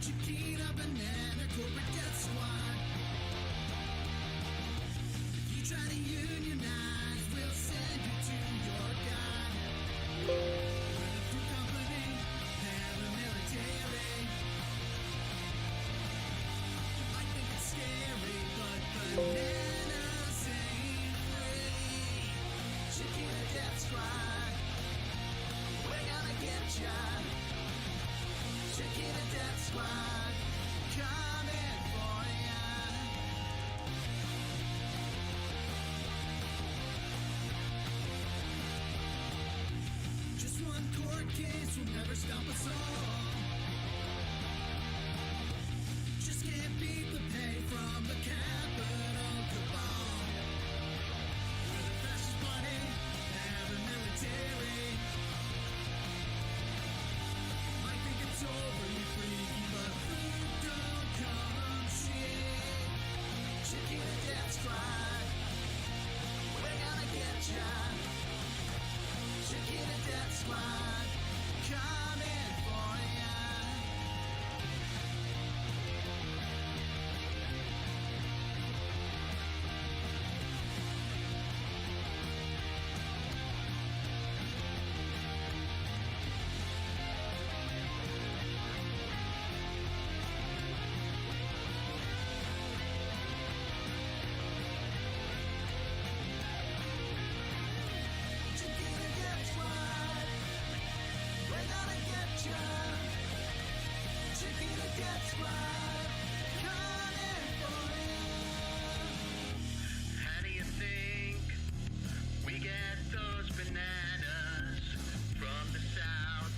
Chiquita banana corporate death squad. If you try to unionize, we'll send you to your god. We're the fruit company, paramilitary. You might think it's scary, but bananas ain't free. Chiquita death squad, we're gonna get ya. Chiquita death squad, coming for ya. Just one court case will never stop us all. Just can't beat the pay from the capital cabal. We're the fascist party, paramilitary. Might think it's over, you freaky, but food don't come cheap. Chiquita death squad, we're gonna get ya. Chiquita death squad, coming for ya. Chiquita death squad, we're gonna get ya. Chiquita death squad, coming for ya. How do you think we get those bananas from the south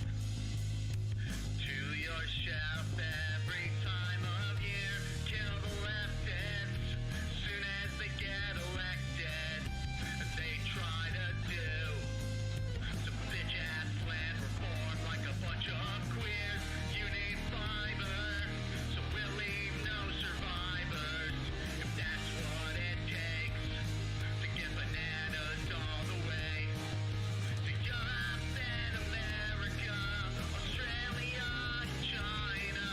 to your shelf every time of year? Kill the leftists soon as they get elected. They try to do some bitch-ass land reform like a bunch of queers. You need fiber, so we'll leave no survivors. If that's what it takes to get bananas all the way to Europe and America, Australia, China,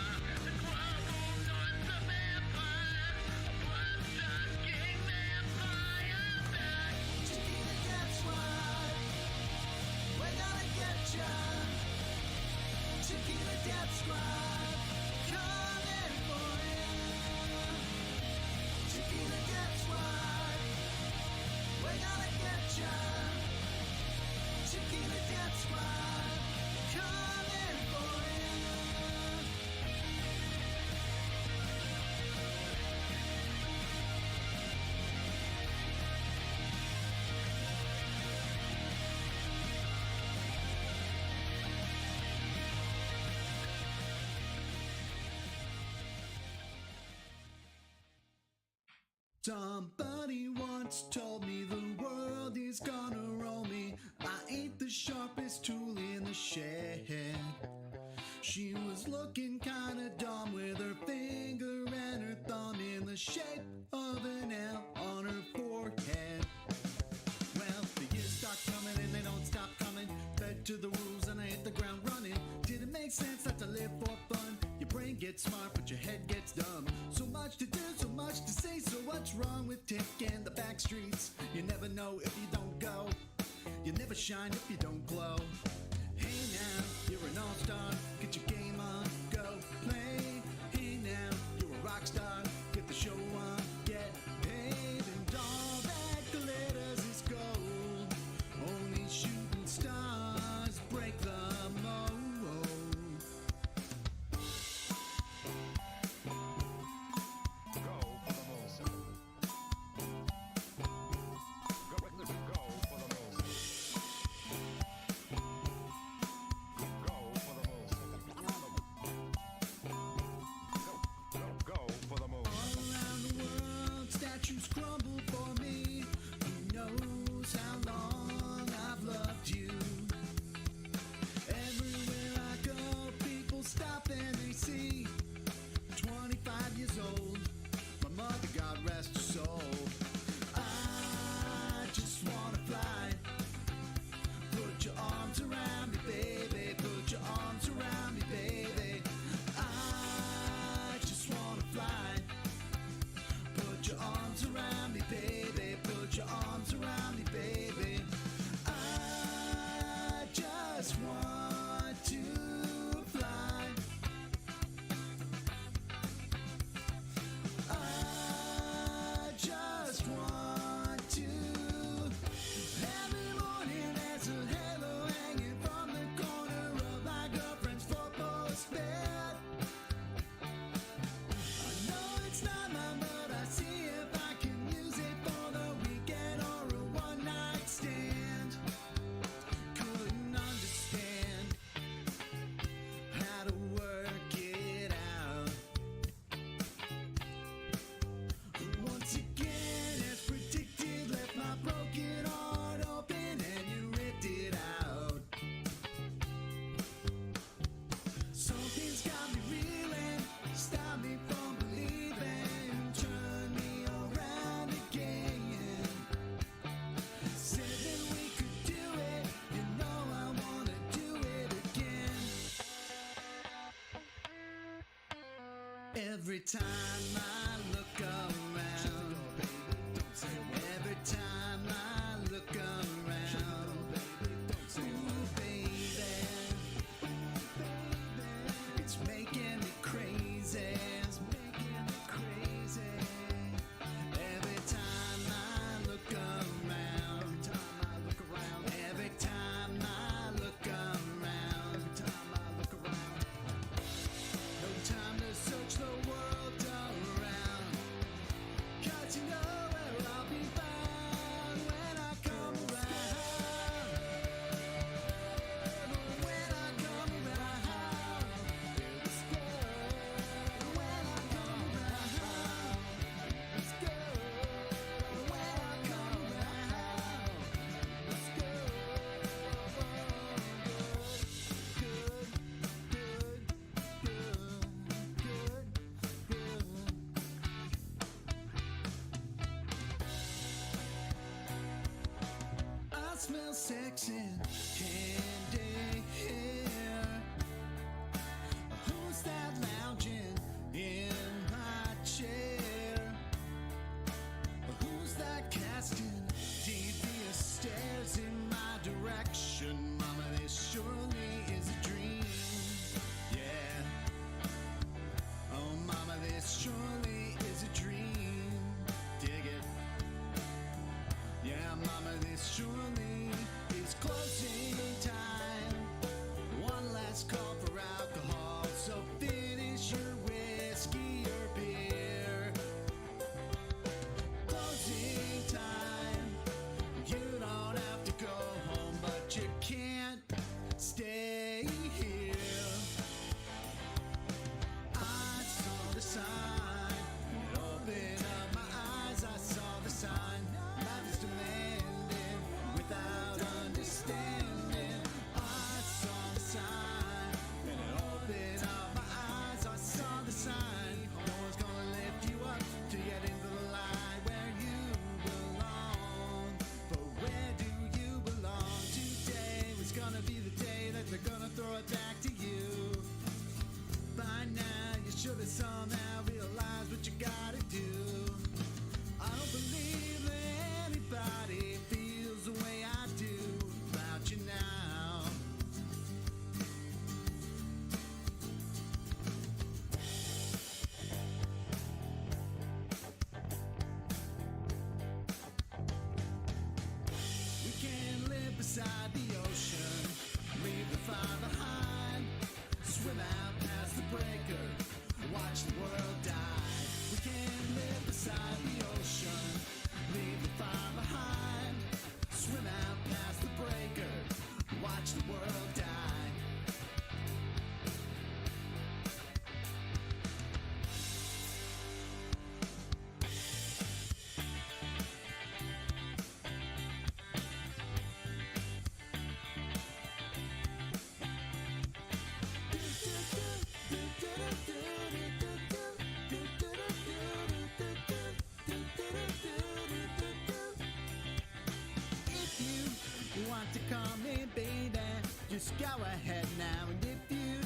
the global north of empire, a blood-sucking vampire back. Chiquita death squad, we're gonna get ya. Chiquita death squad, coming for ya. Chiquita death squad, we're gonna get ya. Chiquita death squad, coming for ya. Somebody once told me the world is gonna roll me. I ain't the sharpest tool in the shed. She was looking kinda dumb with her finger and her thumb in the shape of an L on her forehead. Well, the years start coming and they don't stop coming. Fed to the rules and I hit the ground running. Did it make sense not to live for fun? Your brain gets smart but your head gets dumb. So much to do, so much to say. So what's wrong with taking the back streets? You never know if you don't go. You never shine if you don't glow. Hey now, you're an all-star. Get your game on, go play. Hey now, you're a rock star. Get the show on, get paid. And all that glitters is gold. Only shooting stars break the mold. arms around me, baby. Put your arms around me, baby. I Every time I look around, every time I look around, ooh, baby, it's making me crazy. Every time I look around, every time I look around, no time to search the world around, 'cause you know where I'll be found when I come around. When I come around, it's good. When I come around, it's good. When I come around, it's good. I smell sex and candy here. Who's that lounging in my chair? Who's that casting devious stares in my direction? Mama, this surely is a dream. Yeah. Oh, mama, this surely is a dream. Dig it. Yeah, mama, this surely is closing time. One last call for alcohol, so finish your whiskey or beer. Closing time. You don't have to go home, but you can't stay here. I saw the sign. Open up my eyes, I saw the sign. Life is demanding without understanding. I saw the sign. And it opened up my eyes, I saw the sign. No one's gonna lift you up to get into the light where you belong. But where do you belong? Today was gonna be the day that they're gonna throw it back to you. By now, you should have somehow realized what you gotta do. I don't believe that anybody feels the way I do about you now. We can live beside the ocean, leave the fire behind, swim out past the breaker, watch the world die. We can live beside the ocean, leave the fire behind, swim out past the breaker, watch the world die. If you want to call me baby, just go ahead now. And if you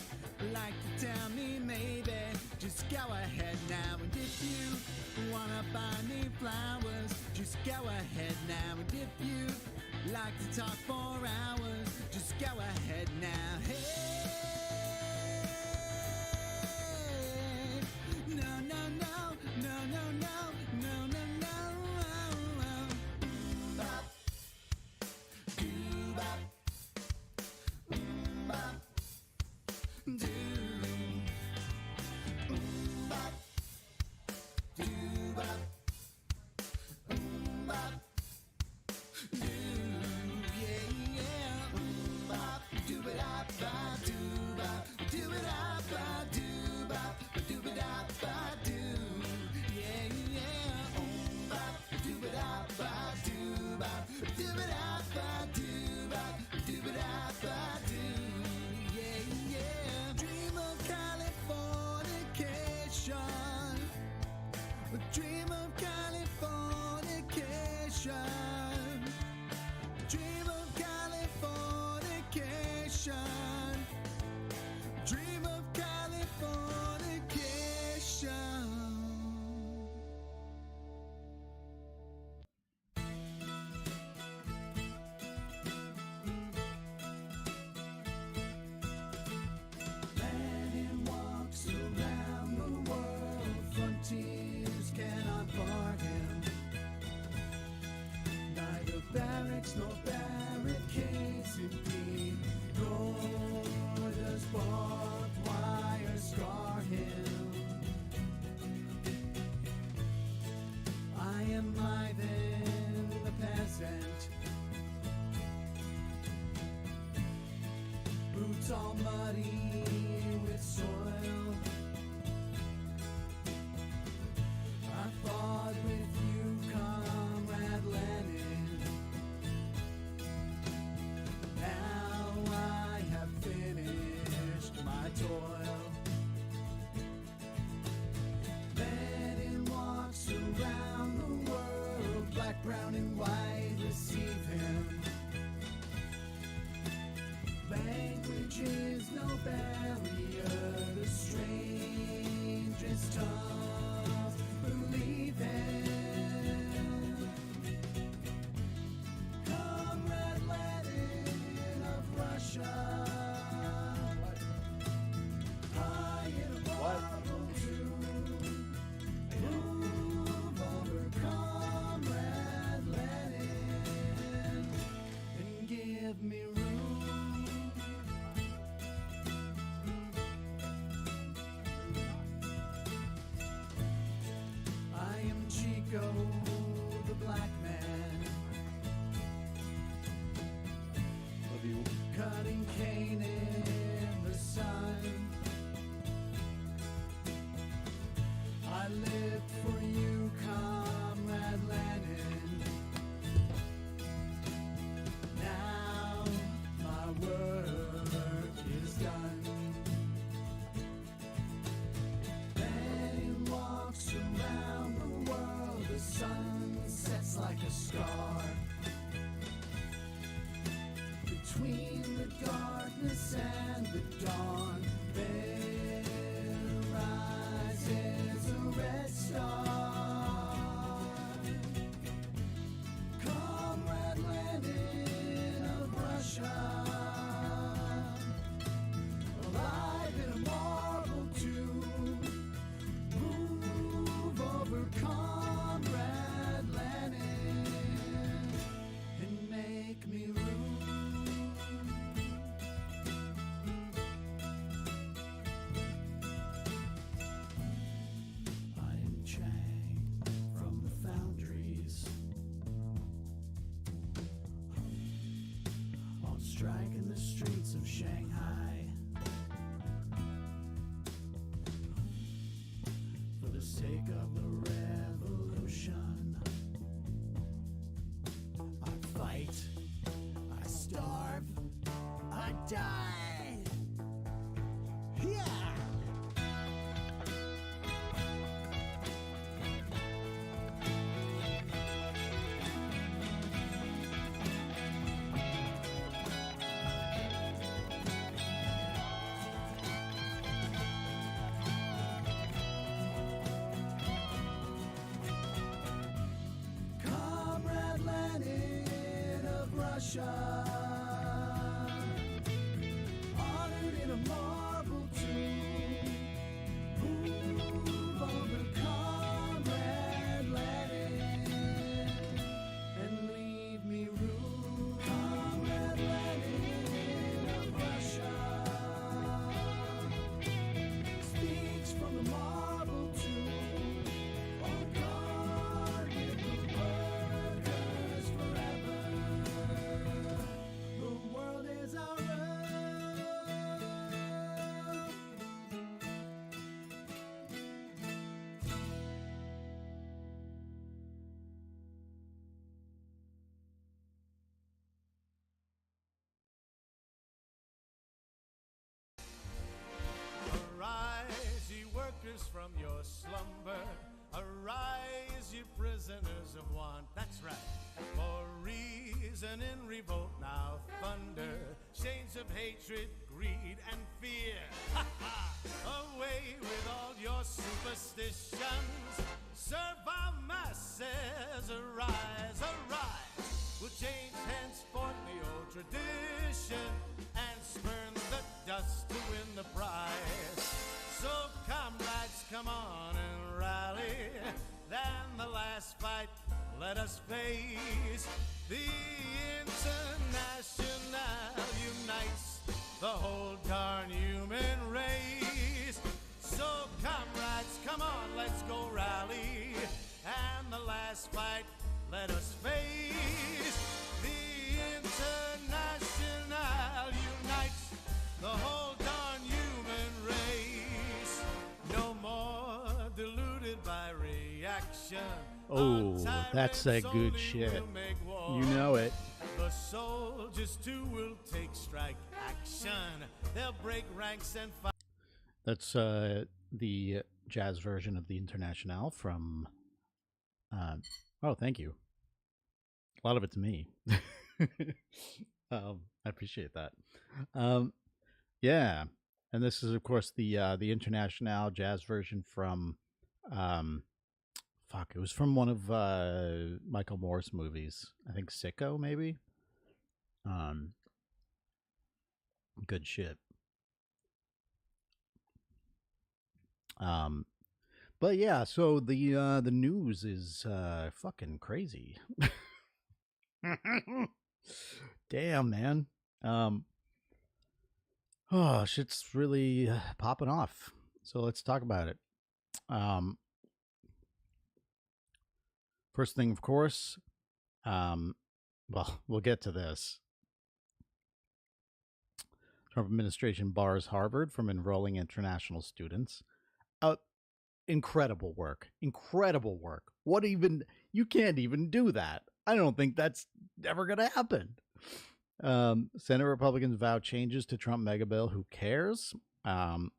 like to tell me maybe, just go ahead now. And if you wanna buy me flowers, just go ahead now. And if you like to talk for hours, just go ahead now. Hey, no, no, no, no, no, no, no, no, no. Bop, doo bop, bop, doo bop, doo bop, bop, doo, yeah, yeah, bop, doo ba da ba doo bop, doo ba da ba doo bop, doo ba da ba doo, yeah, yeah, bop, doo ba da ba doo bop, doo ba da ba doo bop, doo ba da ba doo, yeah, yeah. Dream of Californication, dream of Californication, dream of Californication, dream of Californication. brown and white receive him. Language is no barrier, the strangest tongues believe him. Comrade Lenin of Russia, high in a marble to move over Comrade Lenin and give me room. I am Chico, the black man, Love you. cutting cane in the sun. I lived for you, Comrade Lenin. Now my work is done. Lenin walks around the world, the sun sets like a star. Between the darkness and the dawn, there rises a red star. Comrade Lenin of Russia, alive in a marble tomb, move over Comrade Lenin and make me room. I am Chang from the foundries, on strike in the streets of Shanghai, for the sake of the revolution. I fight, I starve, I die. Yeah! Comrade Lenin of Russia, honored in a marble tomb, move over Comrade Lenin and leave me room. Comrade Lenin of Russia speaks from the marble tomb, on guard with the workers forever. The world is our own. Arise, ye workers, from your slumber. Arise, ye prisoners of want. That's right. For reason in revolt now thunder. Chains of hatred, greed, and fear. Ha ha! Away with all your superstitions. Serve our masses. Arise, arise. We'll change henceforth the old tradition and spurn the dust to win the prize. So comrades, come on and rally. Then the last fight let us face. The International unites the whole darn human race. So comrades, come on, let's go rally. And the last fight let us face. The International unites the whole darn human race. No more deluded by reaction. Oh, that's that good shit. You know it. The soldiers too will take strike action. They'll break ranks and fight. That's the jazz version of the International from. Oh, thank you. A lot of it's me. I appreciate that. Um, yeah, and this is of course the International jazz version from um, fuck. It was from one of Michael Moore's movies. I think Sicko, maybe. Um, good shit. Um, but yeah, so the news is fucking crazy. Damn, man. Um, oh, shit's really popping off. So let's talk about it. Um, First thing, of course, well, we'll get to this. Trump administration bars Harvard from enrolling international students. Incredible work. Incredible work. What even? You can't even do that. I don't think that's ever going to happen. Senate Republicans vow changes to Trump mega bill. Who cares? And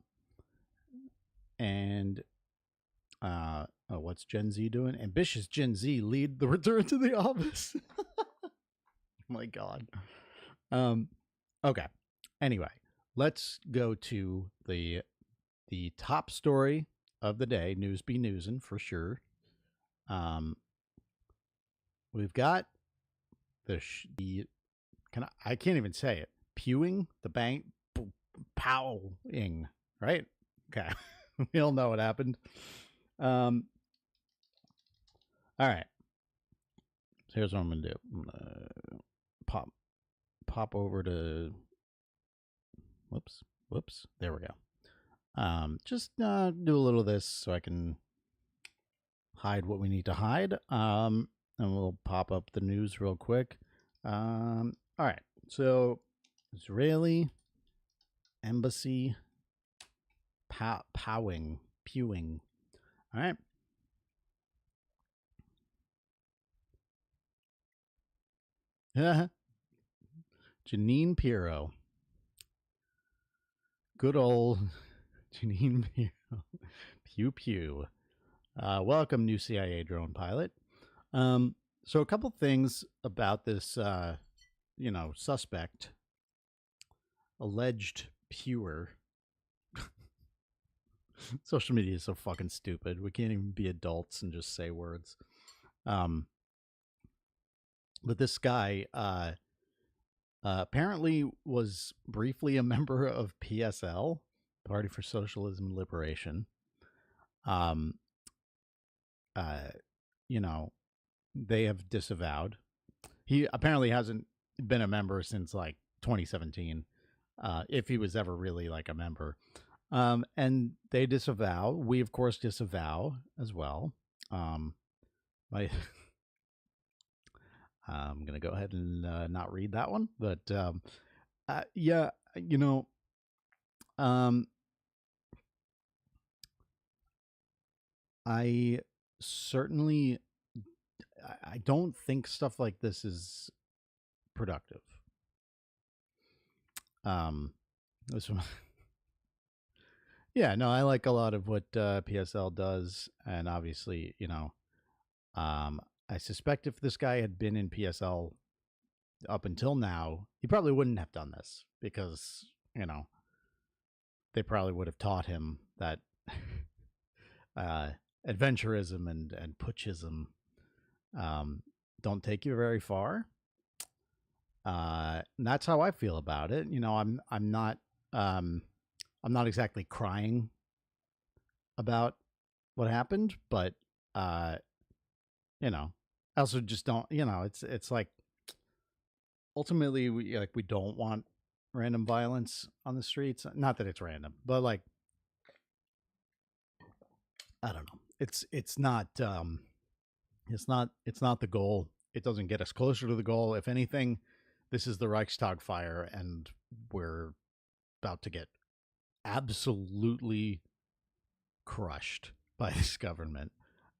what's Gen Z doing? Ambitious Gen Z lead the return to the office. Oh my God. Okay. Anyway, let's go to the top story of the day. News be newsin' for sure. We've got the I can't even say it. Pewing the bank. Powing, right? Okay. We all know what happened. All right. So here's what I'm gonna do. I'm gonna pop over to. Whoops. There we go. Just do a little of this so I can hide what we need to hide. And we'll pop up the news real quick. All right. So Israeli embassy pewing. All right. Janine Pirro. Good old Janine Pirro. Pew pew. Welcome, new CIA drone pilot. So a couple things about this, suspect, alleged pewer. Social media is so fucking stupid. We can't even be adults and just say words. But this guy apparently was briefly a member of PSL, Party for Socialism and Liberation. They have disavowed. He apparently hasn't been a member since like 2017, if he was ever really like a member. And they disavow. We, of course, disavow as well. I'm going to go ahead and not read that one. But I certainly, I don't think stuff like this is productive. This one. Yeah, no, I like a lot of what PSL does, and obviously, I suspect if this guy had been in PSL up until now, he probably wouldn't have done this because, they probably would have taught him that adventurism and putschism don't take you very far. And that's how I feel about it. I'm not exactly crying about what happened, but I also just don't. It's like ultimately we don't want random violence on the streets. Not that it's random, but like I don't know. It's not the goal. It doesn't get us closer to the goal. If anything, this is the Reichstag fire, and we're about to get absolutely crushed by this government.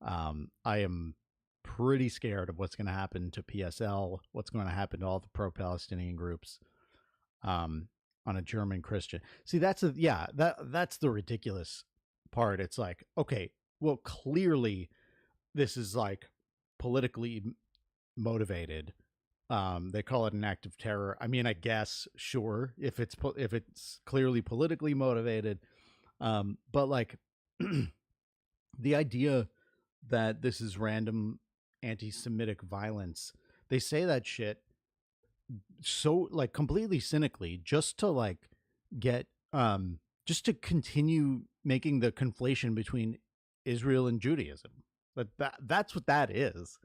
I am pretty scared of what's going to happen to PSL, what's going to happen to all the pro-Palestinian groups on a German Christian. See, that's the ridiculous part. It's like, okay, well, clearly this is like politically motivated. They call it an act of terror. I mean, I guess, sure, if it's clearly politically motivated, but like the idea that this is random anti-Semitic violence, they say that shit so like completely cynically just to like get just to continue making the conflation between Israel and Judaism. That's what that is,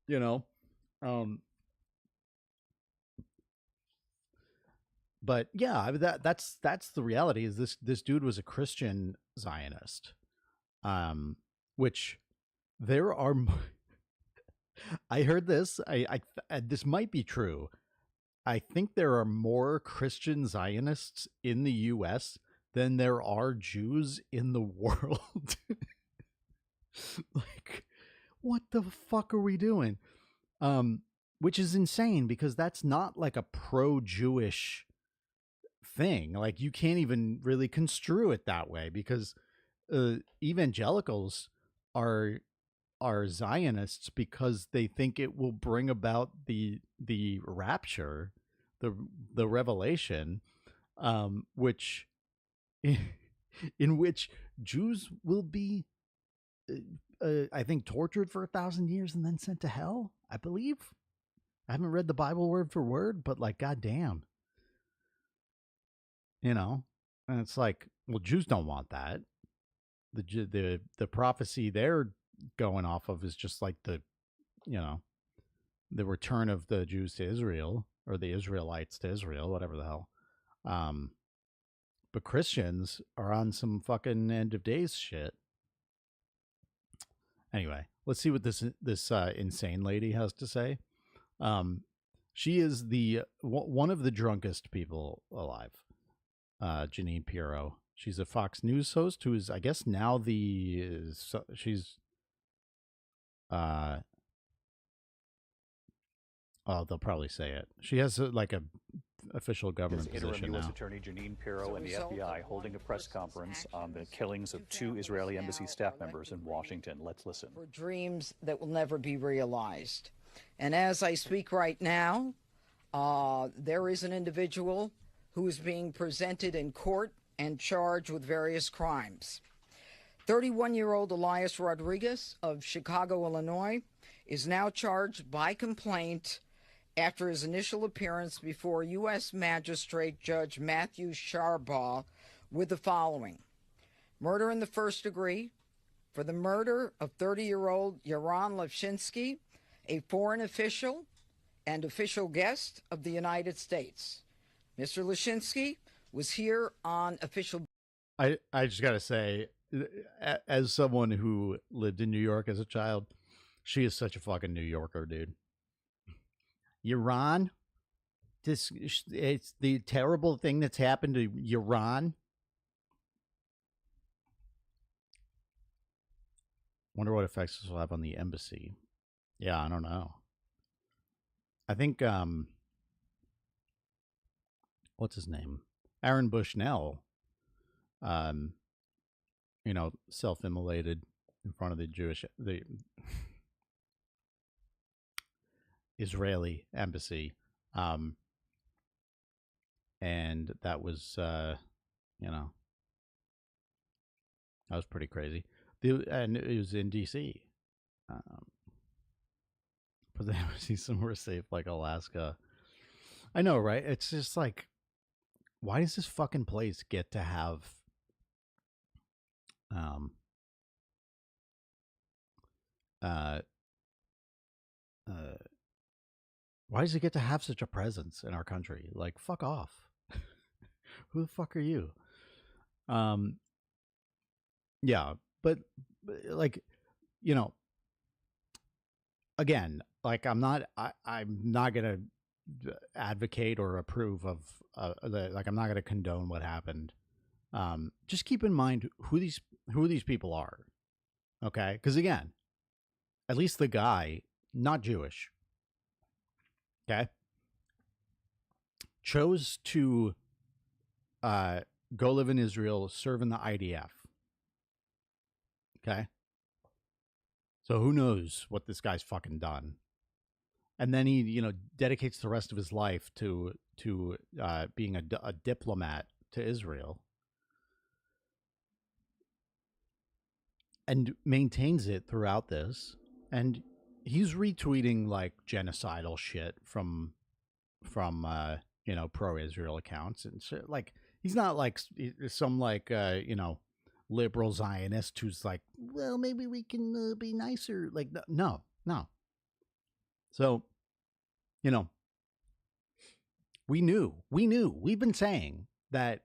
you know. But yeah, that's the reality. Is this dude was a Christian Zionist, which there are. I heard this. This might be true. I think there are more Christian Zionists in the U.S. than there are Jews in the world. Like, what the fuck are we doing? Which is insane because that's not like a pro-Jewish thing. Like, you can't even really construe it that way because evangelicals are Zionists because they think it will bring about the rapture, the revelation, which in which Jews will be, I think, tortured for 1,000 years and then sent to hell. I believe. I haven't read the Bible word for word, but like, goddamn, you know, and it's like, well, Jews don't want that. The prophecy they're going off of is just like the return of the Jews to Israel, or the Israelites to Israel, whatever the hell. But Christians are on some fucking end of days shit. Anyway, let's see what this insane lady has to say. She is the one of the drunkest people alive. Janine Pirro. She's a Fox News host who is, I guess, now she's oh, they'll probably say it. She has like a official government position interim U.S. now. Attorney Janine Pirro and the FBI holding a press conference on the killings of 2 Israeli embassy staff members in Washington. Let's listen. For dreams that will never be realized. And as I speak right now, there is an individual who is being presented in court and charged with various crimes. 31-year-old Elias Rodriguez of Chicago, Illinois, is now charged by complaint after his initial appearance before U.S. Magistrate Judge Matthew Sharbaugh with the following: murder in the first degree for the murder of 30-year-old Yaron Levshinsky, a foreign official and official guest of the United States. Mr. Levshinsky was here on official... I just got to say, as someone who lived in New York as a child, she is such a fucking New Yorker, dude. Iran, it's the terrible thing that's happened to Iran. Wonder what effects this will have on the embassy. Yeah, I don't know. I think, what's his name? Aaron Bushnell, self-immolated in front of the Israeli embassy. And that was, that was pretty crazy. And it was in D.C. But the embassy somewhere safe like Alaska. I know, right? It's just like, why does this fucking place get to have why does it get to have such a presence in our country? Like, fuck off. Who the fuck are you? Yeah, but like, again, like, I'm not gonna advocate or approve of like, I'm not going to condone what happened. Just keep in mind who these people are, okay? Because again, at least the guy, not Jewish, okay, chose to go live in Israel, serve in the IDF, okay? So who knows what this guy's fucking done? And then he, dedicates the rest of his life to being a diplomat to Israel, and maintains it throughout this. And he's retweeting like genocidal shit from pro-Israel accounts and shit. Like, he's not like some like liberal Zionist who's like, well, maybe we can be nicer. Like, no. So, we've been saying that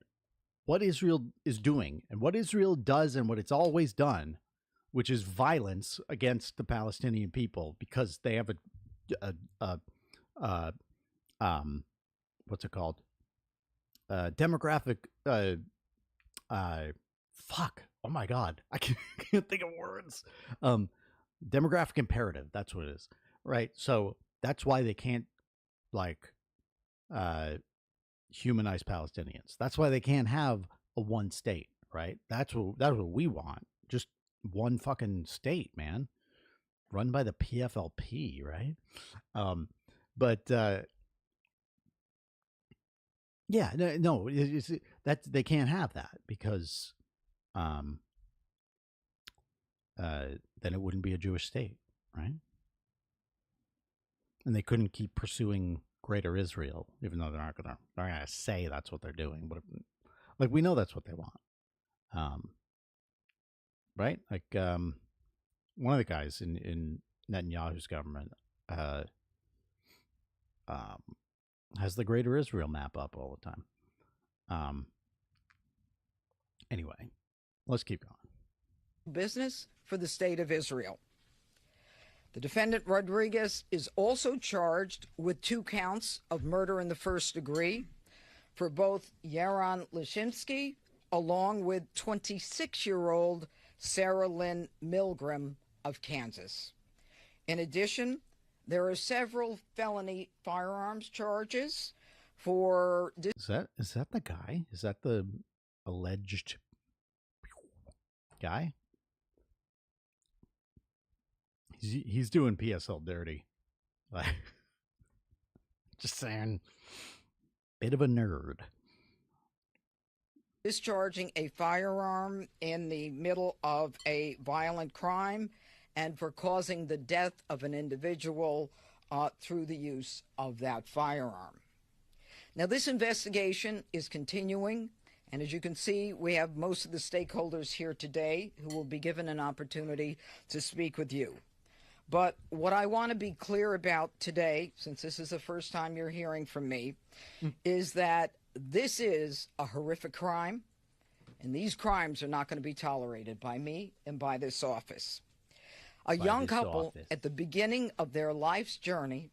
what Israel is doing and what Israel does and what it's always done, which is violence against the Palestinian people, because they have what's it called? Demographic, fuck. Oh my God. I can't think of words. Demographic imperative. That's what it is. Right. So that's why they can't humanize Palestinians. That's why they can't have a one state. Right. That's what we want. Just one fucking state, man, run by the PFLP. Right. Yeah, no, that they can't have that, because then it wouldn't be a Jewish state, right? And they couldn't keep pursuing Greater Israel, even though they're not gonna say that's what they're doing, but like, we know that's what they want, right? Like, one of the guys in Netanyahu's government has the Greater Israel map up all the time. Anyway, let's keep going. Business for the state of Israel. The defendant Rodriguez is also charged with 2 counts of murder in the first degree for both Yaron Lishimsky along with 26-year-old Sarah Lynn Milgram of Kansas. In addition, there are several felony firearms charges for... Is that the guy? Is that the alleged guy? He's doing PSL dirty. Like, just saying, bit of a nerd. Discharging a firearm in the middle of a violent crime and for causing the death of an individual through the use of that firearm. Now, this investigation is continuing, and as you can see, we have most of the stakeholders here today who will be given an opportunity to speak with you. But what I want to be clear about today, since this is the first time you're hearing from me, is that this is a horrific crime, and these crimes are not going to be tolerated by me and by this office. A young couple at the beginning of their life's journey,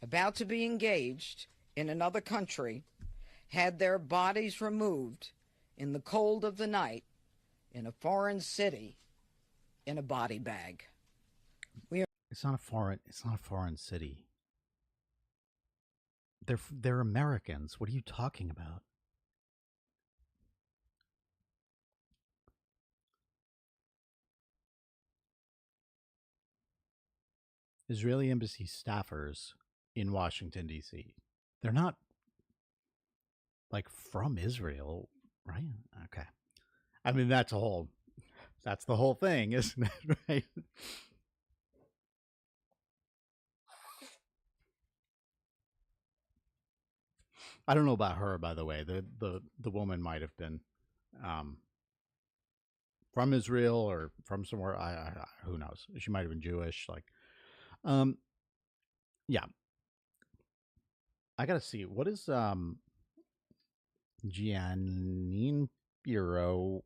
about to be engaged in another country, had their bodies removed in the cold of the night in a foreign city in a body bag. It's not a foreign city. They're Americans. What are you talking about? Israeli embassy staffers in Washington, D.C. They're not like from Israel, right? Okay. I mean, that's the whole thing, isn't it? Right? I don't know about her, by the way. The woman might have been from Israel or from somewhere. I who knows? She might have been Jewish. Like, yeah. I gotta see, what is Giannine Bureau.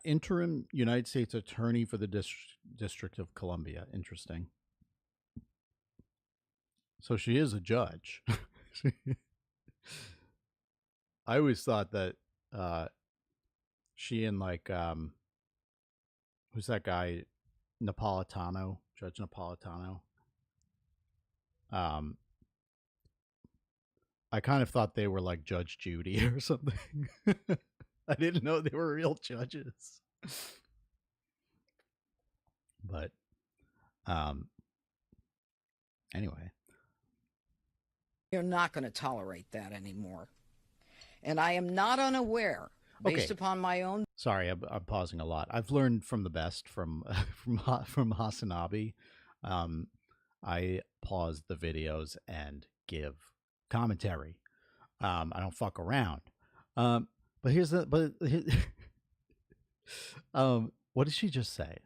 Interim United States Attorney for the District of Columbia. Interesting. So she is a judge. I always thought that she and like who's that guy, Napolitano, Judge Napolitano. I kind of thought they were like Judge Judy or something. I didn't know they were real judges. But anyway, You're not going to tolerate that anymore. And I am not unaware, based upon my own. Sorry, I'm pausing a lot. I've learned from the best from Hasanabi. I pause the videos and give commentary. I don't fuck around. But here's the what did she just say?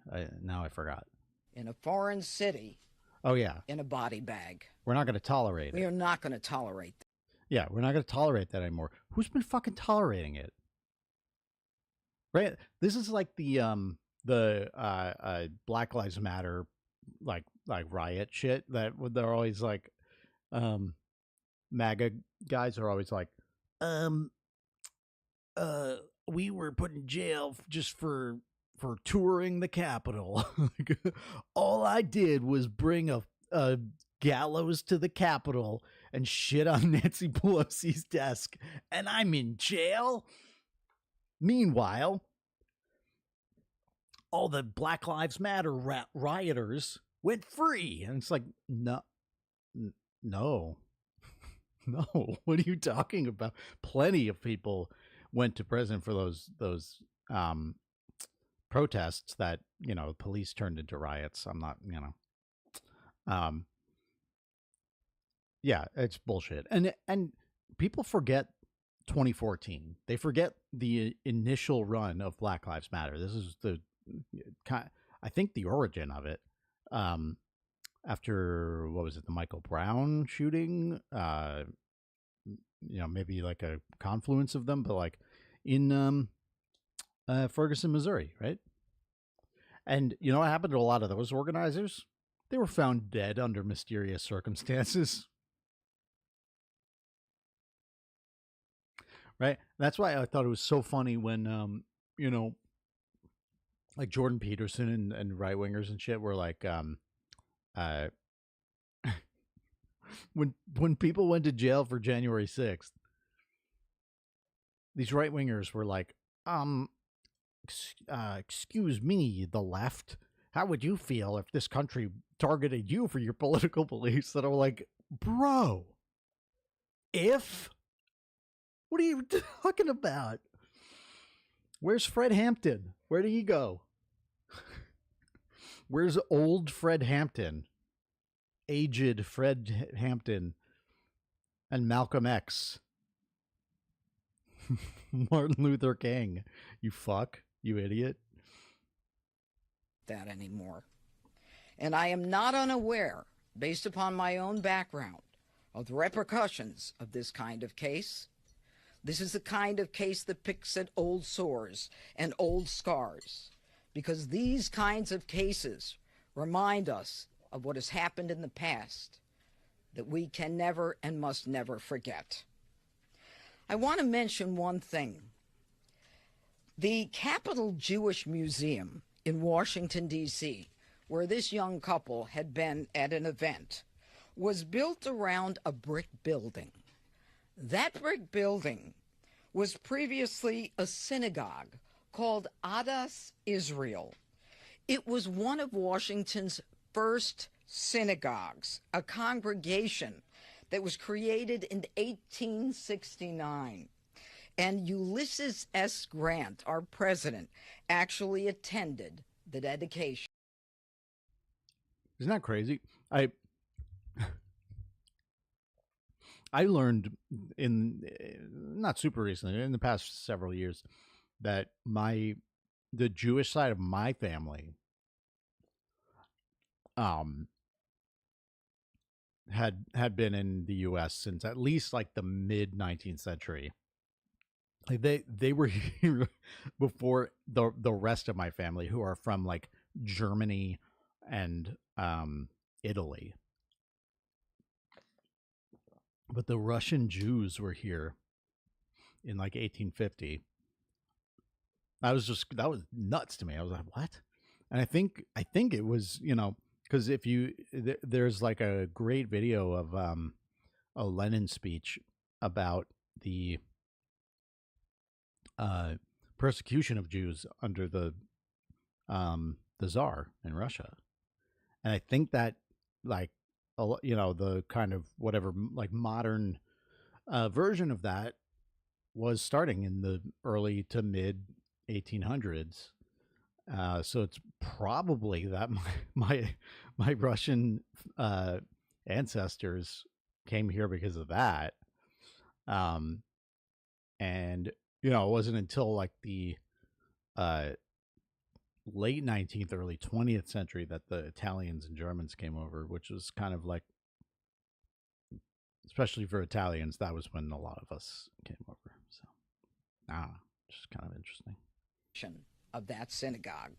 Now I forgot. In a foreign city. Oh yeah. In a body bag. We're not going to tolerate it. We are not going to tolerate that. Yeah, we're not going to tolerate that anymore. Who's been fucking tolerating it? Right? This is like the Black Lives Matter like riot shit that they're always like MAGA guys are always like we were put in jail just for touring the Capitol. All I did was bring a gallows to the Capitol and shit on Nancy Pelosi's desk, and I'm in jail. Meanwhile, all the Black Lives Matter rioters went free, and it's like, no. What are you talking about? Plenty of people went to prison for those protests that, you know, police turned into riots. I'm not, you know, yeah, it's bullshit. And people forget 2014. They forget the initial run of Black Lives Matter. This is I think the origin of it. After, what was it, the Michael Brown shooting? You know, maybe like a confluence of them, but like in Ferguson, Missouri, right? And you know what happened to a lot of those organizers? They were found dead under mysterious circumstances. Right? That's why I thought it was so funny when, you know, like Jordan Peterson and right-wingers and shit were like, when people went to jail for January 6th, these right-wingers were like, excuse me, the left, how would you feel if this country targeted you for your political beliefs? That are like, bro, what are you talking about? Where's Fred Hampton? Where did he go? Where's old Fred Hampton? Aged Fred Hampton and Malcolm X? Martin Luther King. You fuck. You idiot. That anymore. And I am not unaware, based upon my own background, of the repercussions of this kind of case. This is the kind of case that picks at old sores and old scars, because these kinds of cases remind us of what has happened in the past that we can never and must never forget. I want to mention one thing. The Capitol Jewish Museum in Washington, D.C., where this young couple had been at an event, was built around a brick building. That brick building was previously a synagogue called Adas Israel. It was one of Washington's first synagogues, a congregation that was created in 1869. And Ulysses S. Grant, our president, actually attended the dedication. Isn't that crazy? I learned not super recently, in the past several years, that the Jewish side of my family had been in the U.S. since at least like the mid 19th century. Like they were here before the rest of my family, who are from like Germany and Italy. But the Russian Jews were here in like 1850. That was nuts to me. I was like, what? And I think it was, you know, because if you there's like a great video of a Lenin speech about the persecution of Jews under the Tsar in Russia. And I think that, like, the kind of whatever, like, modern version of that was starting in the early to mid 1800s. So it's probably that my Russian ancestors came here because of that. And it wasn't until like the late 19th, early 20th century that the Italians and Germans came over, which was kind of like, especially for Italians, that was when a lot of us came over. So, just kind of interesting. Of that synagogue.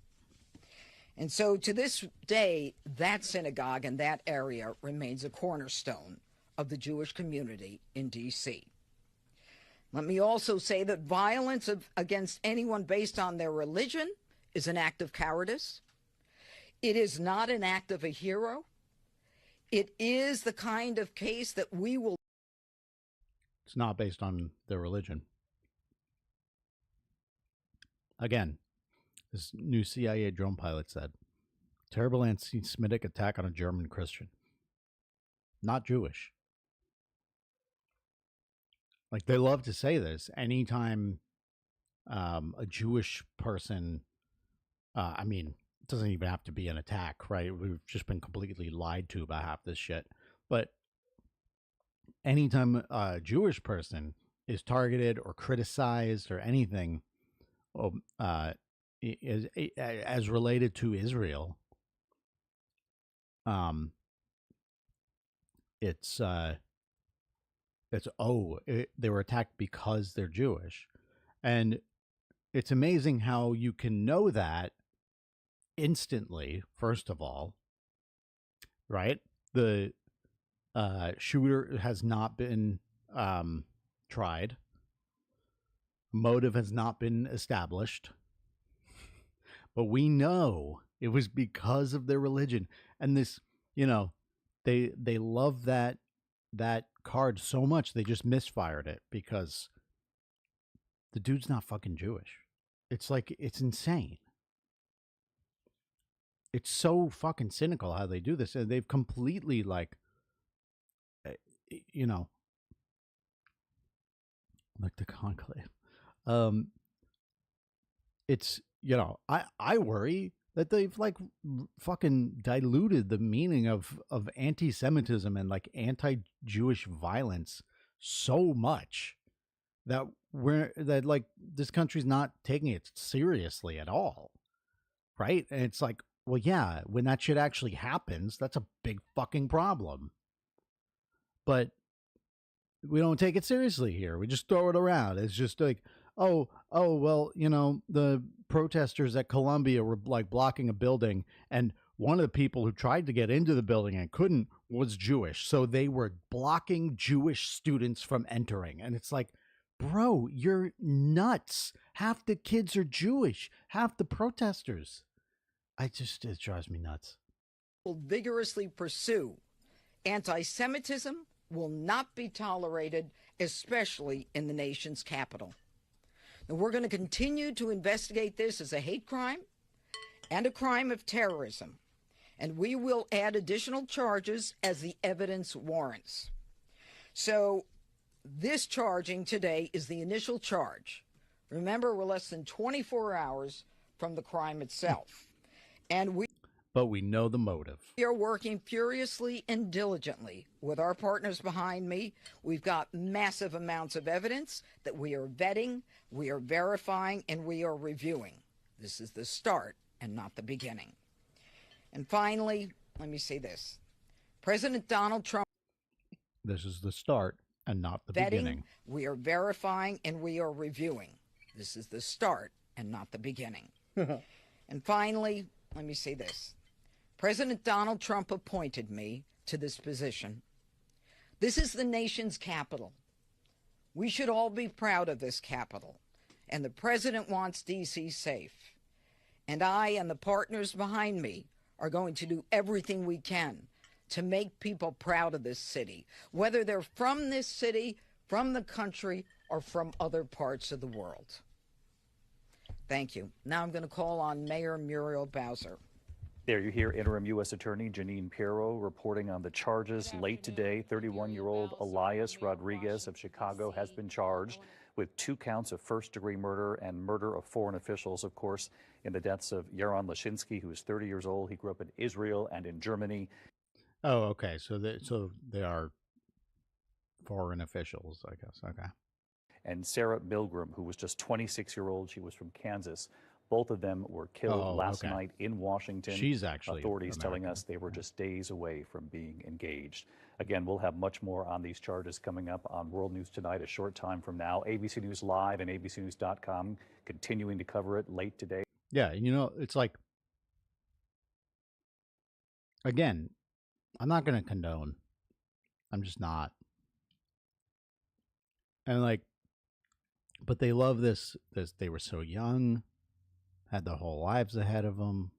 And so to this day, that synagogue and that area remains a cornerstone of the Jewish community in D.C. Let me also say that violence against anyone based on their religion is an act of cowardice. It is not an act of a hero. It is the kind of case that we will... It's not based on their religion. Again, this new CIA drone pilot said, terrible anti-Semitic attack on a German Christian. Not Jewish. Like, they love to say this anytime a Jewish person, it doesn't even have to be an attack, right? We've just been completely lied to about half this shit. But anytime a Jewish person is targeted or criticized or anything, as related to Israel, they were attacked because they're Jewish. And it's amazing how you can know that instantly, first of all, right? The shooter has not been tried. Motive has not been established. But we know it was because of their religion. And this, they love that card so much they just misfired it because the dude's not fucking Jewish. It's like, it's insane. It's so fucking cynical how they do this. And they've completely, like the conclave. It's, I worry that they've like fucking diluted the meaning of anti-Semitism and like anti-Jewish violence so much that like this country's not taking it seriously at all. Right? And it's like, well, yeah, when that shit actually happens, that's a big fucking problem. But we don't take it seriously here. We just throw it around. It's just like, oh, well, the protesters at Columbia were like blocking a building, and one of the people who tried to get into the building and couldn't was Jewish. So they were blocking Jewish students from entering. And it's like, bro, you're nuts. Half the kids are Jewish, half the protesters. It drives me nuts. Will vigorously pursue anti-Semitism will not be tolerated, especially in the nation's capital. Now, we're going to continue to investigate this as a hate crime and a crime of terrorism, and we will add additional charges as the evidence warrants. So this charging today is the initial charge. Remember, we're less than 24 hours from the crime itself. But we know the motive. We are working furiously and diligently with our partners behind me. We've got massive amounts of evidence that we are vetting, we are verifying, and we are reviewing. This is the start and not the beginning. And finally, let me say this. President Donald Trump. This is the start and not the beginning. We are verifying and we are reviewing. This is the start and not the beginning. And finally, let me say this. President Donald Trump appointed me to this position. This is the nation's capital. We should all be proud of this capital. And the president wants D.C. safe. And I and the partners behind me are going to do everything we can to make people proud of this city, whether they're from this city, from the country, or from other parts of the world. Thank you. Now I'm going to call on Mayor Muriel Bowser. There you hear interim U.S. Attorney Janine Pirro reporting on the charges late today. 31-year-old Elias Rodriguez of Chicago has been charged with 2 counts of first-degree murder and murder of foreign officials, of course, in the deaths of Yaron Lashinsky, who is 30 years old. He grew up in Israel and in Germany. Oh, okay. So they are foreign officials, I guess. Okay. And Sarah Milgram, who was just 26-year-old. She was from Kansas. Both of them were killed last night in Washington. She's actually authorities American. telling us they were just days away from being engaged. Again, we'll have much more on these charges coming up on World News Tonight a short time from now. ABC News Live and abcnews.com continuing to cover it late today. Yeah, you know, it's like, again, I'm not going to condone. I'm just not. And like, but they love this. They were so young, had their whole lives ahead of them.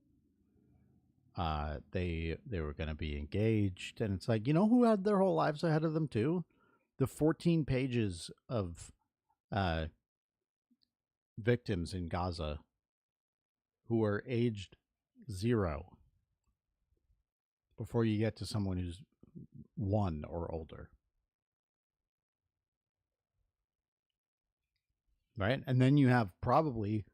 They were going to be engaged, and it's like, you know who had their whole lives ahead of them too? The 14 pages of victims in Gaza who were aged 0 before you get to someone who's 1 or older. Right? And then you have probably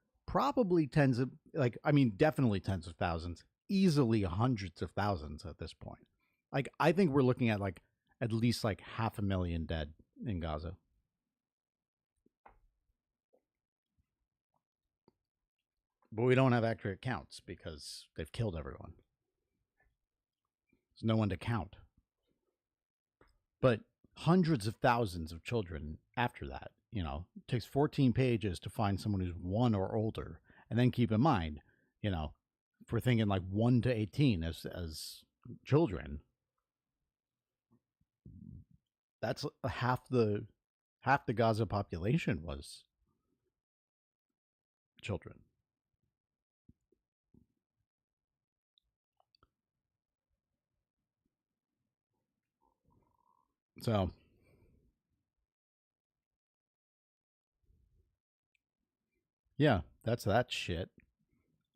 tens of, like, I mean, definitely tens of thousands, easily hundreds of thousands at this point. Like, I think we're looking at like at least like 500,000 dead in Gaza. But we don't have accurate counts because they've killed everyone. There's no one to count. But hundreds of thousands of children after that. You know, it takes 14 pages to find someone who's 1 or older. And then keep in mind, you know, if we're thinking like 1 to 18 as children, that's half the Gaza population was children. So yeah, that's that shit.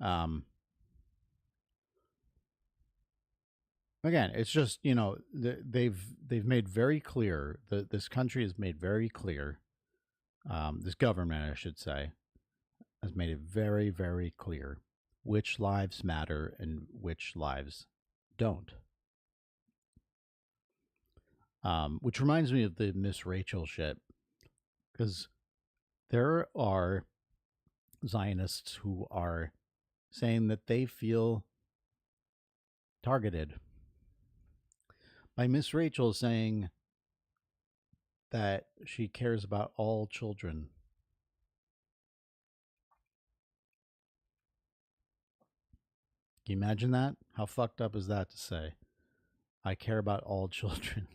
Again, it's just, you know, they've made very clear that this country has made very clear. This government, I should say, has made it very, very clear which lives matter and which lives don't. Which reminds me of the Miss Rachel shit, because there are Zionists who are saying that they feel targeted by Miss Rachel saying that she cares about all children. Can you imagine that? How fucked up is that to say? I care about all children.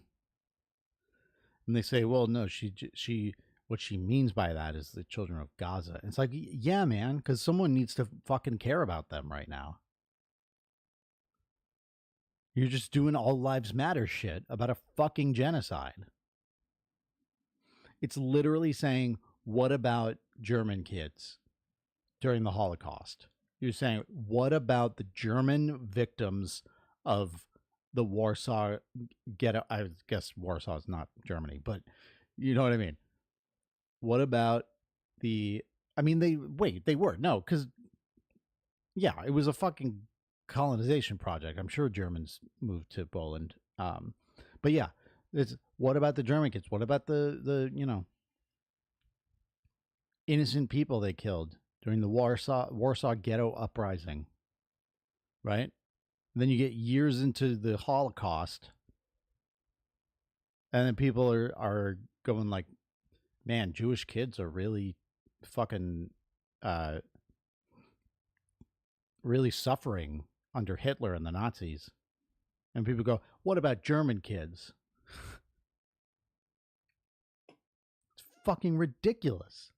And they say, well, no, she what she means by that is the children of Gaza. And it's like, yeah, man, because someone needs to fucking care about them right now. You're just doing all lives matter shit about a fucking genocide. It's literally saying, what about German kids during the Holocaust? You're saying, what about the German victims of the Warsaw ghetto? I guess Warsaw is not Germany, but you know what I mean? What about the, I mean, they were, no, because, yeah, it was a fucking colonization project. I'm sure Germans moved to Poland. But yeah, it's, what about the German kids? What about the you know, innocent people they killed during the Warsaw ghetto uprising, right? And then you get years into the Holocaust, and then people are going like, man, Jewish kids are really fucking really suffering under Hitler and the Nazis. And people go, what about German kids? It's fucking ridiculous.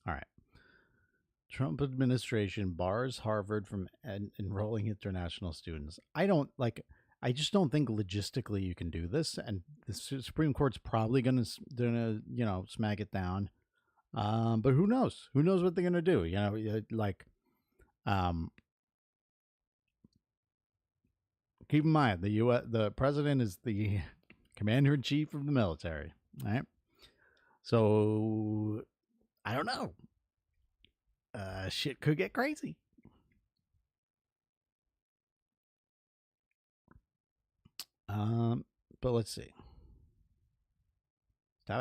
All right. Trump administration bars Harvard from enrolling international students. I don't like, I just don't think logistically you can do this, and the Supreme Court's probably gonna smack it down. But who knows? Who knows what they're gonna do? Keep in mind the president is the commander in chief of the military, right? So I don't know. Shit could get crazy. But let's see.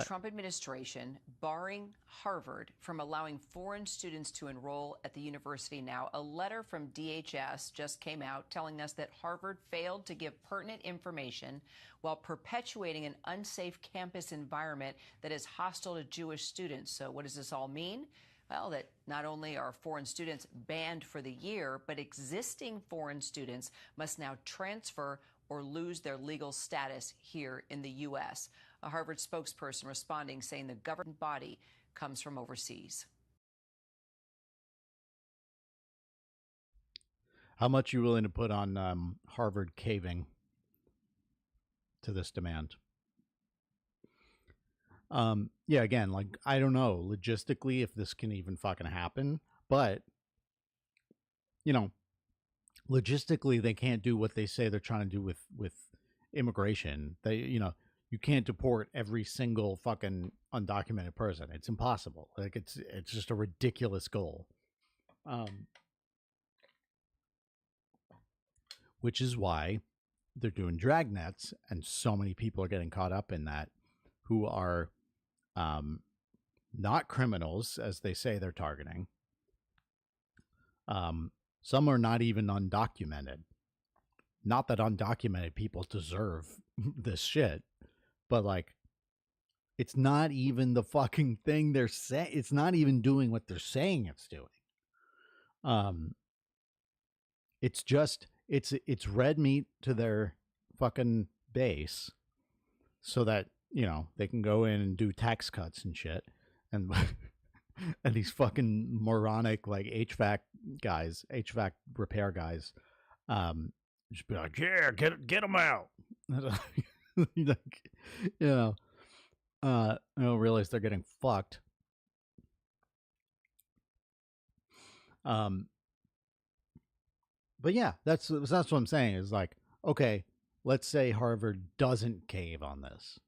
Trump administration barring Harvard from allowing foreign students to enroll at the university now. A letter from DHS just came out telling us that Harvard failed to give pertinent information while perpetuating an unsafe campus environment that is hostile to Jewish students. So what does this all mean? Well, that not only are foreign students banned for the year, but existing foreign students must now transfer or lose their legal status here in the U.S. A Harvard spokesperson responding saying the government body comes from overseas. How much are you willing to put on Harvard caving to this demand? Yeah, again, like, I don't know logistically if this can even fucking happen, but logistically they can't do what they say they're trying to do with immigration. You can't deport every single fucking undocumented person. It's impossible. Like, it's just a ridiculous goal. Which is why they're doing dragnets, and so many people are getting caught up in that who are not criminals, as they say they're targeting. Some are not even undocumented. Not that undocumented people deserve this shit, but like, it's not even the fucking thing they're saying. It's not even doing what they're saying it's doing. It's just it's red meat to their fucking base, so that they can go in and do tax cuts and shit, and and these fucking moronic like HVAC repair guys, just be like, yeah, get them out. I don't realize they're getting fucked. But yeah, that's what I'm saying is like, okay, let's say Harvard doesn't cave on this.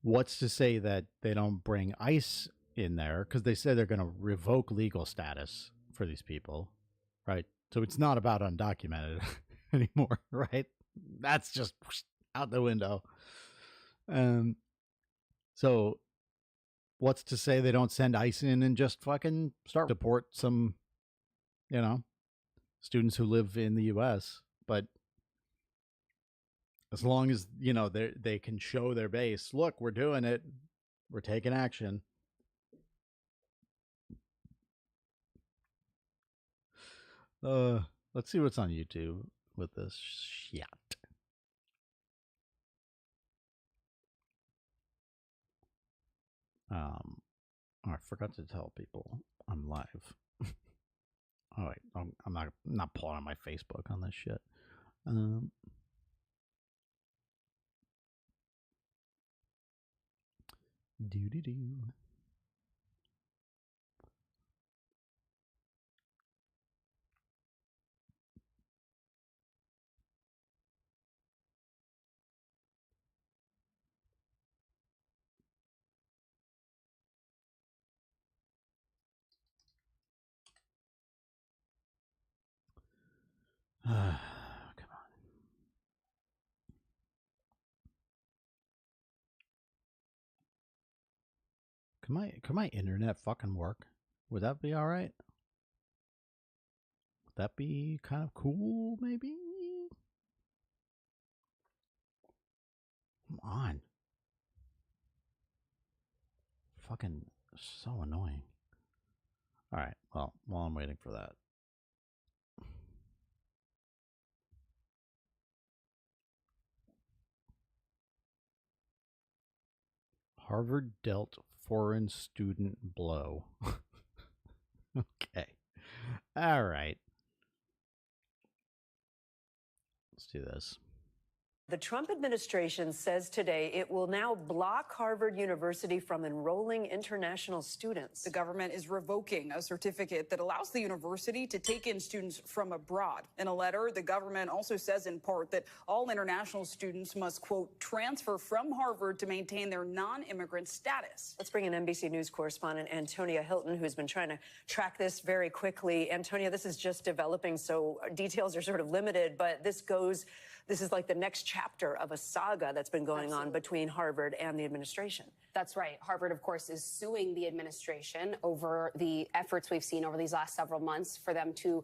What's to say that they don't bring ICE in there? Because they said they're going to revoke legal status for these people, right? So it's not about undocumented anymore, right? That's just out the window. So what's to say they don't send ICE in and just fucking start deport some, students who live in the U.S., but as long as, they can show their base, look, we're doing it, we're taking action. Let's see what's on YouTube with this shit. I forgot to tell people I'm live. Oh wait, I'm not pulling on my Facebook on this shit. Doo-doo-doo. Come on. Can my internet fucking work? Would that be all right? Would that be kind of cool, maybe? Come on. Fucking so annoying. All right, well, while I'm waiting for that. Harvard dealt foreign student blow. Okay. All right. Let's do this. The Trump administration says today it will now block Harvard University from enrolling international students. The government is revoking a certificate that allows the university to take in students from abroad. In a letter, the government also says in part that all international students must, quote, transfer from Harvard to maintain their non-immigrant status. Let's bring in NBC News correspondent Antonia Hilton, who's been trying to track this very quickly. Antonia, this is just developing, so details are sort of limited, but this is like the next chapter of a saga that's been going on between Harvard and the administration. That's right. Harvard, of course, is suing the administration over the efforts we've seen over these last several months for them to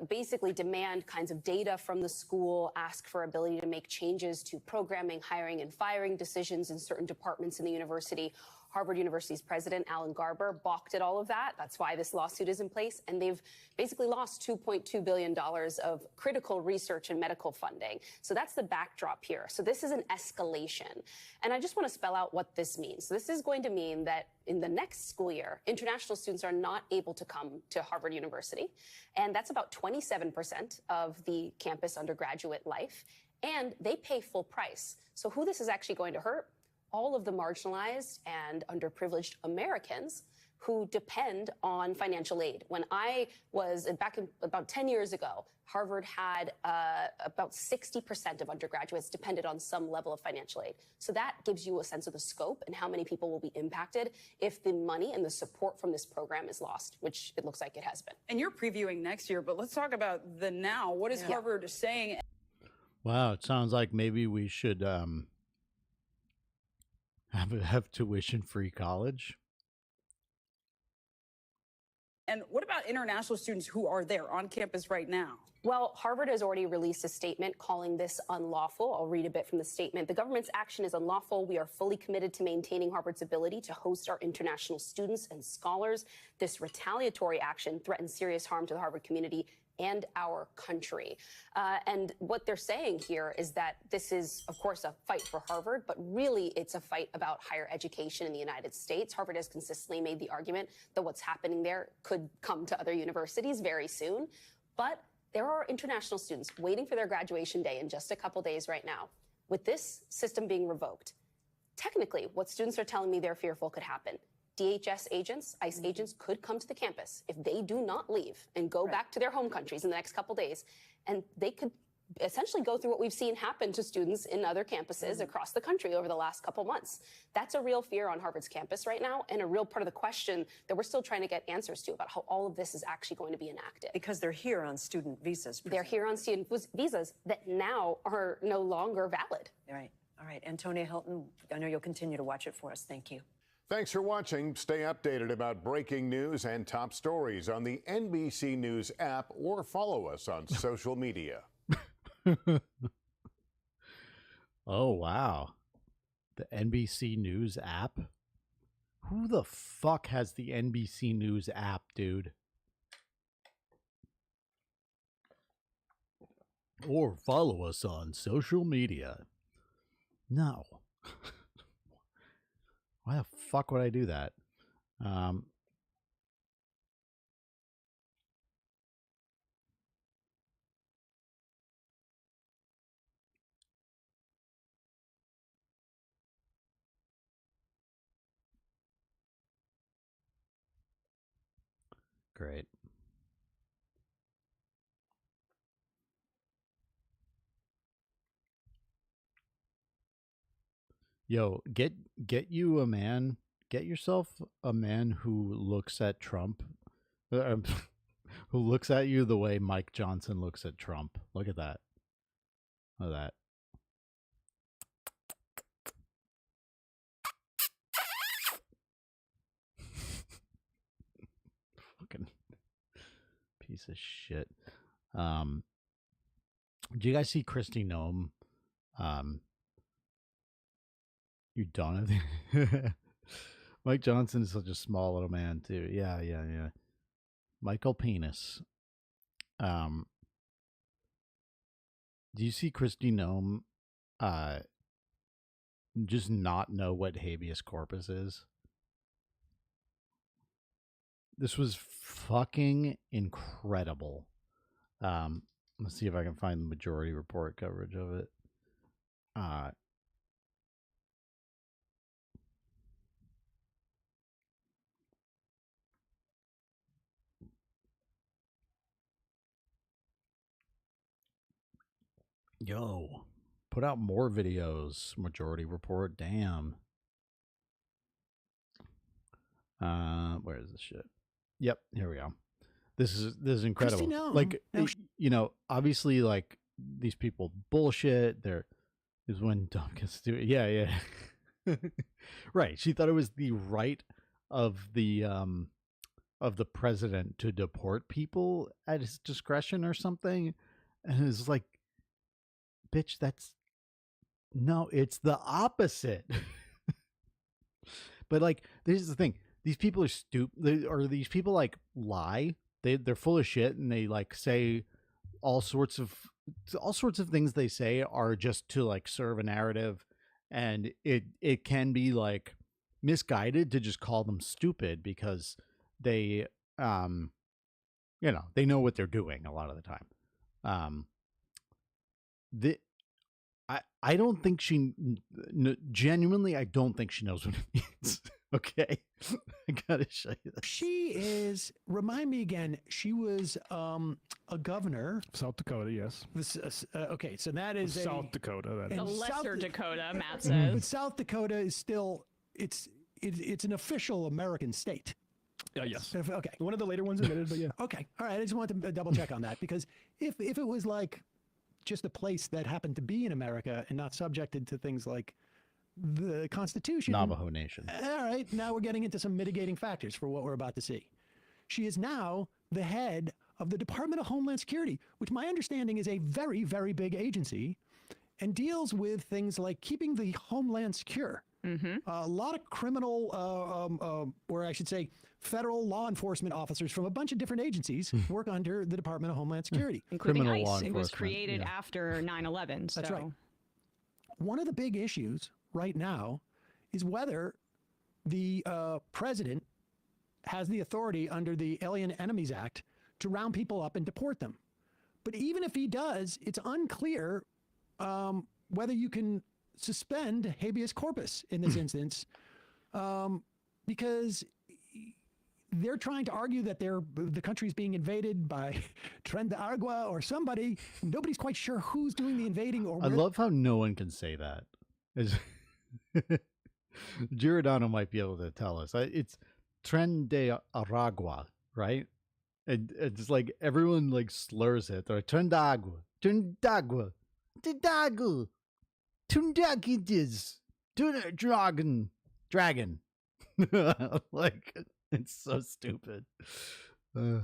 basically demand kinds of data from the school, ask for ability to make changes to programming, hiring, and firing decisions in certain departments in the university. Harvard University's president, Alan Garber, balked at all of that. That's why this lawsuit is in place. And they've basically lost $2.2 billion of critical research and medical funding. So that's the backdrop here. So this is an escalation. And I just want to spell out what this means. So this is going to mean that in the next school year, international students are not able to come to Harvard University. And that's about 27% of the campus undergraduate life. And they pay full price. So who this is actually going to hurt? All of the marginalized and underprivileged Americans who depend on financial aid. When I was back in about 10 years ago, Harvard had about 60% of undergraduates depended on some level of financial aid. So that gives you a sense of the scope and how many people will be impacted if the money and the support from this program is lost, which it looks like it has been. And you're previewing next year, but let's talk about the now. What is Harvard saying? Wow, it sounds like maybe we should have tuition-free college. And what about international students who are there on campus right now? Well, Harvard has already released a statement calling this unlawful. I'll read a bit from the statement. The government's action is unlawful. We are fully committed to maintaining Harvard's ability to host our international students and scholars. This retaliatory action threatens serious harm to the Harvard community and our country. And what they're saying here is that this is, of course, a fight for Harvard, but really it's a fight about higher education in the United States. Harvard has consistently made the argument that what's happening there could come to other universities very soon. But there are international students waiting for their graduation day in just a couple days right now. With this system being revoked, technically what students are telling me they're fearful could happen. DHS agents, ICE agents could come to the campus if they do not leave and go back to their home countries in the next couple days. And they could essentially go through what we've seen happen to students in other campuses across the country over the last couple months. That's a real fear on Harvard's campus right now, and a real part of the question that we're still trying to get answers to about how all of this is actually going to be enacted. Because they're here on student visas. They're here on student visas that now are no longer valid. All right. Antonia Hilton, I know you'll continue to watch it for us. Thank you. Thanks for watching. Stay updated about breaking news and top stories on the NBC News app or follow us on social media. Oh, wow. The NBC News app? Who the fuck has the NBC News app, dude? Or follow us on social media. No. Why the fuck would I do that? Great. Yo, get you a man. Get yourself a man who looks at Trump, who looks at you the way Mike Johnson looks at Trump. Look at that. Look at that. Fucking piece of shit. Do you guys see Kristi Noem? You don't have Mike Johnson is such a small little man too. Yeah. Michael Penis. Do you see Kristi Noem just not know what habeas corpus is? This was fucking incredible. Let's see if I can find the Majority Report coverage of it. Yo, put out more videos, Majority Report. Damn. Where is this shit? Yep, here we go. This is incredible. Christy, no. Like, No, you know, obviously, like, these people bullshit. There is when Tom gets to it. Yeah. Right. She thought it was the right of the president to deport people at his discretion or something. And it's like, bitch, no, it's the opposite. But like, this is the thing. These people are stupid, or these people like lie. They're full of shit, and they like say all sorts of things. They say are just to like serve a narrative, and it can be like misguided to just call them stupid because they they know what they're doing a lot of the time. I don't think genuinely, I don't think she knows what it means. Okay. I gotta show you this. she is. Remind me again. She was a governor. South Dakota, yes. Okay, so that is South Dakota. That and The is. lesser Dakota, Matt But says. South Dakota is still it's an official American state. Yes. Okay. One of the later ones admitted, but yeah. Okay. All right. I just wanted to double check on that because if it was like just a place that happened to be in America and not subjected to things like the Constitution. Navajo Nation. All right. Now we're getting into some mitigating factors for what we're about to see. She is now the head of the Department of Homeland Security, which my understanding is a very, very big agency and deals with things like keeping the homeland secure. A lot of criminal, or I should say, federal law enforcement officers from a bunch of different agencies work under the Department of Homeland Security. Including Criminal law ICE. It was enforcement, created yeah. after 9/11. That's right. One of the big issues right now is whether the president has the authority under the Alien Enemies Act to round people up and deport them. But even if he does, it's unclear whether you can suspend habeas corpus in this instance because they're trying to argue that the country's being invaded by Tren de Agua or somebody. Nobody's quite sure who's doing the invading or I where. love how no one can say that. Giordano might be able to tell us. It's Tren de Aragua, right? It's like everyone like slurs it. They're like, Tren de Agua, Tren de Agua, Tren Dragon. Like, it's so stupid. Where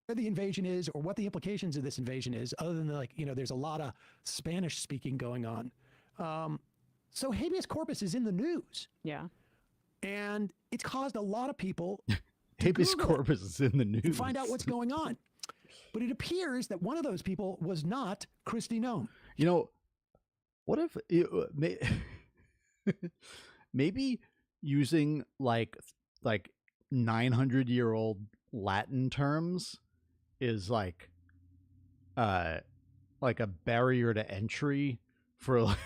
the invasion is or what the implications of this invasion is, other than like, there's a lot of Spanish speaking going on. So habeas corpus is in the news. Yeah. And it's caused a lot of people Habeas Google it corpus is in the news. to find out what's going on. But it appears that one of those people was not Christy Nome. You know, what if maybe using like 900-year-old Latin terms is like a barrier to entry for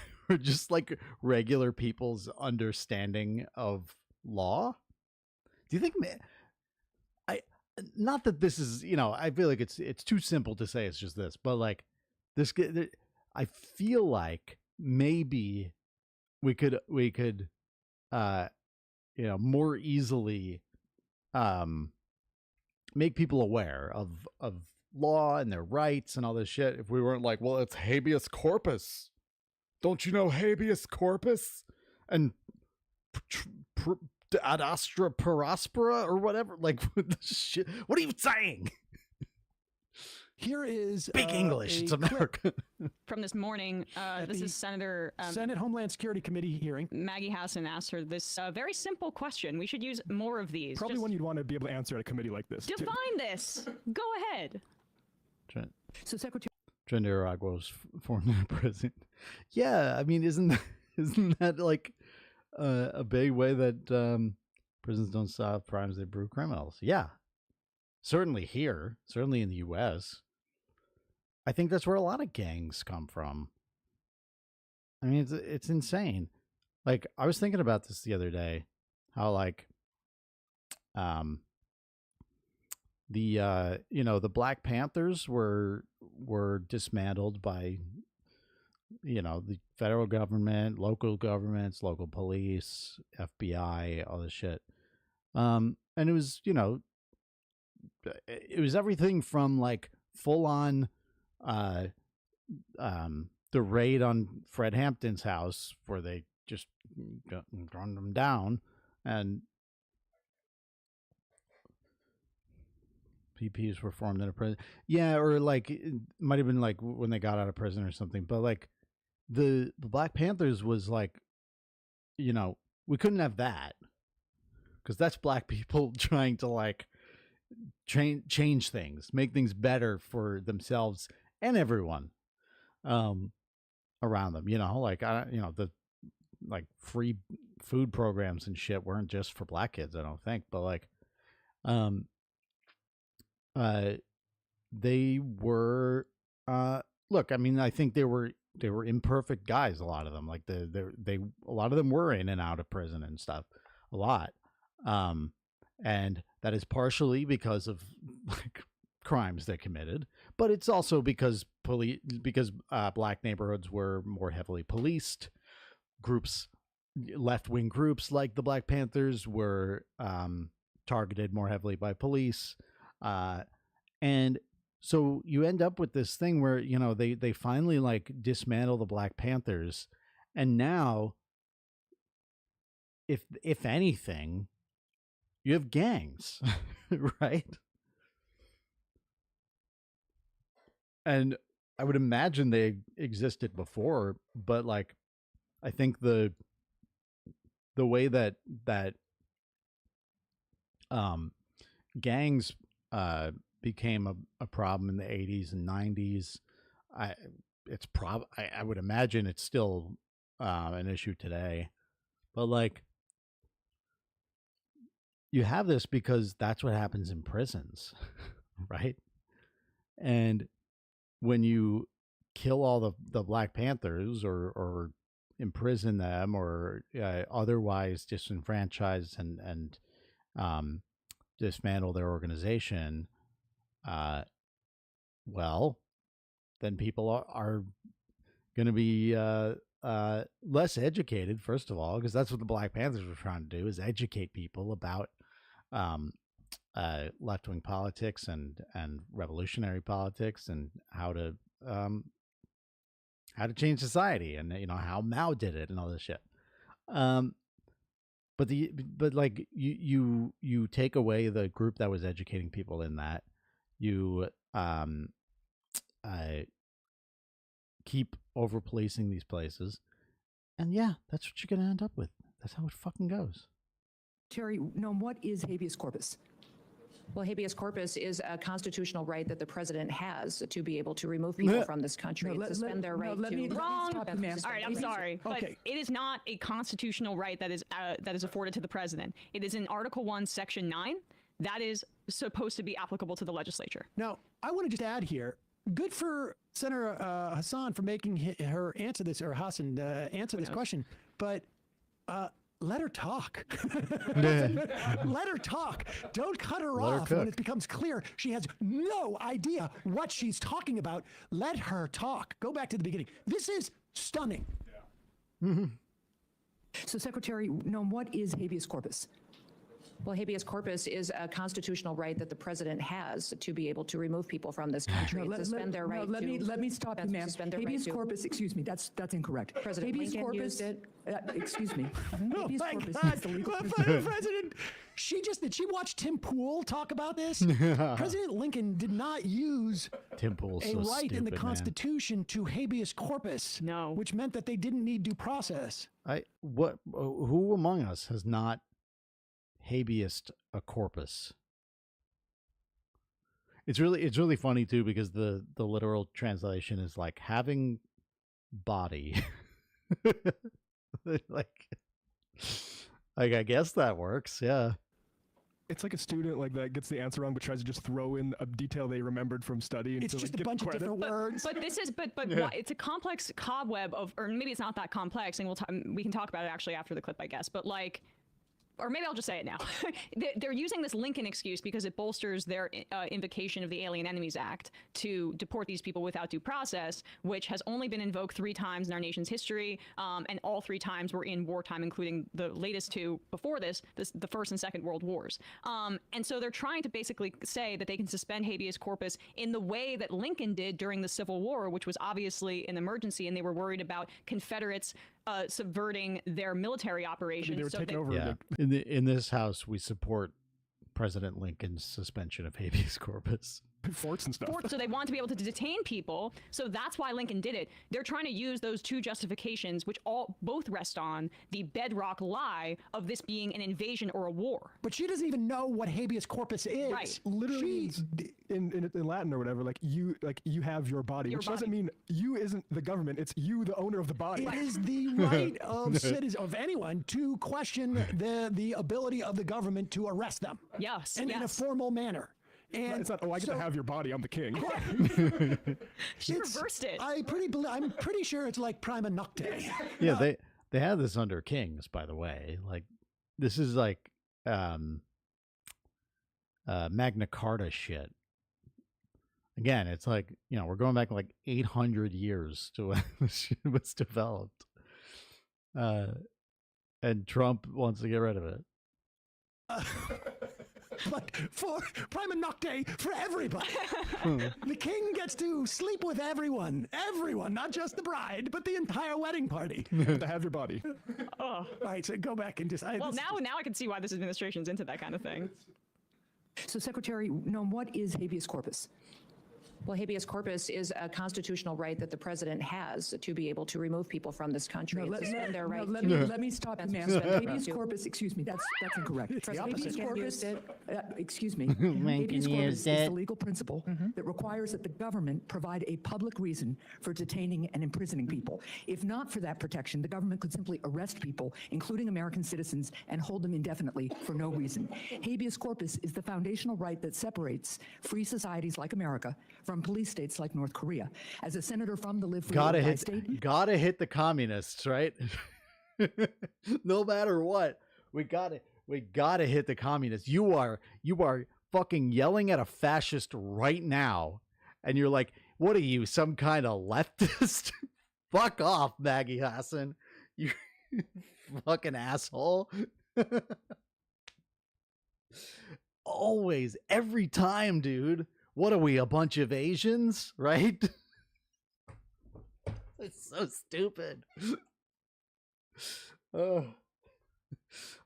just like regular people's understanding of law? Do you think? Not that this is, I feel like it's too simple to say it's just this, but like this, I feel like maybe we could more easily make people aware of law and their rights and all this shit if we weren't like, well, it's habeas corpus. Don't you know habeas corpus and ad astra per aspera or whatever? Like, shit. What are you saying? Here is Speak English. It's America. From this morning, this is Senator Senate Homeland Security Committee hearing. Maggie Hassan asked her this very simple question. We should use more of these. Probably one you'd want to be able to answer at a committee like this. Define this. Go ahead. So Secretary Tren de Aragua was former president. Yeah, I mean, isn't that like a big way that prisons don't solve crimes, they brew criminals? Yeah, certainly here, certainly in the U.S. I think that's where a lot of gangs come from. I mean, it's insane. Like, I was thinking about this the other day, how like the Black Panthers were dismantled by the federal government, local governments, local police, FBI, all this shit. And it was everything from like full on the raid on Fred Hampton's house where they just gunned them down, and PPs were formed in a prison. Yeah, or like it might have been like when they got out of prison or something. But like the Black Panthers was like, we couldn't have that because that's black people trying to like change things, make things better for themselves and everyone around them. The like free food programs and shit weren't just for black kids, I don't think, but like they were look, I mean, I think they were imperfect guys, a lot of them. Like a lot of them were in and out of prison and stuff a lot. And that is partially because of like crimes they committed, but it's also because black neighborhoods were more heavily policed. Groups, left-wing groups like the Black Panthers were targeted more heavily by police. And so you end up with this thing where, they finally like dismantle the Black Panthers. And now, if anything, you have gangs, right? And I would imagine they existed before, but like, I think the way that gangs became a problem in the 80s and 90s, I would imagine it's still an issue today. But like, you have this because that's what happens in prisons, right? And when you kill all the Black Panthers or imprison them or otherwise disenfranchise and dismantle their organization, well, then people are going to be less educated, first of all, because that's what the Black Panthers were trying to do, is educate people about left-wing politics and revolutionary politics and how to change society, and how Mao did it and all this shit. But like you take away the group that was educating people in that, you keep over policing these places, and yeah, that's what you're gonna end up with. That's how it fucking goes. Terry, Noam, what is habeas corpus? Well, habeas corpus is a constitutional right that the president has to be able to remove people from this country and suspend their right to. Wrong. All right, I'm sorry, but it is not a constitutional right that is afforded to the president. It is in Article 1, Section 9. That is supposed to be applicable to the legislature. Now, I want to just add here, good for Senator Hassan for making her answer this, or Hassan answer this question, but let her talk. Let her talk. Don't cut her off when it becomes clear she has no idea what she's talking about. Let her talk. Go back to the beginning. This is stunning. Yeah. Mm-hmm. So, Secretary Noam, what is habeas corpus? Well, habeas corpus is a constitutional right that the president has to be able to remove people from this country and suspend their right to. Let me stop you, ma'am. Habeas corpus, excuse me, that's incorrect. President habeas Lincoln corpus, used it. Excuse me. Oh habeas my corpus God. is the legal President, did she watch Tim Pool talk about this? President Lincoln did not use Tim Pool's a so right in the stupid, Constitution to habeas corpus. No. Which meant that they didn't need due process. Who among us has not habeas a corpus? It's really funny too, because the literal translation is like having body. like I guess that works, yeah. It's like a student like that gets the answer wrong, but tries to just throw in a detail they remembered from study. It's just a bunch of different words. But this is, but Yeah. it's a complex cobweb of, or maybe it's not that complex, and we can talk about it actually after the clip, I guess. But like, or maybe I'll just say it now. They're using this Lincoln excuse because it bolsters their invocation of the Alien Enemies Act to deport these people without due process, which has only been invoked 3 times in our nation's history, and all 3 times were in wartime, including the latest 2 before this, the First and Second World Wars. And so they're trying to basically say that they can suspend habeas corpus in the way that Lincoln did during the Civil War, which was obviously an emergency, and they were worried about Confederates subverting their military operations. They were taking over. Yeah. In this house, we support President Lincoln's suspension of habeas corpus. Forts and stuff. So they want to be able to detain people. So that's why Lincoln did it. They're trying to use those 2 justifications, which both rest on the bedrock lie of this being an invasion or a war. But she doesn't even know what habeas corpus is. Right. Literally, in Latin or whatever, like you have your body, which doesn't mean you isn't the government. It's you, the owner of the body. It is the right of citizens, of anyone, to question the ability of the government to arrest them. Yes. In a formal manner. And it's not, I get to have your body, I'm the king. She reversed it. I'm pretty sure it's like prima nocte. Yeah, they had this under kings, by the way. Like, this is like Magna Carta shit. Again, it's like, we're going back like 800 years to when this shit was developed. And Trump wants to get rid of it. But for prima nocte for everybody. The king gets to sleep with everyone, not just the bride, but the entire wedding party. To have your body. All right, so go back and decide. Well, now I can see why this administration's into that kind of thing. So, Secretary Noem, what is habeas corpus? Well, habeas corpus is a constitutional right that the president has to be able to remove people from this country and suspend their right. Let me stop you, ma'am. Habeas corpus, excuse me, that's incorrect. Habeas corpus, excuse me. Habeas corpus is the legal principle that requires that the government provide a public reason for detaining and imprisoning people. If not for that protection, the government could simply arrest people, including American citizens, and hold them indefinitely for no reason. Habeas corpus is the foundational right that separates free societies like America from police states like North Korea. As a senator from the Live Free Occupy state, gotta hit the communists, right? No matter what, we gotta hit the communists. You are fucking yelling at a fascist right now, and you're like, what are you, some kind of leftist? Fuck off, Maggie Hassan, you fucking asshole. Always, every time, dude. What are we, a bunch of Asians, right? It's so stupid. Oh, I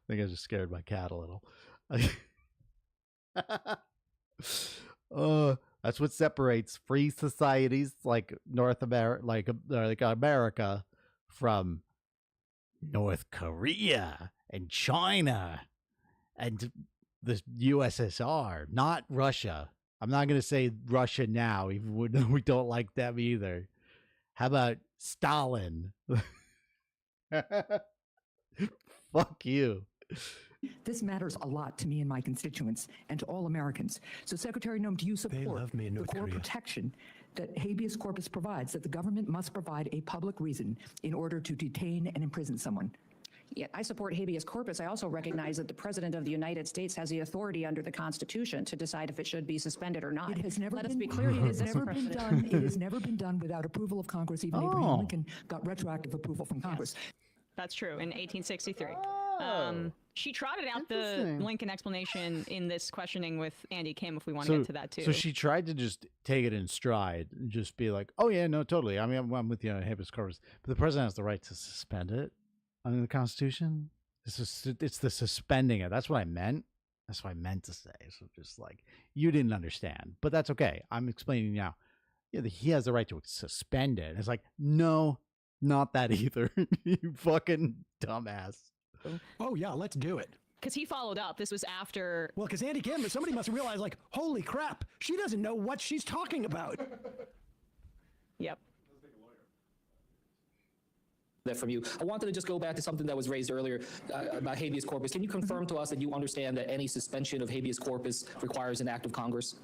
think I just scared my cat a little. That's what separates free societies like North America, like America, from North Korea and China and the USSR, not Russia. I'm not going to say Russia now, even when we don't like them either. How about Stalin? Fuck you. this matters a lot to me and my constituents and to all Americans. So, Secretary Noem, do you support the core protection that habeas corpus provides, that the government must provide a public reason in order to detain and imprison someone? Yeah, I support habeas corpus. I also recognize that the President of the United States has the authority under the Constitution to decide if it should be suspended or not. It has never Let been, us be clear. It has never been done. It has never been done without approval of Congress. Even Abraham Lincoln got retroactive approval from Congress. Yes. That's true, in 1863. She trotted out the Lincoln explanation in this questioning with Andy Kim, if we want to get to that too. So she tried to just take it in stride and just be like, oh yeah, no, totally. I mean, I'm with you on habeas corpus, but the president has the right to suspend it under the Constitution. It's the suspending it. That's what I meant. That's what I meant to say. So just like, you didn't understand, but that's okay. I'm explaining now. Yeah, he has the right to suspend it. And it's like, no, not that either. You fucking dumbass. Oh yeah, let's do it. Because he followed up. This was after. Well, because Andy Kim, somebody must realize, like, holy crap, she doesn't know what she's talking about. Yep. that from you. I wanted to just go back to something that was raised earlier about habeas corpus. Can you confirm to us that you understand that any suspension of habeas corpus requires an act of Congress?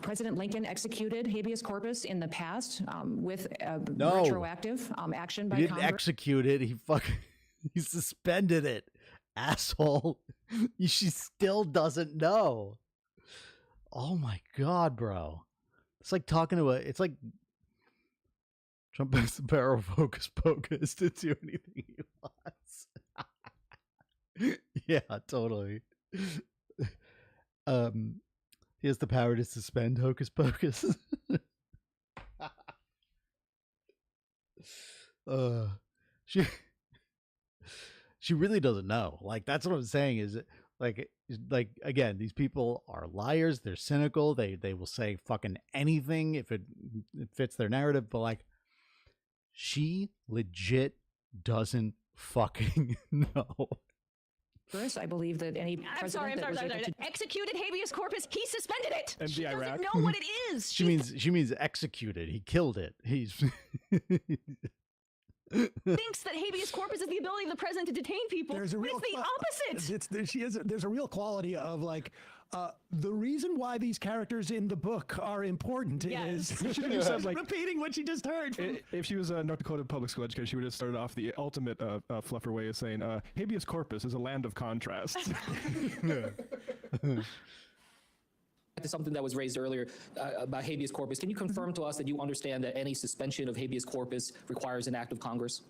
President Lincoln executed habeas corpus in the past with No. retroactive action by He didn't Congress. execute it. He suspended it, asshole. She still doesn't know. Oh my God, bro. It's like talking to it's like Trump has the power of hocus pocus to do anything he wants. Yeah, totally. He has the power to suspend hocus pocus. She really doesn't know. Like, that's what I'm saying is like again, these people are liars. They're cynical. They will say fucking anything if it fits their narrative. But like, she legit doesn't fucking know. First, I believe that any president I'm sorry. Executed habeas corpus. He suspended it. She doesn't know what it is. She means executed. He killed it. He's thinks that habeas corpus is the ability of the president to detain people. It's the opposite. There's a real quality of like the reason why these characters in the book are important is repeating what she just heard. If she was a North Dakota public school educator, she would have started off the ultimate fluffer way of saying habeas corpus is a land of contrasts. To something that was raised earlier about habeas corpus. Can you confirm to us that you understand that any suspension of habeas corpus requires an act of Congress?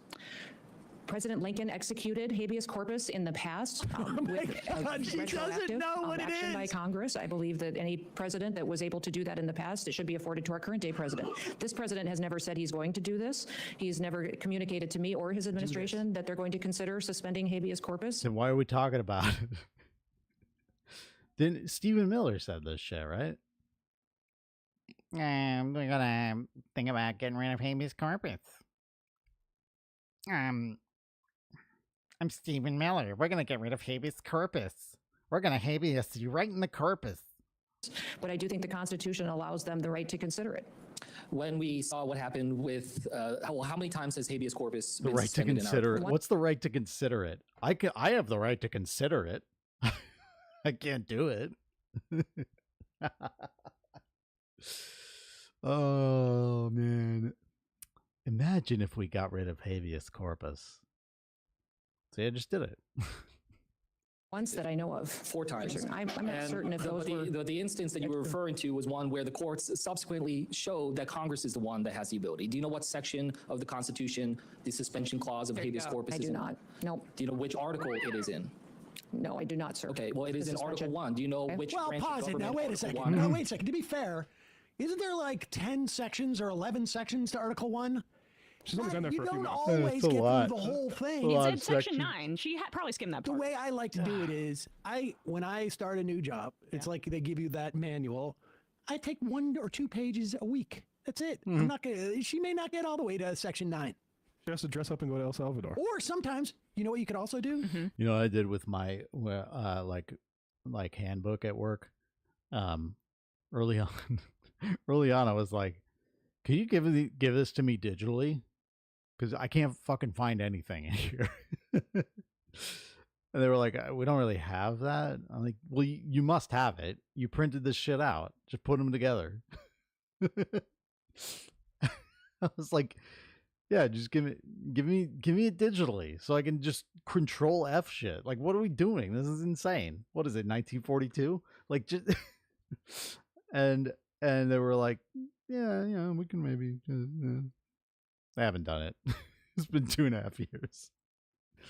President Lincoln executed habeas corpus in the past with she doesn't retroactive know what it action by is. Congress. I believe that any president that was able to do that in the past, it should be afforded to our current day president. This president has never said he's going to do this. He's never communicated to me or his administration that they're going to consider suspending habeas corpus. Then why are we talking about it? Didn't Stephen Miller said this shit, right? We're gonna think about getting rid of habeas corpus. I'm Stephen Miller. We're gonna get rid of habeas corpus. We're gonna habeas you right in the corpus. But I do think the Constitution allows them the right to consider it. When we saw what happened with, how many times has habeas corpus The been right to suspended in our- consider it. What's the right to consider it? I have the right to consider it. I can't do it. Oh man. Imagine if we got rid of habeas corpus. See, I just did it. Once that I know of. 4 times. I'm not certain if those were... The instance that you were referring to was one where the courts subsequently showed that Congress is the one that has the ability. Do you know what section of the Constitution the suspension clause of habeas corpus I is do in? not. Nope. Do you know which article it is in? No, I do not, sir. Okay, well, it is in Article 1. Do you know which Well, branch of pause it. Now, government wait a Article second. 1? Now, wait a second. To be fair, isn't there like 10 sections or 11 sections to Article 1? She's only been there You for a few don't months. always That's a get through lot. the whole thing. He said section 9. She probably skimmed that The part. way I like to do it is, when I start a new job, it's like they give you that manual. I take 1 or 2 pages a week. That's it. I'm not gonna. She may not get all the way to section 9. She has to dress up and go to El Salvador. Or sometimes, you know what you could also do? You know what I did with my like handbook at work? Early on I was like, can you give this to me digitally? Because I can't fucking find anything in here. And they were like, we don't really have that. I'm like, well, you must have it. You printed this shit out. Just put them together. I was like, yeah, just give me it digitally so I can just control F shit. Like, what are we doing? This is insane. What is it, 1942? Like, just and they were like, yeah, we can maybe. I haven't done it. It's been 2.5 years.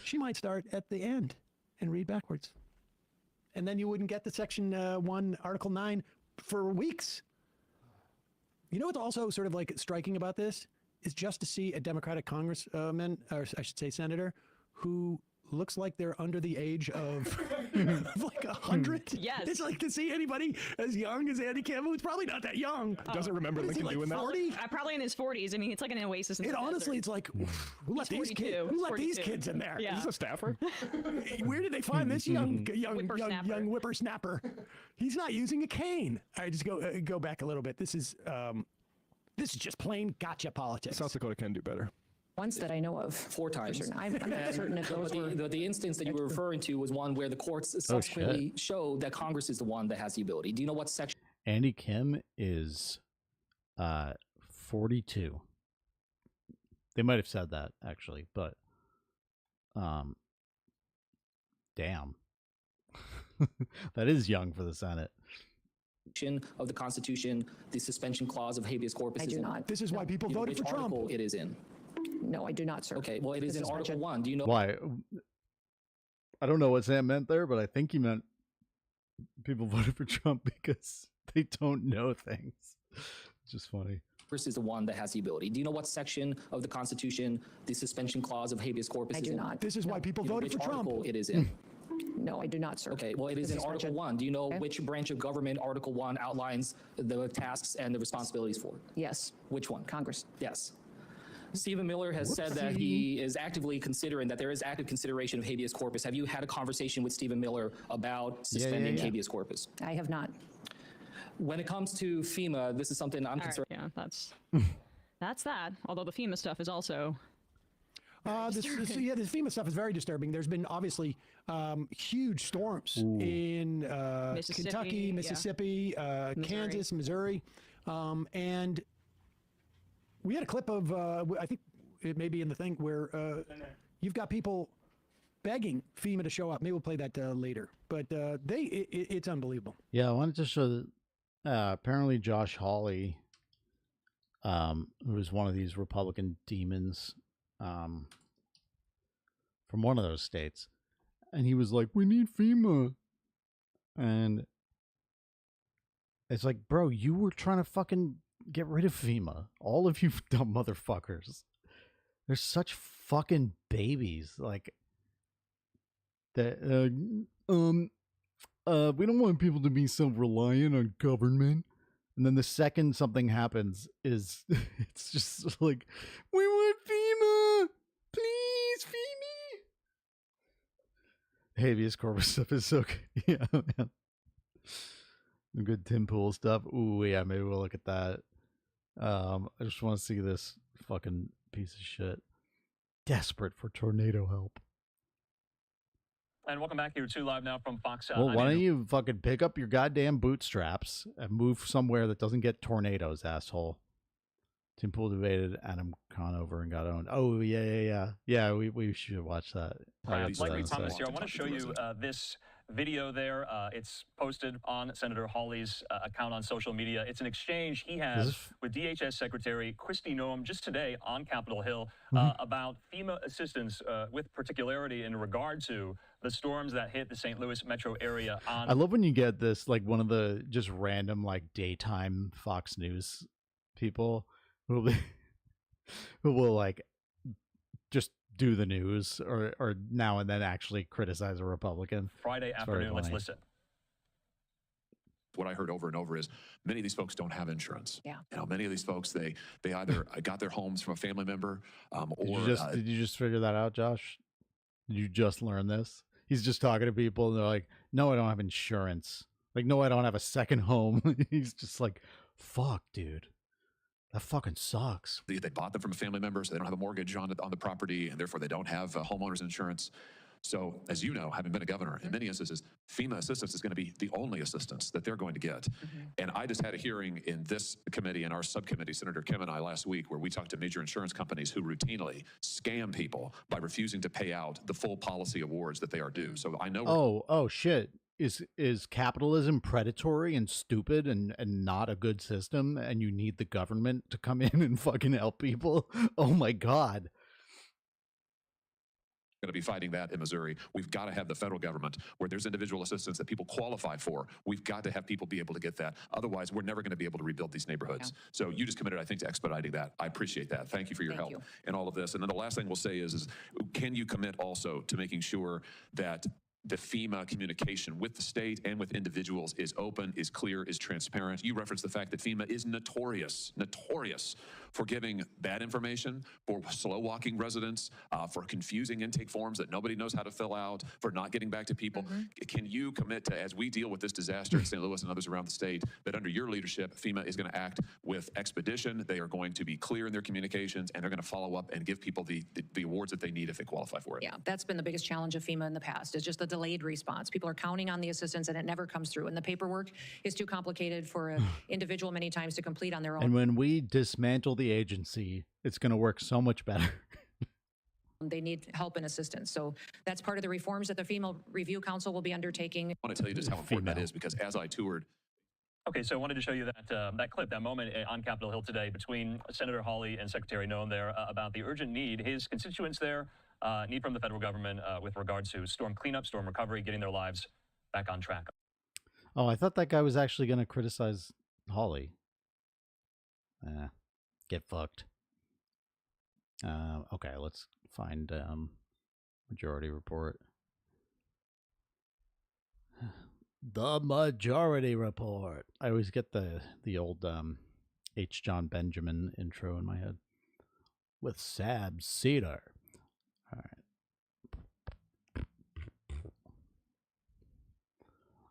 She might start at the end and read backwards. And then you wouldn't get to section 1, Article 9 for weeks. You know what's also sort of like striking about this is just to see a Democratic congressman, or I should say senator, who looks like they're under the age of like 100. Yes. It's like to see anybody as young as Andy Campbell, who's probably not that young. Doesn't remember What is he, Lincoln like doing 40? that. Probably in his 40s. I mean, it's like an oasis in the Honestly, desert. it's like, who let He's these 42. Who let these 42. kids in there? Yeah. Is this a staffer? Where did they find this young Whippersnapper. whippersnapper? He's not using a cane. All right, just go back a little bit. This is just plain gotcha politics. South Dakota can do better. Once that I know of. 4 times. For certain. I'm not certain if those were. The instance that you were referring to was one where the courts subsequently showed that Congress is the one that has the ability. Do you know what section? Andy Kim is 42. They might have said that actually, but damn. That is young for the Senate. Of the Constitution, the suspension clause of habeas corpus. I do not. This is why people voted for Trump. It is in. No, I do not, sir. Okay, well, it is in Article 1. Do you know why? I don't know what Sam meant there, but I think he meant people voted for Trump because they don't know things. It's just funny. Congress is the one that has the ability. Do you know what section of the Constitution the suspension clause of habeas corpus is in? I do not. This is why people voted for Trump. It is in. No, I do not, sir. Okay, well, it is in Article 1. Do you know which branch of government Article 1 outlines the tasks and the responsibilities for? Yes. Which one? Congress. Yes. Stephen Miller has said that he is actively considering that there is active consideration of habeas corpus. Have you had a conversation with Stephen Miller about suspending habeas corpus? I have not. When it comes to FEMA, this is something I'm concerned. Yeah, that's that. Although the FEMA stuff is also. The FEMA stuff is very disturbing. There's been obviously huge storms in Kentucky, Mississippi, Kansas, Missouri, and we had a clip of I think it may be in the thing where you've got people begging FEMA to show up. Maybe we'll play that later, but it's unbelievable. Yeah, I wanted to show that apparently Josh Hawley, who is one of these Republican demons. From one of those states, and he was like, "We need FEMA," and it's like, bro, you were trying to fucking get rid of FEMA. All of you dumb motherfuckers. They're such fucking babies. Like, we don't want people to be so reliant on government. And then the second something happens is it's just like, we want FEMA, please, FEMA. Habeas corpus stuff is so good. Yeah, man. The good Tim Pool stuff. Ooh, yeah, maybe we'll look at that. I just want to see this fucking piece of shit. Desperate for tornado help. And welcome back here to Live Now from Fox. Well, why don't you fucking pick up your goddamn bootstraps and move somewhere that doesn't get tornadoes, asshole? Tim Pool debated Adam Conover and got owned. Oh, yeah, we should watch that. Like we promised here, I want to show you this video there. It's posted on Senator Hawley's account on social media. It's an exchange he has with DHS Secretary Kristi Noem just today on Capitol Hill about FEMA assistance with particularity in regard to the storms that hit the St. Louis metro area. I love when you get this, like one of the just random like daytime Fox News people who will like just do the news or now and then actually criticize a Republican. Friday afternoon, let's listen. What I heard over and over is many of these folks don't have insurance. Yeah. You know, many of these folks, they either got their homes from a family member Did you just figure that out, Josh? Did you just learn this? He's just talking to people and they're like, no, I don't have insurance. Like, no, I don't have a second home. He's just like, fuck, dude. That fucking sucks. They bought them from a family member, so they don't have a mortgage on the property, and therefore they don't have homeowners insurance. So, as you know, having been a governor, in many instances, FEMA assistance is going to be the only assistance that they're going to get. And I just had a hearing in this committee, in our subcommittee, Senator Kim and I last week, where we talked to major insurance companies who routinely scam people by refusing to pay out the full policy awards that they are due. So I know. Oh shit. Is capitalism predatory and stupid and not a good system, and you need the government to come in and fucking help people? Oh my God. Going to be fighting that in Missouri. We've got to have the federal government where there's individual assistance that people qualify for. We've got to have people be able to get that. Otherwise, we're never going to be able to rebuild these neighborhoods. Yeah. So you just committed, I think, to expediting that. I appreciate that. Thank you for your help in all of this. And then the last thing we'll say is can you commit also to making sure that the FEMA communication with the state and with individuals is open, is clear, is transparent? You referenced the fact that FEMA is notorious for giving bad information, for slow walking residents, for confusing intake forms that nobody knows how to fill out, for not getting back to people. Can you commit to, as we deal with this disaster in St. Louis and others around the state, that under your leadership, FEMA is going to act with expedition, they are going to be clear in their communications, and they're going to follow up and give people the awards that they need if they qualify for it? Yeah, that's been the biggest challenge of FEMA in the past, is just the delayed response. People are counting on the assistance and it never comes through. And the paperwork is too complicated for an individual many times to complete on their own. And when we dismantle the agency, it's going to work so much better. They need help and assistance. So that's part of the reforms that the FEMA Review Council will be undertaking. I want to tell you just how important that is, because as I toured. Okay, so I wanted to show you that clip, that moment on Capitol Hill today between Senator Hawley and Secretary Noem there about the urgent need, his constituents there need from the federal government with regards to storm cleanup, storm recovery, getting their lives back on track. Oh, I thought that guy was actually going to criticize Hawley. Get fucked. Okay, let's find majority report. The majority report. I always get the old H. John Benjamin intro in my head with Sam Cedar. All right.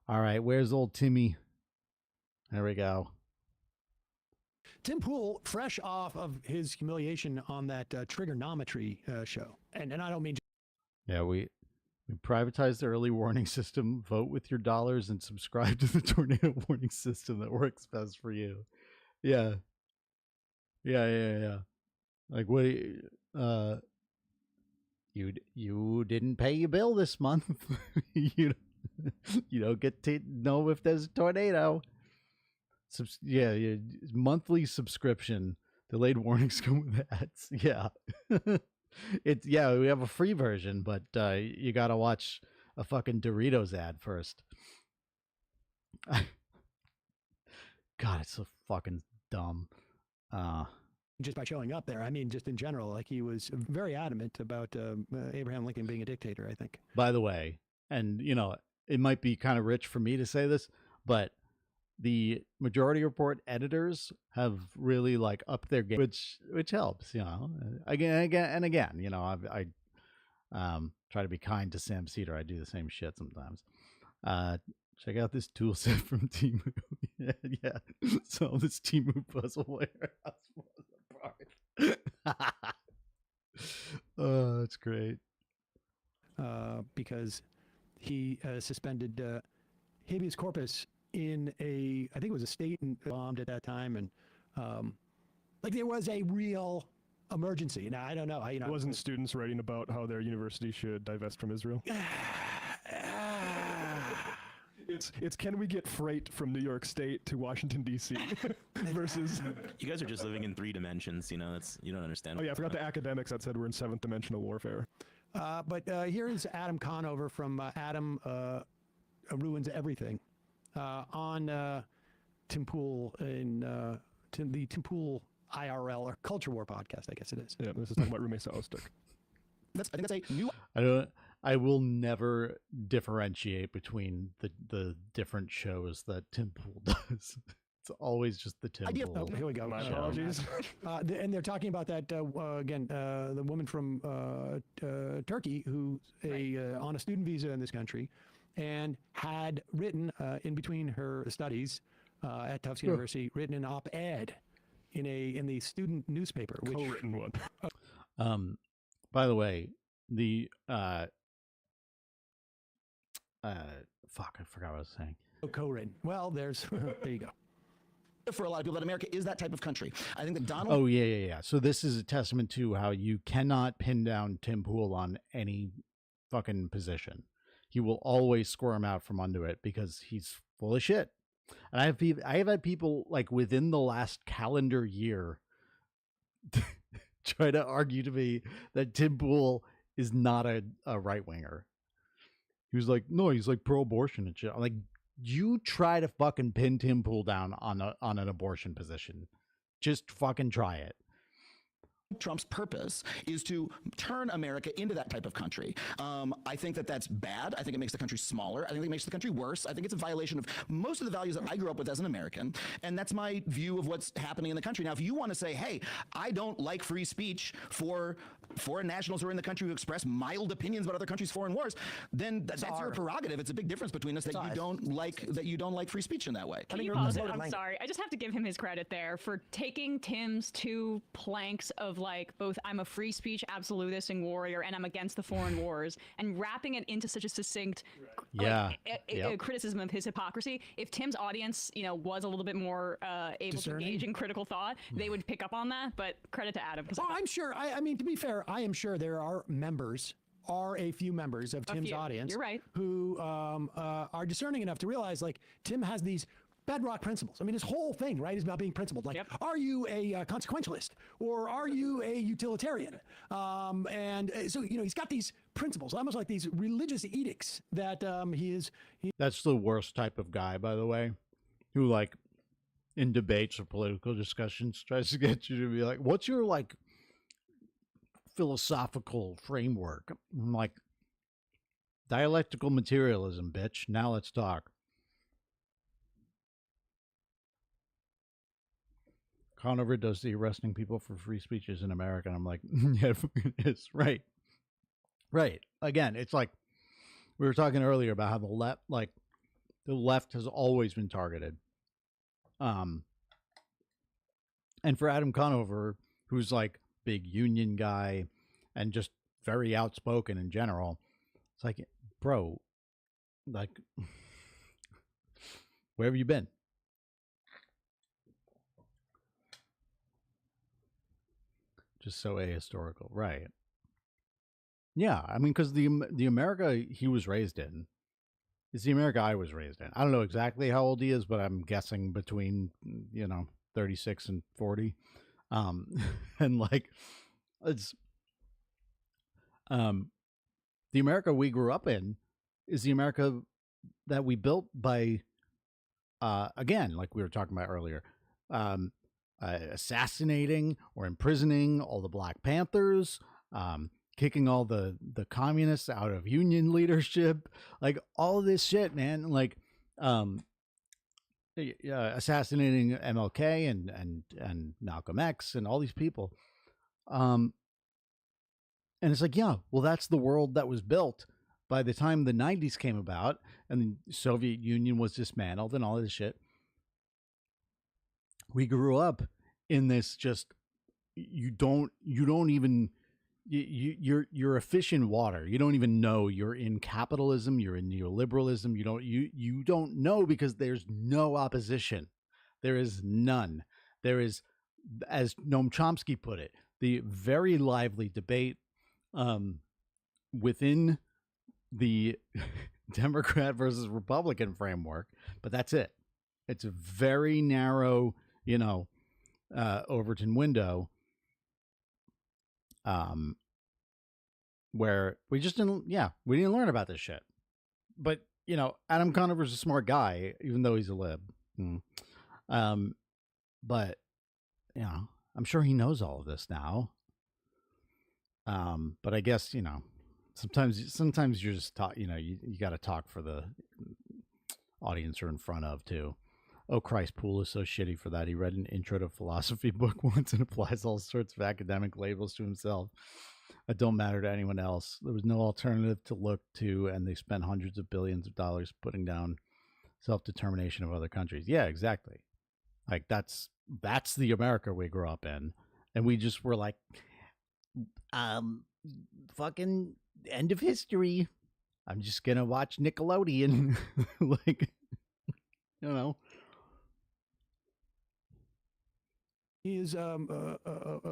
All right, where's old Timmy? There we go. Tim Pool, fresh off of his humiliation on that trigonometry show. And I don't mean... Yeah, we privatized the early warning system, vote with your dollars, and subscribe to the tornado warning system that works best for you. Yeah. Like, what... You didn't pay your bill this month. you don't get to know if there's a tornado. Monthly subscription. Delayed warnings come with ads. Yeah. We have a free version, but you gotta watch a fucking Doritos ad first. God, it's so fucking dumb. Just by showing up there. I mean, just in general, like, he was very adamant about Abraham Lincoln being a dictator, I think. By the way, and it might be kind of rich for me to say this, but the majority report editors have really like upped their game, which helps, again, I try to be kind to Sam Cedar. I do the same shit sometimes. Check out this tool set from Temu. yeah. So this Temu puzzle warehouse was apart. Oh, that's great. Because he suspended habeas corpus in I think it was a state bombed at that time, and there was a real emergency. Now I don't know. It wasn't students writing about how their university should divest from Israel. It's can we get freight from New York State to Washington D.C. versus. You guys are just living in 3 dimensions. You don't understand. Oh yeah, I forgot the academics that said we're in 7th dimensional warfare. But here is Adam Conover from Adam Ruins Everything. On Tim Pool in the Tim Pool IRL or Culture War podcast, I guess it is. Yeah, this is talking about Rumey Saostik. I think that's a new. I will never differentiate between the different shows that Tim Pool does. It's always just the Tim Pool. Oh, here we go. My apologies. And they're talking about that again. The woman from Turkey who's on a student visa in this country, and had written in between her studies at Tufts University, written an op-ed in the student newspaper, which co-written one. By the way, the fuck, I forgot what I was saying. Co-written. Well, there's there you go. For a lot of people, that America is that type of country. I think that Donald. Oh yeah. So this is a testament to how you cannot pin down Tim Pool on any fucking position. He will always squirm out from under it because he's full of shit. And I have had people like within the last calendar year try to argue to me that Tim Pool is not a right winger. He was like, no, he's like pro-abortion and shit. I'm like, you try to fucking pin Tim Pool down on an abortion position. Just fucking try it. Trump's purpose is to turn America into that type of country. I think that that's bad. I think it makes the country smaller. I think it makes the country worse. I think it's a violation of most of the values that I grew up with as an American. And that's my view of what's happening in the country. Now, if you want to say, hey, I don't like free speech for foreign nationals who are in the country who express mild opinions about other countries' foreign wars, then that's your prerogative. It's a big difference between us that you don't like free speech in that way. Can you pause it? I'm sorry. I just have to give him his credit there for taking Tim's two planks of like both I'm a free speech absolutist and warrior and I'm against the foreign wars and wrapping it into such a succinct criticism of his hypocrisy. If Tim's audience, was a little bit more able to engage in critical thought, they would pick up on that. But credit to Adam. Well, I'm sure. I mean, to be fair, I am sure there are a few members of Tim's audience. You're right. Who are discerning enough to realize, like, Tim has these bedrock principles. I mean, his whole thing, right, is about being principled. Like, are you a consequentialist or are you a utilitarian? And so, he's got these principles, almost like these religious edicts that That's the worst type of guy, by the way, who, like, in debates or political discussions tries to get you to be like, what's your, like, philosophical framework? I'm like, dialectical materialism, bitch. Now let's talk. Conover does the arresting people for free speeches in America. And I'm like, yeah, it is. Right. Again, it's like we were talking earlier about how the left has always been targeted. And for Adam Conover, who's like big union guy and just very outspoken in general, it's like, bro, like, where have you been? Just so ahistorical, right? Yeah, I mean, because the America he was raised in is the America I was raised in. I don't know exactly how old he is, but I'm guessing between 36 and 40. And like, it's the America we grew up in is the America that we built by again, like we were talking about earlier, assassinating or imprisoning all the Black Panthers, kicking all the communists out of union leadership, like all this shit, man. Like assassinating MLK and Malcolm X and all these people. And it's like, yeah, well, that's the world that was built by the time the 90s came about and the Soviet Union was dismantled and all this shit. We grew up in this just, you're a fish in water. You don't even know you're in capitalism. You're in neoliberalism. You don't know because there's no opposition. There is none. There is, as Noam Chomsky put it, the very lively debate within the Democrat versus Republican framework, but that's it. It's a very narrow, Overton window, where we didn't learn about this shit. But, Adam Conover's a smart guy, even though he's a lib. But, I'm sure he knows all of this now. But I guess, sometimes you're just you got to talk for the audience you're in front of too. Oh, Christ, Poole is so shitty for that. He read an intro to philosophy book once and applies all sorts of academic labels to himself that don't matter to anyone else. There was no alternative to look to, and they spent hundreds of billions of dollars putting down self-determination of other countries. Yeah, exactly. Like that's the America we grew up in. And we just were like, fucking end of history. I'm just gonna watch Nickelodeon. He is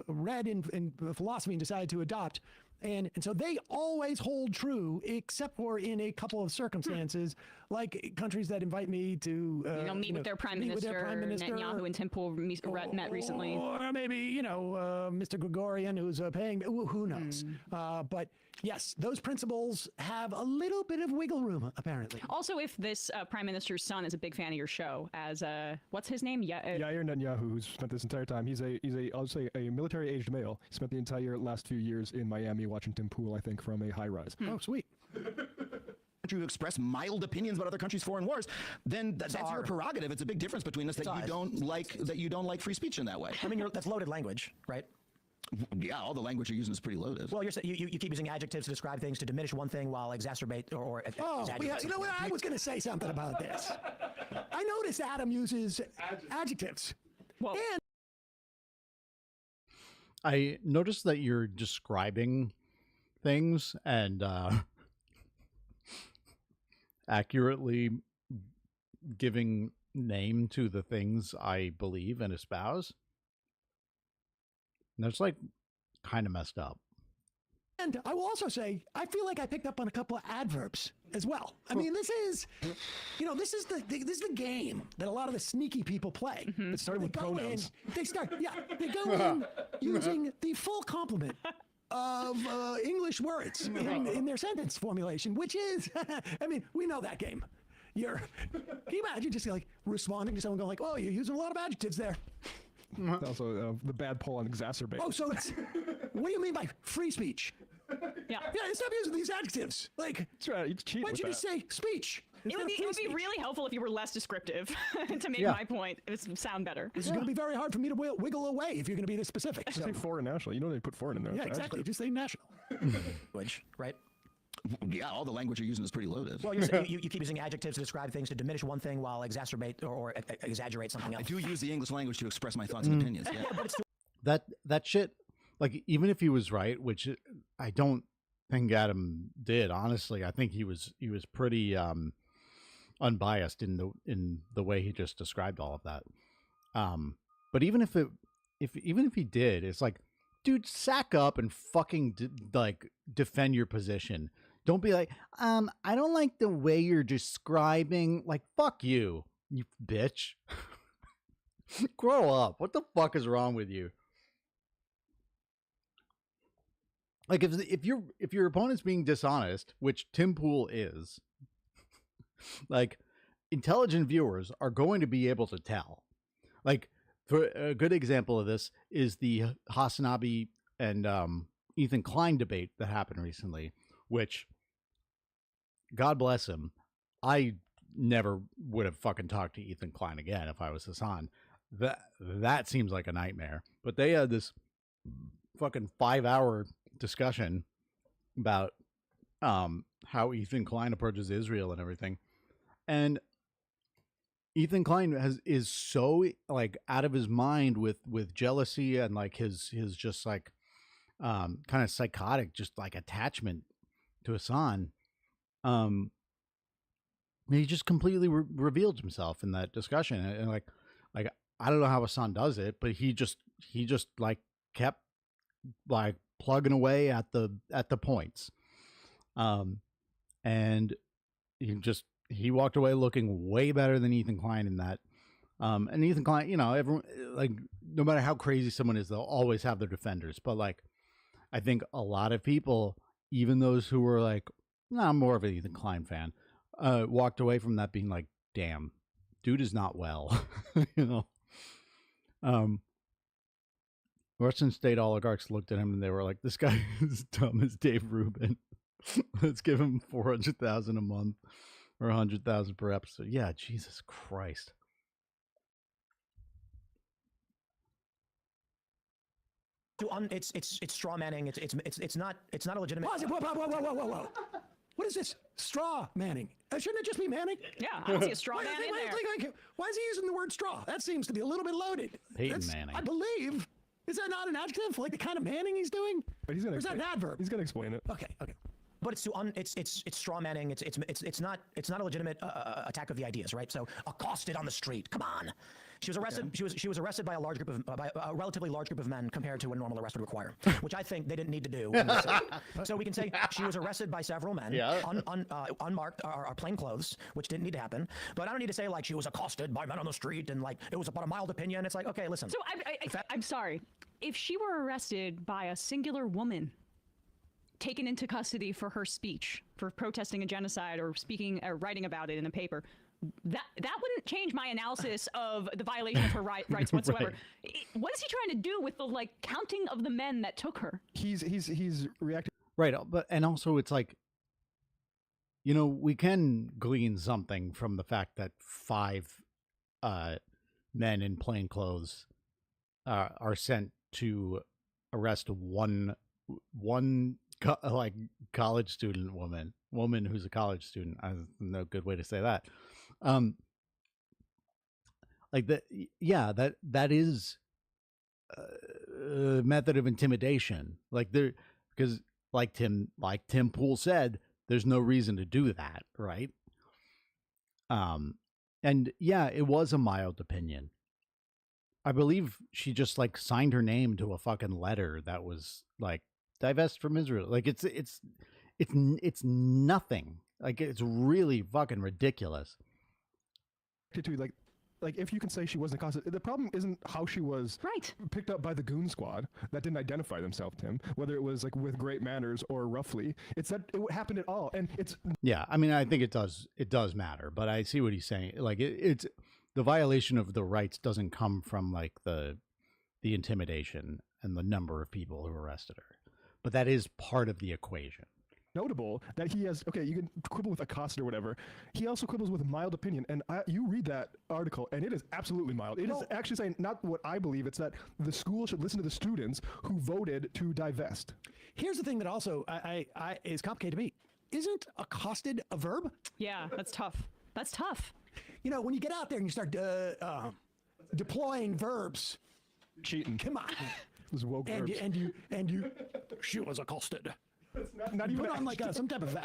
read in philosophy and decided to adopt. And so they always hold true, except for in a couple of circumstances, like countries that invite me to meet with their prime minister. Netanyahu and Tim Pool met recently, or maybe Mr. Gregorian, who's paying. Who knows? But Yes, those principles have a little bit of wiggle room, apparently. Also, if this prime minister's son is a big fan of your show, as what's his name? Yair Netanyahu, who's spent this entire time. He's a I'll say a military-aged male. He spent the entire last few years in Miami watching Tim Pool, I think, from a high rise. Oh, sweet. Country who express mild opinions about other countries' foreign wars, then that's your prerogative. It's a big difference between us that you don't like free speech in that way. I mean, that's loaded language, right? Yeah, all the language you're using is pretty loaded. Well, you keep using adjectives to describe things to diminish one thing while exacerbate or exaggerate. You know what? I was going to say something about this. I noticed Adam uses adjectives. Well, and I noticed that you're describing things and accurately giving name to the things I believe and espouse. And that's like kind of messed up. And I will also say, I feel like I picked up on a couple of adverbs as well. I mean, this is the game that a lot of the sneaky people play. It started with pronouns. They go in using the full complement of English words in their sentence formulation, which is, I mean, we know that game. Can you imagine just like responding to someone going like, oh, you're using a lot of adjectives there. Also, the bad pull on exacerbate. Oh, so it's, what do you mean by free speech? Yeah, stop using these adjectives. Like, that's right. You cheat why with don't you that. just say speech? It would be really helpful if you were less descriptive to make my point. It would sound better. This is going to be very hard for me to wiggle away if you're going to be this specific. Just say foreign national. You know they put foreign in there. Yeah, exactly. Just say national. Language, right? Yeah, all the language you're using is pretty loaded. Well, you keep using adjectives to describe things to diminish one thing while exacerbate or exaggerate something else. I do use the English language to express my thoughts and opinions. Yeah. But That shit, like, even if he was right, which I don't think Adam did, honestly, I think he was pretty unbiased in the way he just described all of that. But even if he did, it's like, dude, sack up and fucking defend your position. Don't be like, I don't like the way you're describing. Like, fuck you, you bitch. Grow up. What the fuck is wrong with you? Like, if your opponent's being dishonest, which Tim Pool is, like, intelligent viewers are going to be able to tell. Like, for a good example of this is the Hasanabi and Ethan Klein debate that happened recently, which, God bless him, I never would have fucking talked to Ethan Klein again if I was Hassan. That seems like a nightmare. But they had this fucking 5-hour discussion about how Ethan Klein approaches Israel and everything. And Ethan Klein is so like out of his mind with jealousy and like his just like kind of psychotic just like attachment to Hassan. He just completely revealed himself in that discussion, and like I don't know how Hassan does it, but he just like kept like plugging away at the points, and he walked away looking way better than Ethan Klein in that. And Ethan Klein, you know, everyone, like, no matter how crazy someone is, they'll always have their defenders. But like, I think a lot of people, even those who were like, I'm more of an Ethan Klein fan, walked away from that being like, damn, dude is not well, you know. Russian state oligarchs looked at him and they were like, this guy is dumb as Dave Rubin. Let's give him $400,000 a month or $100,000 per episode. Yeah, Jesus Christ. It's straw manning. It's not a legitimate. Pause it. Whoa. What is this? Straw manning. Shouldn't it just be manning? Yeah, I don't see a straw man in there. Why is he using the word straw? That seems to be a little bit loaded. Peyton Manning. I believe. Is that not an adjective? Like the kind of manning he's doing? But he's gonna. Or is that an adverb? He's gonna explain it. Okay. But it's straw manning. It's not a legitimate attack of the ideas, right? So accosted on the street. Come on. She was arrested. Okay. She was arrested by a relatively large group of men compared to what a normal arrest would require, which I think they didn't need to do. So we can say she was arrested by several men, unmarked or plain clothes, which didn't need to happen. But I don't need to say like she was accosted by men on the street and like it was about a mild opinion. It's like, okay, listen. So I'm sorry. If she were arrested by a singular woman, taken into custody for her speech, for protesting a genocide or speaking or writing about it in a paper. That wouldn't change my analysis of the violation of her rights whatsoever. What is he trying to do with the like counting of the men that took her? He's reacting. Right, but and also it's like, you know, we can glean something from the fact that 5 men in plain clothes are sent to arrest one college student woman who's a college student. I don't know a good way to say that. Like that, yeah, that is a method of intimidation. Like there, because like Tim Pool said, there's no reason to do that, right? And yeah, it was a mild opinion. I believe she just like signed her name to a fucking letter that was like divest from Israel. Like it's nothing. Like it's really fucking ridiculous. Like if you can say she wasn't accosted, the problem isn't how she was picked up by the goon squad that didn't identify themselves, Tim, whether it was like with great manners or roughly. It's that it happened at all, and it's yeah. I mean, I think it does matter, but I see what he's saying. Like it's the violation of the rights doesn't come from like the intimidation and the number of people who arrested her, but that is part of the equation. Notable that he has, okay, you can quibble with accosted or whatever. He also quibbles with mild opinion. And you read that article, and it is absolutely mild. It is actually saying not what I believe, it's that the school should listen to the students who voted to divest. Here's the thing that also is complicated to me. Isn't accosted a verb? Yeah, that's tough. That's tough. You know, when you get out there and you start deploying verbs. Cheating. Come on. Those woke verbs. And you, she was accosted. Not even put on like some type of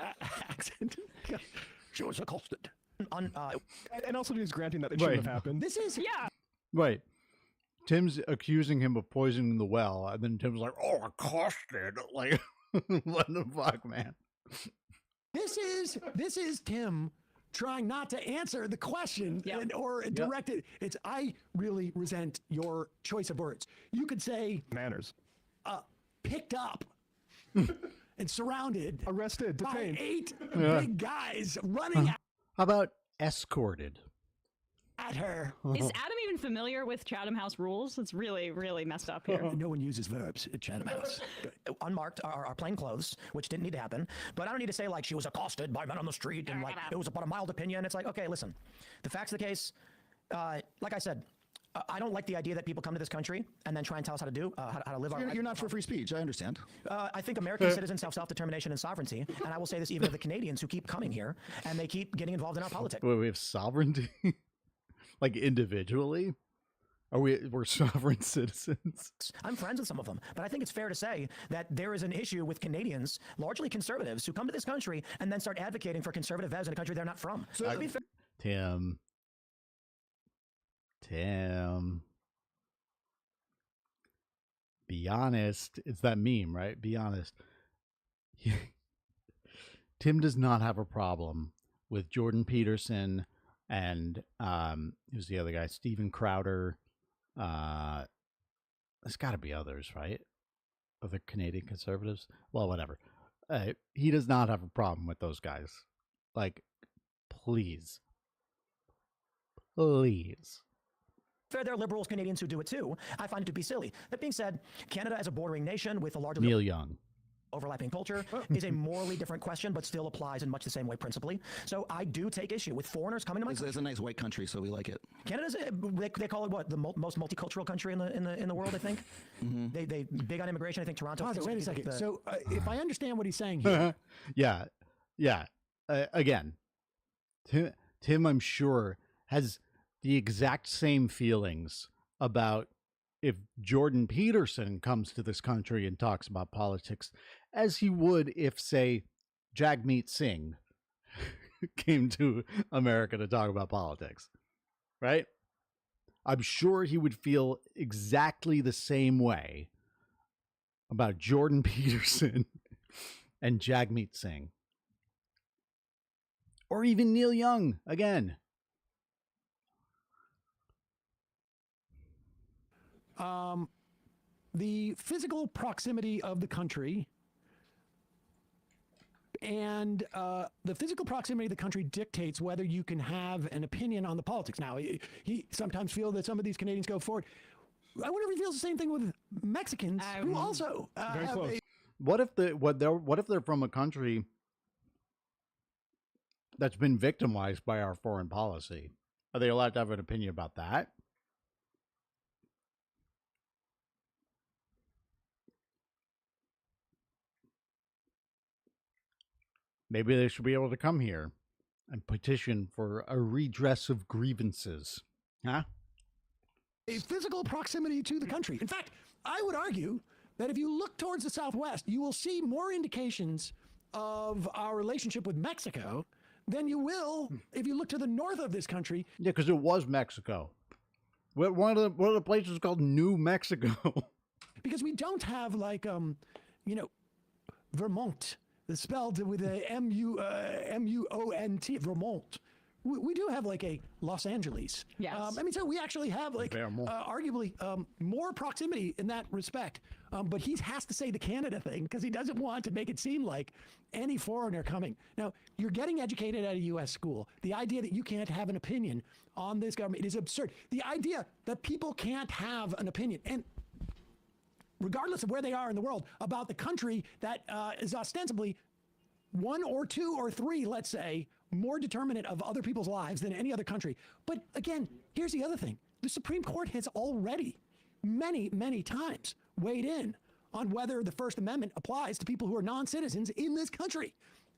accent. She was accosted. And also he's granting that it shouldn't have happened. This is right. Tim's accusing him of poisoning the well, and then Tim's like, "Oh, accosted!" Like, what the fuck, man? This is Tim trying not to answer the question or direct it. It's I really resent your choice of words. You could say manners. Picked up. And surrounded, arrested, detained by 8 big guys running How about escorted? At her. Is Adam even familiar with Chatham House rules? It's really, really messed up here. No one uses verbs at Chatham House. Unmarked are plain clothes, which didn't need to happen. But I don't need to say like she was accosted by men on the street and like it was about a mild opinion. It's like, okay, listen, the facts of the case, like I said, I don't like the idea that people come to this country and then try and tell us how to do, how to live our life. You're not for free speech, I understand. I think American citizens have self-determination and sovereignty, and I will say this even to the Canadians who keep coming here and they keep getting involved in our politics. Wait, we have sovereignty? Like individually? We're sovereign citizens? I'm friends with some of them, but I think it's fair to say that there is an issue with Canadians, largely conservatives, who come to this country and then start advocating for conservative values in a country they're not from. So Tim, be honest. It's that meme, right? Be honest. Tim does not have a problem with Jordan Peterson and who's the other guy? Steven Crowder. There's got to be others, right? Other Canadian conservatives. Well, whatever. He does not have a problem with those guys. Like, please. There are liberals Canadians who do it too. I find it to be silly. That being said, Canada as a bordering nation with a large Neil Young overlapping culture is a morally different question, but still applies in much the same way principally. So I do take issue with foreigners coming to my country. It's a nice white country, so we like it. Canada's they call it what, the most multicultural country in the world, I think. They big on immigration. I think Toronto. Wait a second. So if I understand what he's saying here, yeah. Again, Tim, I'm sure has the exact same feelings about if Jordan Peterson comes to this country and talks about politics as he would if, say, Jagmeet Singh came to America to talk about politics, right? I'm sure he would feel exactly the same way about Jordan Peterson and Jagmeet Singh. Or even Neil Young, again. The physical proximity of the country And the physical proximity of the country dictates whether you can have an opinion on the politics. Now, he sometimes feels that some of these Canadians go forward. I wonder if he feels the same thing with Mexicans who also Very have close. What if they're from a country that's been victimized by our foreign policy? Are they allowed to have an opinion about that? Maybe they should be able to come here and petition for a redress of grievances. Huh? a physical proximity to the country. In fact, I would argue that if you look towards the Southwest, you will see more indications of our relationship with Mexico than you will if you look to the north of this country. Yeah, because it was Mexico. One of the places is called New Mexico. Because we don't have like, Vermont, spelled with a M-U-O-N-T, Vermont. We do have like a Los Angeles. Yes. So we actually have like arguably more proximity in that respect. But he has to say the Canada thing because he doesn't want to make it seem like any foreigner coming. Now, you're getting educated at a U.S. school. The idea that you can't have an opinion on this government is absurd. The idea that people can't have an opinion, and regardless of where they are in the world, about the country that is ostensibly one or two or three, let's say, more determinant of other people's lives than any other country. But again, here's the other thing. The Supreme Court has already many, many times weighed in on whether the First Amendment applies to people who are non-citizens in this country.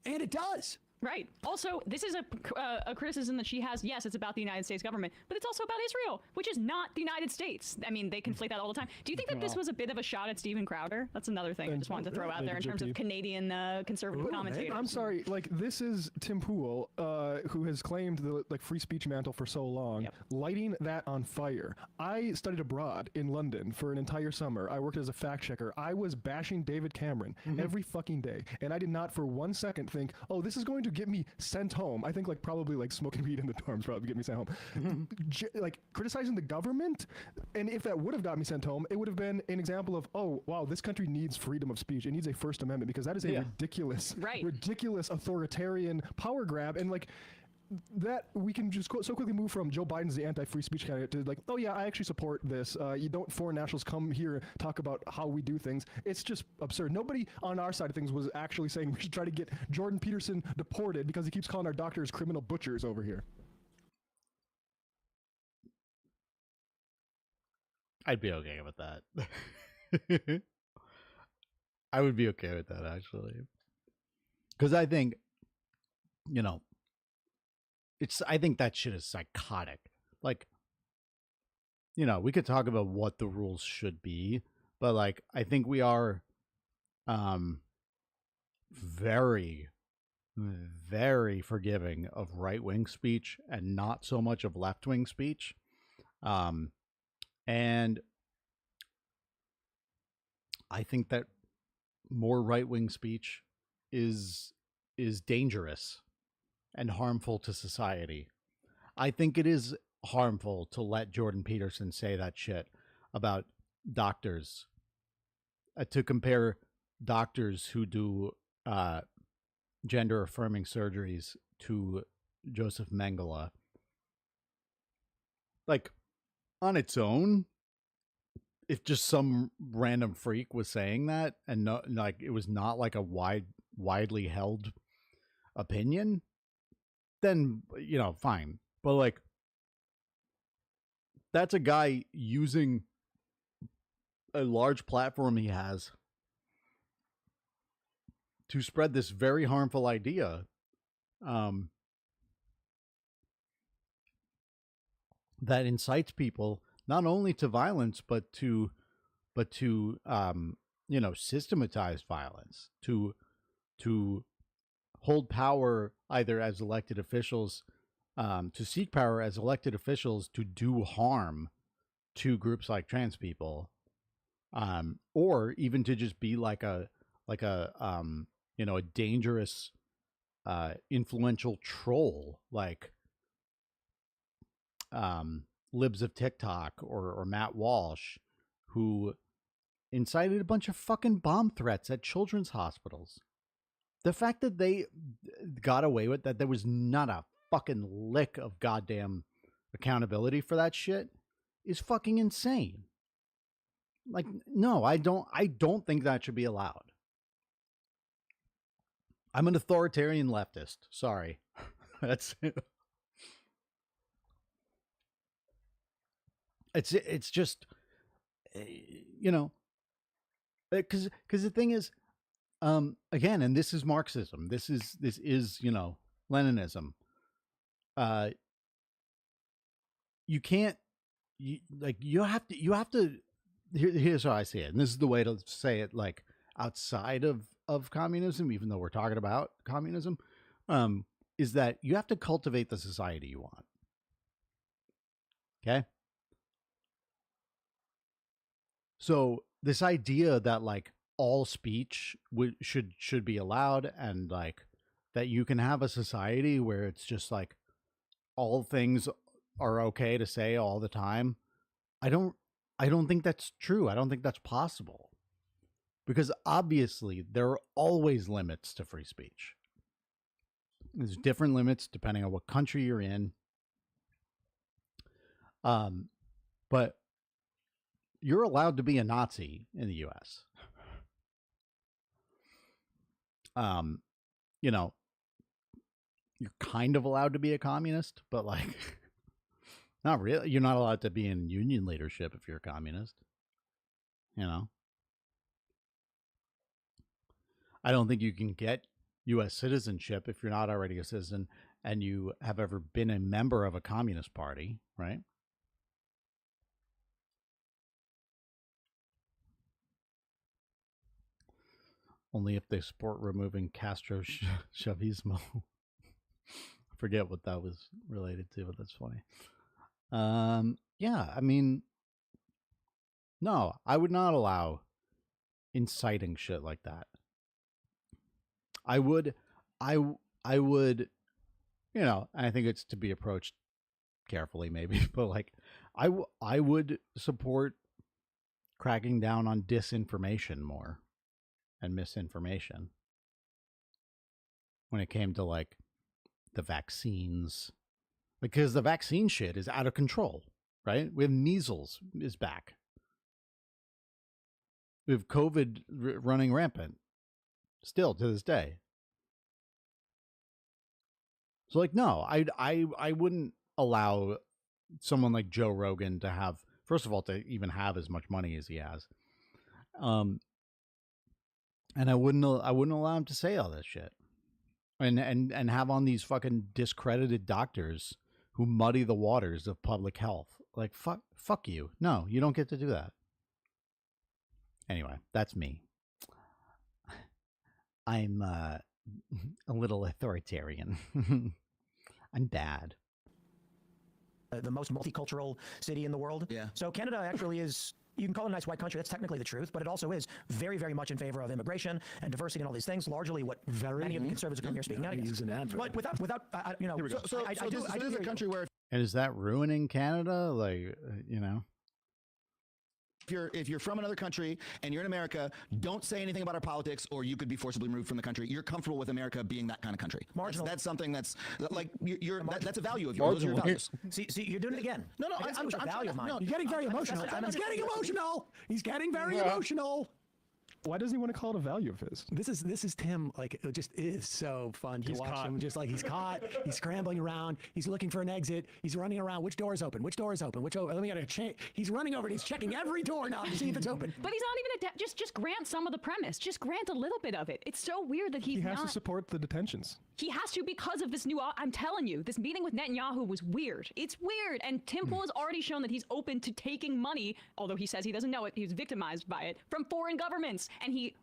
And it does. Right. Also, this is a criticism that she has. Yes, it's about the United States government, but it's also about Israel, which is not the United States. I mean, they conflate that all the time. Do you think that this was a bit of a shot at Steven Crowder? That's another thing I just wanted to throw out there in terms of Canadian conservative commentators. I'm sorry, this is Tim Pool, who has claimed the free speech mantle for so long, lighting that on fire. I studied abroad in London for an entire summer. I worked as a fact checker. I was bashing David Cameron every fucking day, and I did not for 1 second think, oh, this is going to get me sent home. I think probably smoking weed in the dorms probably get me sent home. Criticizing the government, and if that would have got me sent home, it would have been an example of, oh wow, this country needs freedom of speech. It needs a First Amendment because that is a ridiculous authoritarian power grab, and that we can just so quickly move from Joe Biden's the anti-free speech candidate to oh yeah, I actually support this. You don't foreign nationals come here and talk about how we do things. It's just absurd. Nobody on our side of things was actually saying we should try to get Jordan Peterson deported because he keeps calling our doctors criminal butchers over here. I'd be okay with that. I would be okay with that, actually. Because I think, I think that shit is psychotic. We could talk about what the rules should be, but I think we are very, very forgiving of right-wing speech and not so much of left-wing speech. And I think that more right-wing speech is dangerous and harmful to society. I think it is harmful to let Jordan Peterson say that shit about doctors, to compare doctors who do gender-affirming surgeries to Joseph Mengele. On its own, if just some random freak was saying that and it was not a widely held opinion, then fine. But that's a guy using a large platform he has to spread this very harmful idea that incites people not only to violence but to systematize violence, to hold power either as elected officials, to seek power as elected officials to do harm to groups like trans people, or even to just be a dangerous, influential troll Libs of TikTok or Matt Walsh, who incited a bunch of fucking bomb threats at children's hospitals. the fact that they got away with that, there was not a fucking lick of goddamn accountability for that shit, is fucking insane. Like, no, I don't think that should be allowed. I'm an authoritarian leftist. Sorry. That's it's just, you know, because the thing is, again, and this is Marxism. This is, you know, Leninism. You can't, you have to, here's how I see it. And this is the way to say it, like, outside of communism, even though we're talking about communism, is that you have to cultivate the society you want. Okay? So this idea that, like, all speech should be allowed, and, like, that you can have a society where it's just like all things are okay to say all the time, I don't think that's true. I don't think that's possible. Because obviously there are always limits to free speech. There's different limits depending on what country you're in. But you're allowed to be a Nazi in the US. You know, you're kind of allowed to be a communist, but, like, not really. You're not allowed to be in union leadership if you're a communist. You know? I don't think you can get U.S. citizenship if you're not already a citizen and you have ever been a member of a communist party, right? Only if they support removing Castro Chavismo. I forget what that was related to, but that's funny. Yeah, I mean, no, I would not allow inciting shit like that. I would, you know, I think it's to be approached carefully maybe, but, like, I would support cracking down on disinformation more and misinformation when it came to, like, the vaccines, because the vaccine shit is out of control, right? We have measles is back. We have COVID running rampant still to this day. So, like, no, I wouldn't allow someone like Joe Rogan to have, first of all, to even have as much money as he has. And I wouldn't allow him to say all this shit. And have on these fucking discredited doctors who muddy the waters of public health. Like, fuck you. No, you don't get to do that. Anyway, that's me. I'm a little authoritarian. I'm bad. The most multicultural city in the world. Yeah. So Canada actually is, you can call it a nice white country. That's technically the truth, but it also is very, very much in favor of immigration and diversity and all these things. Largely what many of the conservatives come here speaking out against. He's an advert. But without you know, So this is a country where And is that ruining Canada? Like, you know? if you're from another country and you're in America, don't say anything about our politics, or you could be forcibly removed from the country. You're comfortable with America being that kind of country. That's something that's like that's a value of yours. Those are your values. See, you're doing it again. No, I'm a value of mine. You're getting very emotional. He's getting emotional. He's getting very emotional. Why doesn't he want to call it a value of his? This is Tim. Like, it just is so fun to watch him. Just like he's caught, he's scrambling around, he's looking for an exit, he's running around. Which door is open? Which door is open? Let me get a change. He's running over and he's checking every door now to see if it's open. But he's not even just grant some of the premise. Just grant a little bit of it. It's so weird that he has to support the detentions. He has to because of this new. I'm telling you, this meeting with Netanyahu was weird. It's weird, and Tim Pool has already shown that he's open to taking money, although he says he doesn't know it. He was victimized by it from foreign governments, and he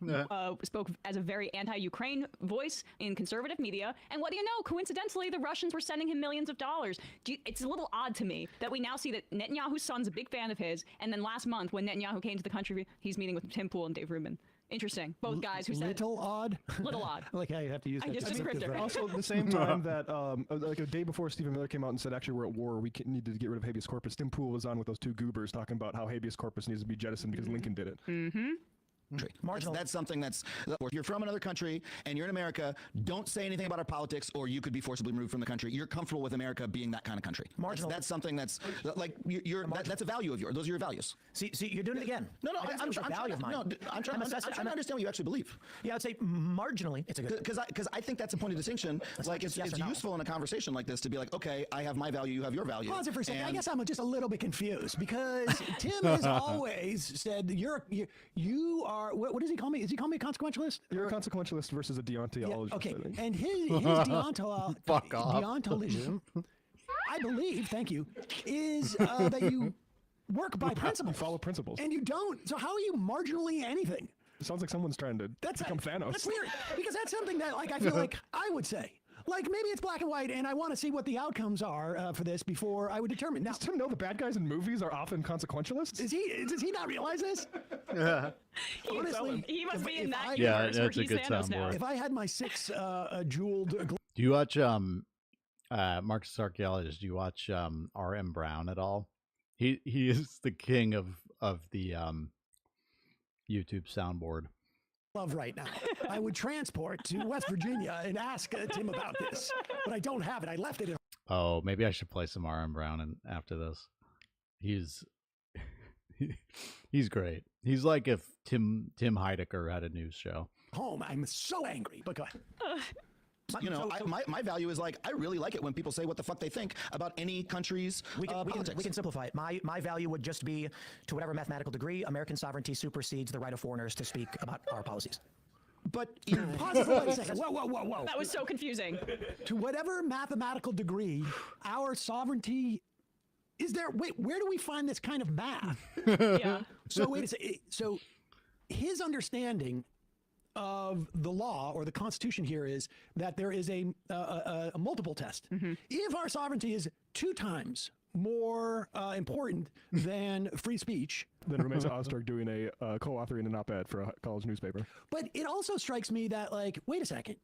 spoke as a very anti-Ukraine voice in conservative media. And what do you know? Coincidentally, the Russians were sending him millions of dollars. It's a little odd to me that we now see that Netanyahu's son's a big fan of his, and then last month when Netanyahu came to the country, he's meeting with Tim Pool and Dave Rubin. Interesting. Both guys who said little odd. Little odd. Like how you have to use that. Just descriptor. Also, at the same time that like a day before Stephen Miller came out and said, actually, we're at war, we need to get rid of habeas corpus, Tim Pool was on with those two goobers talking about how habeas corpus needs to be jettisoned because Lincoln did it. Mm-hmm. Marginal. That's something that's, or if you're from another country and you're in America, don't say anything about our politics or you could be forcibly removed from the country. You're comfortable with America being that kind of country. Marginal. That's something that's like, that's a value of yours. Those are your values. See, you're doing it again. No, I'm trying to understand what you actually believe. Yeah, I'd say marginally it's a good. Because I think that's a point of distinction. Like it's useful in a conversation like this to be like, okay, I have my value, you have your value. Pause it for a second. I guess I'm just a little bit confused because Tim has always said you are. What does he call me? Is he call me a consequentialist? You're a consequentialist versus a deontologist. Yeah, okay, and his deontologism, I believe, thank you, is that you work by principles. You follow principles. And you don't. So how are you marginally anything? It sounds like someone's trying to become Thanos. That's weird because that's something that I feel like I would say. Like maybe it's black and white, and I want to see what the outcomes are for this before I would determine. Now, does Tim know the bad guys in movies are often consequentialists? Does he not realize this? Honestly, he must be in that universe where he's Thanos now. If I had my 6 jeweled. Do you watch Marcus Archaeologist? Do you watch R.M. Brown at all? He is the king of the YouTube soundboard. Love right now. I would transport to West Virginia and ask Tim about this, but I don't have it. I left it. Oh, maybe I should play some R.M. Brown after this. He's great. He's like if Tim Heidecker had a news show. Home, I'm so angry. But go ahead. You know, my value is like I really like it when people say what the fuck they think about any country's politics. We can simplify it. My value would just be, to whatever mathematical degree, American sovereignty supersedes the right of foreigners to speak about our policies. But pause it for 1 second. Whoa. That was so confusing. To whatever mathematical degree, our sovereignty is there. Wait, where do we find this kind of math? Yeah. So wait a second. So his understanding of the law or the Constitution here is that there is a multiple test. If our sovereignty is 2 times more important than free speech, then it remains Osterg doing a co-authoring an op-ed for a college newspaper. But it also strikes me that, like, wait a second.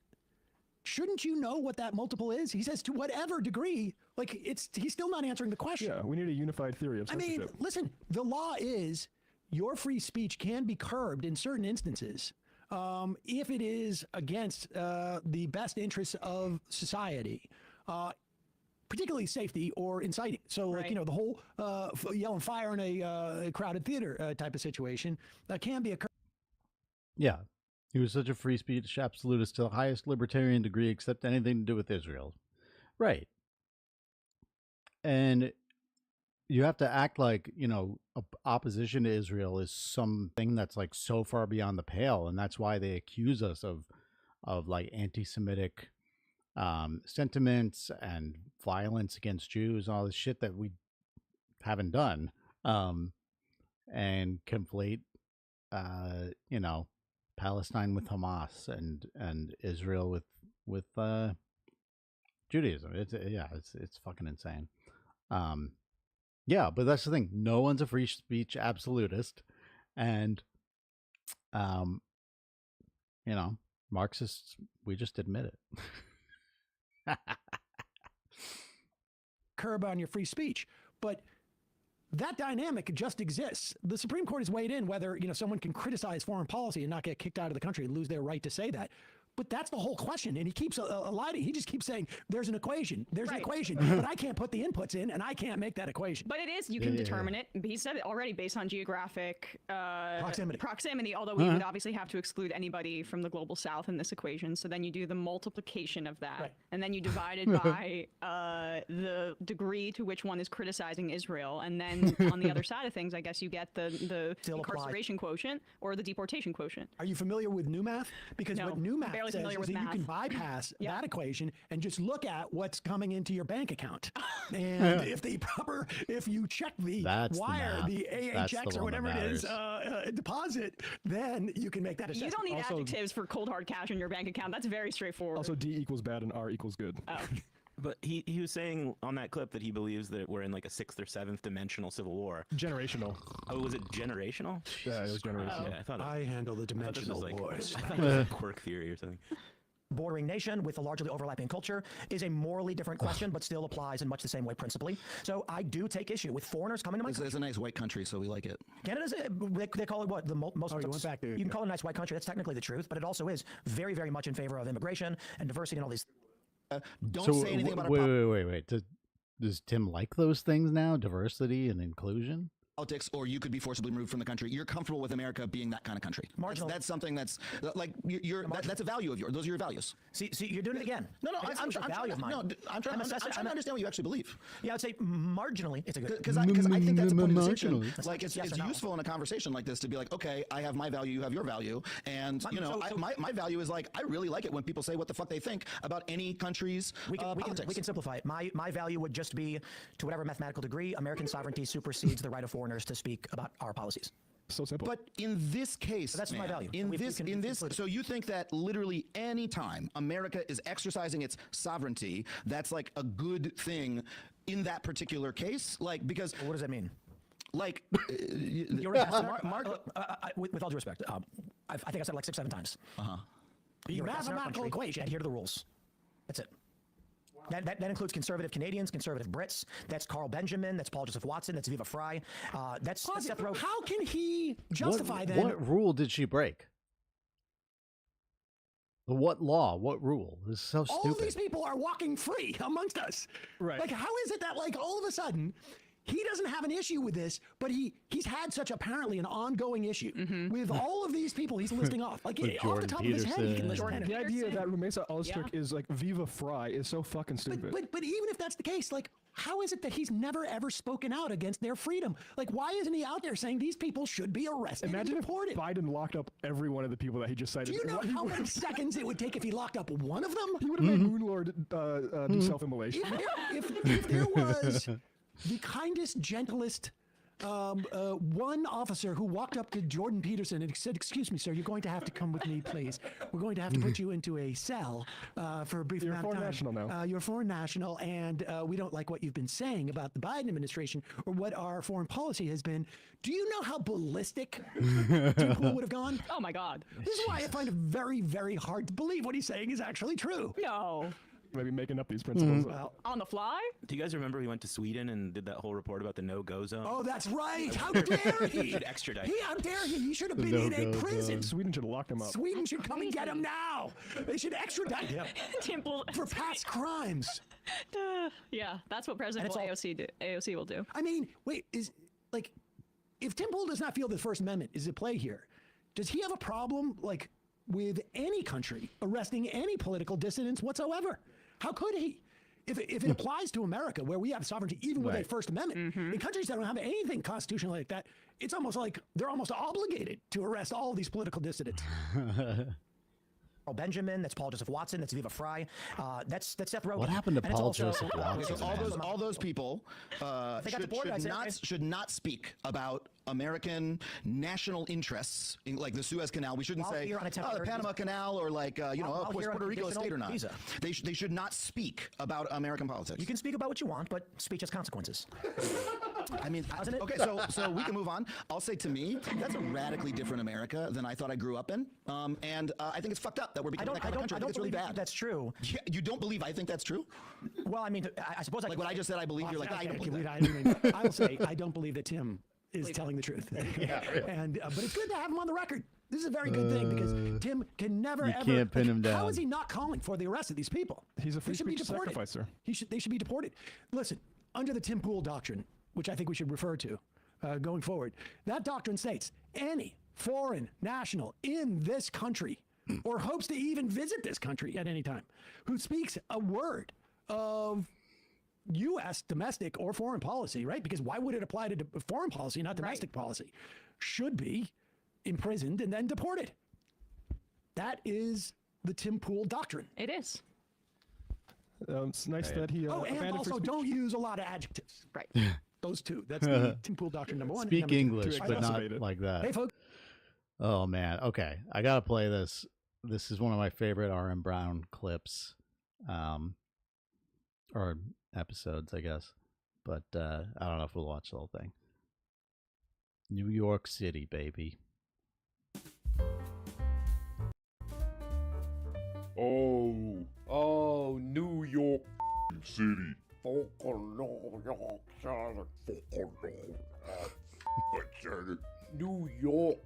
Shouldn't you know what that multiple is? He says to whatever degree, like he's still not answering the question. Yeah, we need a unified theory of censorship. I mean, listen, the law is your free speech can be curbed in certain instances if it is against the best interests of society, particularly safety or inciting. So, like, you know, the whole yelling fire in a crowded theater type of situation can be a. Yeah. He was such a free speech absolutist to the highest libertarian degree, except anything to do with Israel. Right. And you have to act like, you know, opposition to Israel is something that's like so far beyond the pale. And that's why they accuse us of like anti-Semitic sentiments and violence against Jews and all this shit that we haven't done. And conflate, you know, Palestine with Hamas and Israel with Judaism. It's fucking insane. Yeah, but that's the thing. No one's a free speech absolutist, and you know, Marxists, we just admit it. Curb on your free speech, but that dynamic just exists. The Supreme Court has weighed in whether, you know, someone can criticize foreign policy and not get kicked out of the country and lose their right to say that. But that's the whole question. And he keeps eliding. He just keeps saying, there's an equation. There's an equation. But I can't put the inputs in, and I can't make that equation. But it is. You can determine it. He said it already based on geographic proximity, although we would obviously have to exclude anybody from the global south in this equation. So then you do the multiplication of that. And then you divide it by the degree to which one is criticizing Israel. And then on the other side of things, I guess you get the incarceration quotient or the deportation quotient. Are you familiar with new math? Because what new math says is that you can bypass that equation and just look at what's coming into your bank account. And if you check the wire, the AHX or whatever it is, deposit, then you can make that assessment. You don't need adjectives for cold hard cash in your bank account. That's very straightforward. Also, D equals bad and R equals good. Oh. But he was saying on that clip that he believes that we're in like a 6th or 7th dimensional civil war. Generational. Oh, was it generational? Yeah, it was generational. Yeah, I handle the dimensional wars. I thought it was a quirk theory or something. bordering nation with a largely overlapping culture is a morally different question, but still applies in much the same way principally. So I do take issue with foreigners coming to my country. It's a nice white country, so we like it. Canada's, they call it what? The most. Oh, you went back there. You can call it a nice white country. That's technically the truth, but it also is very, very much in favor of immigration and diversity and all these. Don't say anything about wait. Does Tim like those things now? Diversity and inclusion? politics, or you could be forcibly removed from the country. You're comfortable with America being that kind of country. Marginal. That's something that's like that's a value of yours. Those are your values. See, you're doing it again. No, I'm trying to understand what you actually believe. Yeah, I'd say marginally it's a good. Because I think that's a point of distinction. Like it's useful in a conversation like this to be like, okay, I have my value, you have your value, and my value is like I really like it when people say what the fuck they think about any country's politics. We can simplify it. My value would just be, to whatever mathematical degree, American sovereignty supersedes the right of foreigners to speak about our policies. So simple. But in this case, that's my value. In this, so you think that literally any time America is exercising its sovereignty, that's like a good thing in that particular case? Like, because what does that mean? Like, with all due respect, I think I said it like 6-7 times. The mathematical equation. Adhere to the rules. That's it. That includes conservative Canadians, conservative Brits. That's Carl Benjamin. That's Paul Joseph Watson. That's Viva Frei. That's Seth Rogen. How can he justify that? What rule did she break? What law? What rule? This is so stupid. All of these people are walking free amongst us. Right. Like, how is it that, like, all of a sudden, he doesn't have an issue with this, but he's had such apparently an ongoing issue with all of these people he's listing off. Like, off the top of his head, he can list the idea that Rumesa Ulstrich is like Viva Frei is so fucking stupid. But even if that's the case, like, how is it that he's never ever spoken out against their freedom? Like, why isn't he out there saying these people should be arrested Imagine and deported? If Biden locked up every one of the people that he just cited. Do you know how many seconds it would take if he locked up one of them? He would have made Moonlord do self-immolation. If there was the kindest, gentlest one officer who walked up to Jordan Peterson and said, "Excuse me, sir, you're going to have to come with me, please. We're going to have to put you into a cell for a brief amount of time. You're a foreign national now. You're a foreign national, and we don't like what you've been saying about the Biden administration or what our foreign policy has been." Do you know how ballistic Tim Pool would have gone? Oh, my God. This is why I find it very, very hard to believe what he's saying is actually true. No. Maybe making up these principles. Well, on the fly? Do you guys remember he went to Sweden and did that whole report about the no-go zone? Oh, that's right. How dare he? He should extradite. How dare he? He should have been in a prison. Sweden should have locked him up. Sweden should come and get him now. They should extradite him for past crimes. Yeah, that's what President AOC will do. I mean, wait, if Tim Pool does not feel the First Amendment is at play here, does he have a problem, like, with any country arresting any political dissidents whatsoever? How could he? If it applies to America, where we have sovereignty, even with a First Amendment, in countries that don't have anything constitutional like that, it's almost like they're almost obligated to arrest all of these political dissidents. Carl Benjamin, that's Paul Joseph Watson, that's Viva Frei, that's Seth Rogen. What happened to And Paul it's also, Joseph Watson? So all those people should not speak about American national interests, in, like the Suez Canal. We shouldn't say the Panama Canal or like Puerto Rico a state or not. Visa. They should not speak about American politics. You can speak about what you want, but speech has consequences. I mean, okay, so we can move on. I'll say, to me, that's a radically different America than I thought I grew up in, and I think it's fucked up that we're becoming that kind of country. I think it's really bad. That's true. Yeah, you don't believe I think that's true? Well, I mean, I suppose like what I just said. I believe you're like, I don't believe that. I'll say I don't believe that Tim is telling the truth. Yeah, and but it's good to have him on the record. This is a very good thing because Tim can never ever. Can't pin him down. How is he not calling for the arrest of these people? He's a free speech sacrificer. They should be deported. Listen, under the Tim Pool doctrine, which I think we should refer to going forward, that doctrine states any foreign national in this country or hopes to even visit this country at any time who speaks a word of U.S. domestic or foreign policy, right? Because why would it apply to foreign policy, not domestic policy? Should be imprisoned and then deported. That is the Tim Pool doctrine. It is. It's nice that he. And also don't use a lot of adjectives. Right. Those two. That's the Tim Pool doctrine number one. Speak number English, two. but not like that. Hey, folks. Oh man. Okay, I gotta play this. This is one of my favorite R.M. Brown clips, or episodes, I guess. But I don't know if we'll watch the whole thing. New York City, baby. Oh, New York City. New York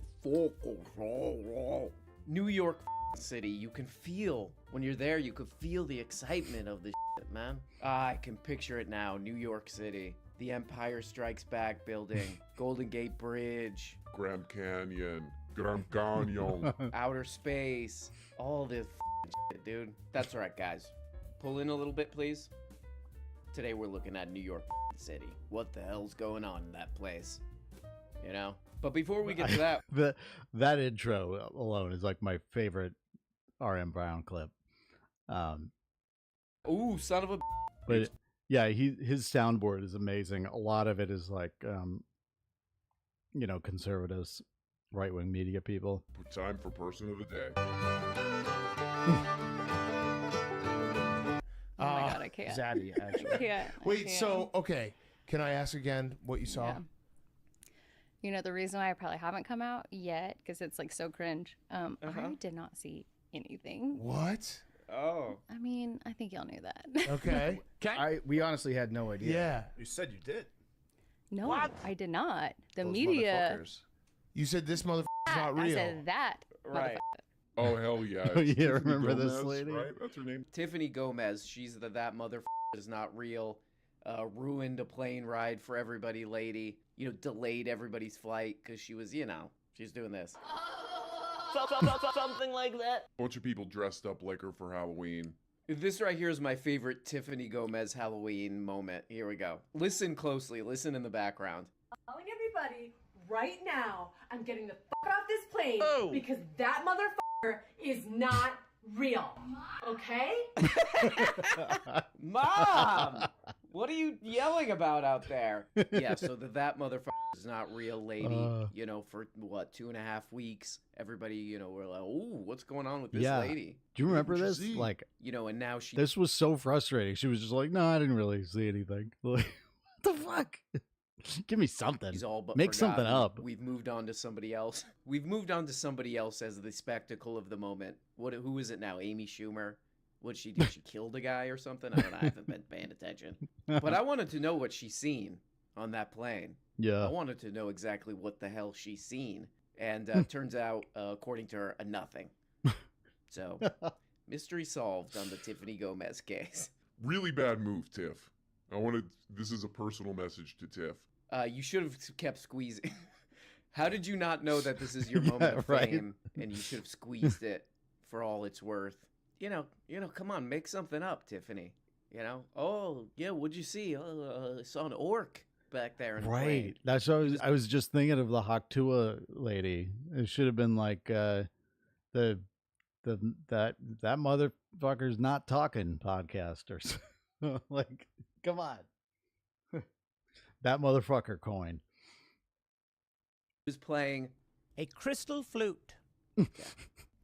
New York City. You can feel, when you're there, you can feel the excitement of this shit, man. I can picture it now. New York City. The Empire Strikes Back building. Golden Gate Bridge. Grand Canyon. Outer space. All this shit, dude. That's right, guys. Pull in a little bit, please. Today we're looking at New York City. What the hell's going on in that place? You know? But before we get to that... that intro alone is like my favorite R.M. Brown clip. Ooh, son of a... But yeah, his soundboard is amazing. A lot of it is like, you know, conservatives, right-wing media people. Time for person of the day. Oh my God, I can't. Zaddy, actually. Yeah. Wait, so, okay. Can I ask again what you saw? Yeah. You know, the reason why I probably haven't come out yet, because it's like so cringe, I did not see anything. What? Oh. I mean, I think y'all knew that. Okay. We honestly had no idea. Yeah. You said you did. No, I did not. The Those media. motherfuckers. You said this motherfucker's not real. I said that. Right. Oh, hell yeah. Oh, It's yeah, Tiffany remember this Gomez, lady? Right? That's her name. Tiffany Gomez. She's that motherfucker is not real. Ruined a plane ride for everybody lady. You know, delayed everybody's flight because she was, you know, she's doing this. Something like that. Bunch of people dressed up like her for Halloween. This right here is my favorite Tiffany Gomez Halloween moment. Here we go. Listen closely. Listen in the background. Telling everybody right now, I'm getting the fuck off this plane because that motherfucker is not real. Okay? Mom! What are you yelling about out there? Yeah, so that motherfucker is not real, lady. You know, for what, 2.5 weeks, everybody, you know, we're like, ooh, what's going on with this lady? Do you remember this? Like, you know, and now she... This was so frustrating. She was just like, no, I didn't really see anything. Like, what the fuck? Give me something. He's all but Make forgotten. something up. We've moved on to somebody else. We've moved on to somebody else as the spectacle of the moment. Who is it now? Amy Schumer? What'd she do? She killed a guy or something? I don't know. I haven't been paying attention. But I wanted to know what she's seen on that plane. Yeah. I wanted to know exactly what the hell she's seen. And turns out, according to her, nothing. So, mystery solved on the Tiffany Gomez case. Really bad move, Tiff. This is a personal message to Tiff. You should have kept squeezing. How did you not know that this is your moment of fame and you should have squeezed it for all it's worth? You know, come on, make something up, Tiffany. You know? Oh, yeah, what'd you see? Oh, I saw an orc back there in the plane. That's what I was just thinking of, the Haktua lady. It should have been like that motherfucker's not talking podcast or something. Like, come on. That motherfucker coin. Who's playing a crystal flute.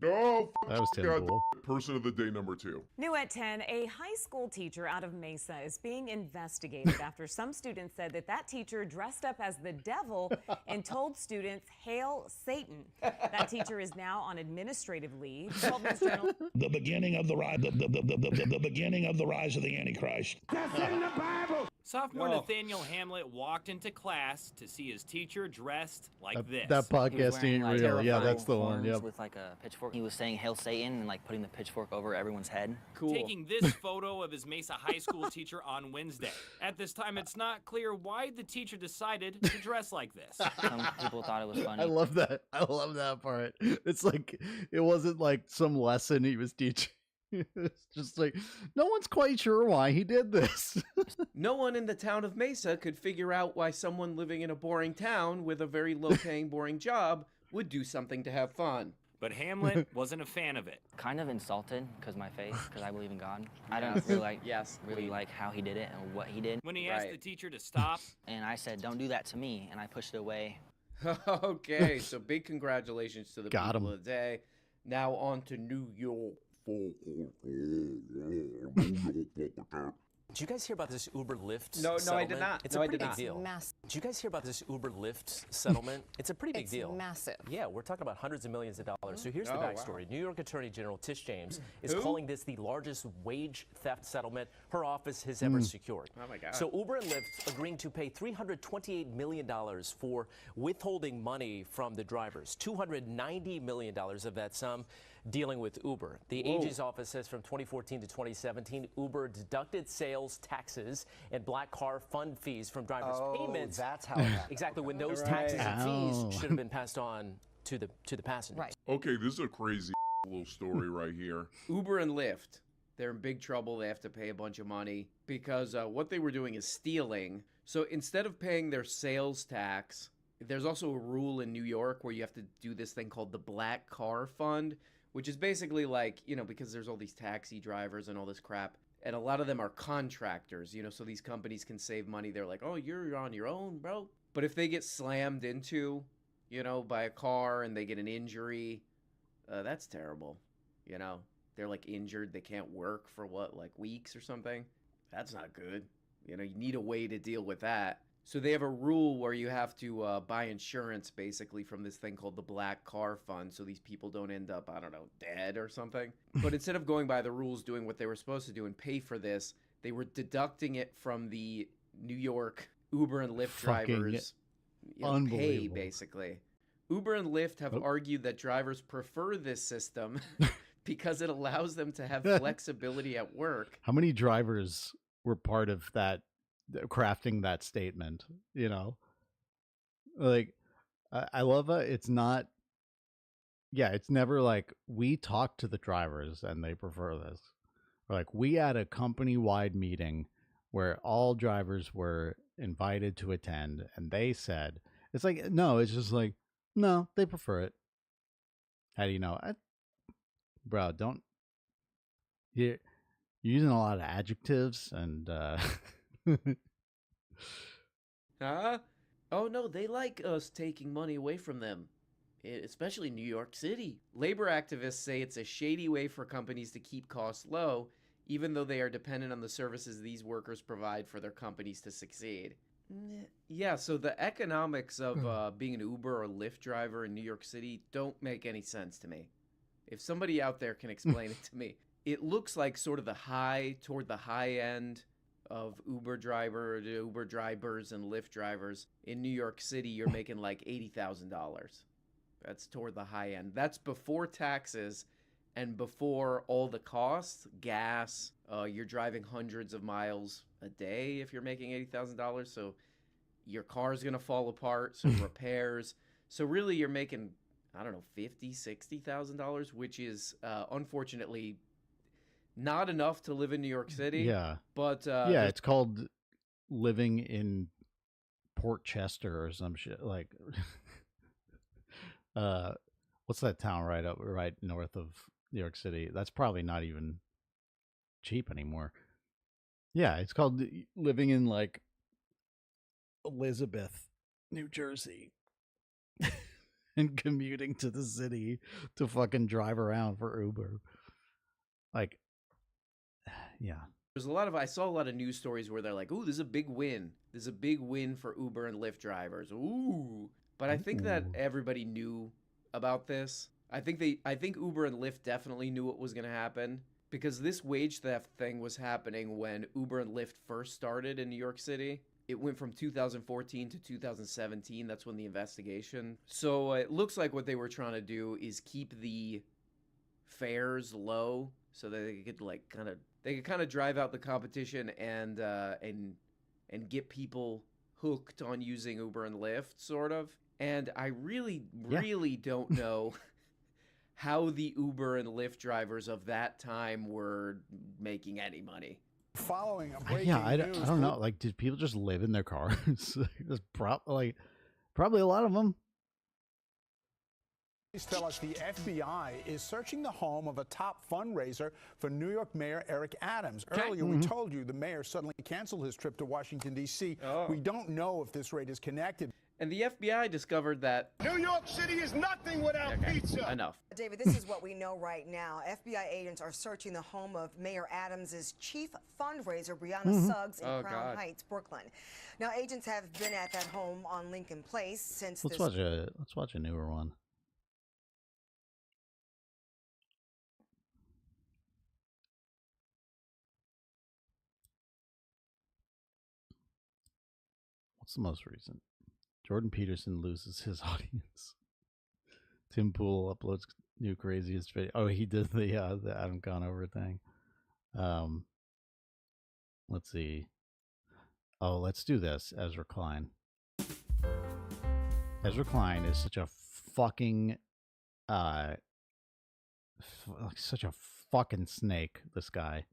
Oh, that was terrible. Person of the day number 2. New at 10, a high school teacher out of Mesa is being investigated after some students said that teacher dressed up as the devil and told students, "Hail Satan." That teacher is now on administrative leave. 12 News Channel. The beginning of the rise, the beginning of the rise of the Antichrist. That's in the Bible. Sophomore Nathaniel Hamlet walked into class to see his teacher dressed like this. That podcast ain't real. Yeah, that's the one. Yep. With like a pitchfork. He was saying "Hail Satan" and like putting the pitchfork over everyone's head. Cool. Taking this photo of his Mesa High School teacher on Wednesday. At this time, it's not clear why the teacher decided to dress like this. Some people thought it was funny. I love that. I love that part. It's like, it wasn't like some lesson he was teaching. It's just like, no one's quite sure why he did this. No one in the town of Mesa could figure out why someone living in a boring town with a very low-paying, boring job would do something to have fun. But Hamlet wasn't a fan of it. Kind of insulted because my faith, because I believe in God. I don't really like how he did it and what he did. When he asked the teacher to stop, and I said, "Don't do that to me," and I pushed it away. Okay, so big congratulations to the people of the day. Now on to New York. Did you guys hear about this Uber Lyft No, I settlement? did not. It's No, a I pretty did big not. deal. Massive. Did you guys hear about this Uber Lyft settlement? It's a pretty big It's deal. massive. Yeah, we're talking about hundreds of millions of dollars. So here's the Oh, wow. backstory. New York Attorney General Tish James is Who? calling this the largest wage theft settlement her office has ever secured. Oh, my God. So Uber and Lyft agreeing to pay $328 million for withholding money from the drivers. $290 million of that sum dealing with Uber. The Whoa. AG's office says from 2014 to 2017, Uber deducted sales taxes and black car fund fees from drivers' payments. That's how it happened. Exactly, when those Right. taxes and Oh. fees should have been passed on to the passengers. Right. Okay, this is a crazy little story right here. Uber and Lyft, they're in big trouble. They have to pay a bunch of money because what they were doing is stealing. So instead of paying their sales tax, there's also a rule in New York where you have to do this thing called the Black Car Fund, which is basically like, because there's all these taxi drivers and all this crap, and a lot of them are contractors, so these companies can save money. They're like, oh, you're on your own, bro. But if they get slammed into, by a car and they get an injury, that's terrible. They're like injured. They can't work for weeks or something. That's not good. You need a way to deal with that. So they have a rule where you have to buy insurance basically from this thing called the Black Car Fund, so these people don't end up, I don't know, dead or something. But instead of going by the rules, doing what they were supposed to do and pay for this, they were deducting it from the New York Uber and Lyft drivers' pay, basically. Uber and Lyft have argued that drivers prefer this system because it allows them to have flexibility at work. How many drivers were part of that, crafting that statement? Like, I love it. It's not. Yeah, it's never like we talked to the drivers and they prefer this. Or like we had a company-wide meeting where all drivers were invited to attend, and they said, "It's like no." It's just like no, they prefer it. How do you know? Bro, don't. You're using a lot of adjectives and. Huh? Oh, no, they like us taking money away from them, especially New York City. Labor activists say it's a shady way for companies to keep costs low, even though they are dependent on the services these workers provide for their companies to succeed. Yeah, so the economics of being an Uber or Lyft driver in New York City don't make any sense to me. If somebody out there can explain it to me, it looks like sort of toward the high end of Uber drivers and Lyft drivers. In New York City, you're making like $80,000. That's toward the high end. That's before taxes and before all the costs, gas. You're driving hundreds of miles a day if you're making $80,000. So your car's going to fall apart. So repairs. So really you're making, I don't know, $50,000, $60,000, which is unfortunately not enough to live in New York City. Yeah. But yeah, it's called living in Port Chester or some shit. Like, what's that town right north of New York City? That's probably not even cheap anymore. Yeah, it's called living in like Elizabeth, New Jersey, and commuting to the city to fucking drive around for Uber. Like, yeah. I saw a lot of news stories where they're like, ooh, this is a big win. This is a big win for Uber and Lyft drivers. Ooh. But I think that everybody knew about this. I think Uber and Lyft definitely knew what was going to happen, because this wage theft thing was happening when Uber and Lyft first started in New York City. It went from 2014 to 2017. That's when the investigation. So it looks like what they were trying to do is keep the fares low so that they could kind of drive out the competition and get people hooked on using Uber and Lyft, sort of. And I really don't know how the Uber and Lyft drivers of that time were making any money. Following a breaking I news, don't know. Like, did people just live in their cars? There's probably a lot of them. Please tell us the FBI is searching the home of a top fundraiser for New York Mayor Eric Adams. Earlier, we told you the mayor suddenly canceled his trip to Washington, D.C. We don't know if this raid is connected. And the FBI discovered that New York City is nothing without pizza. Enough. David, this is what we know right now. FBI agents are searching the home of Mayor Adams' chief fundraiser, Brianna Suggs, in Crown Heights, Brooklyn. Now, agents have been at that home on Lincoln Place since Let's watch a newer one. What's the most recent? Jordan Peterson loses his audience. Tim Pool uploads new craziest video. Oh, he did the Adam Conover thing. Let's see. Oh, let's do this. Ezra Klein. Ezra Klein is such a fucking such a fucking snake, this guy.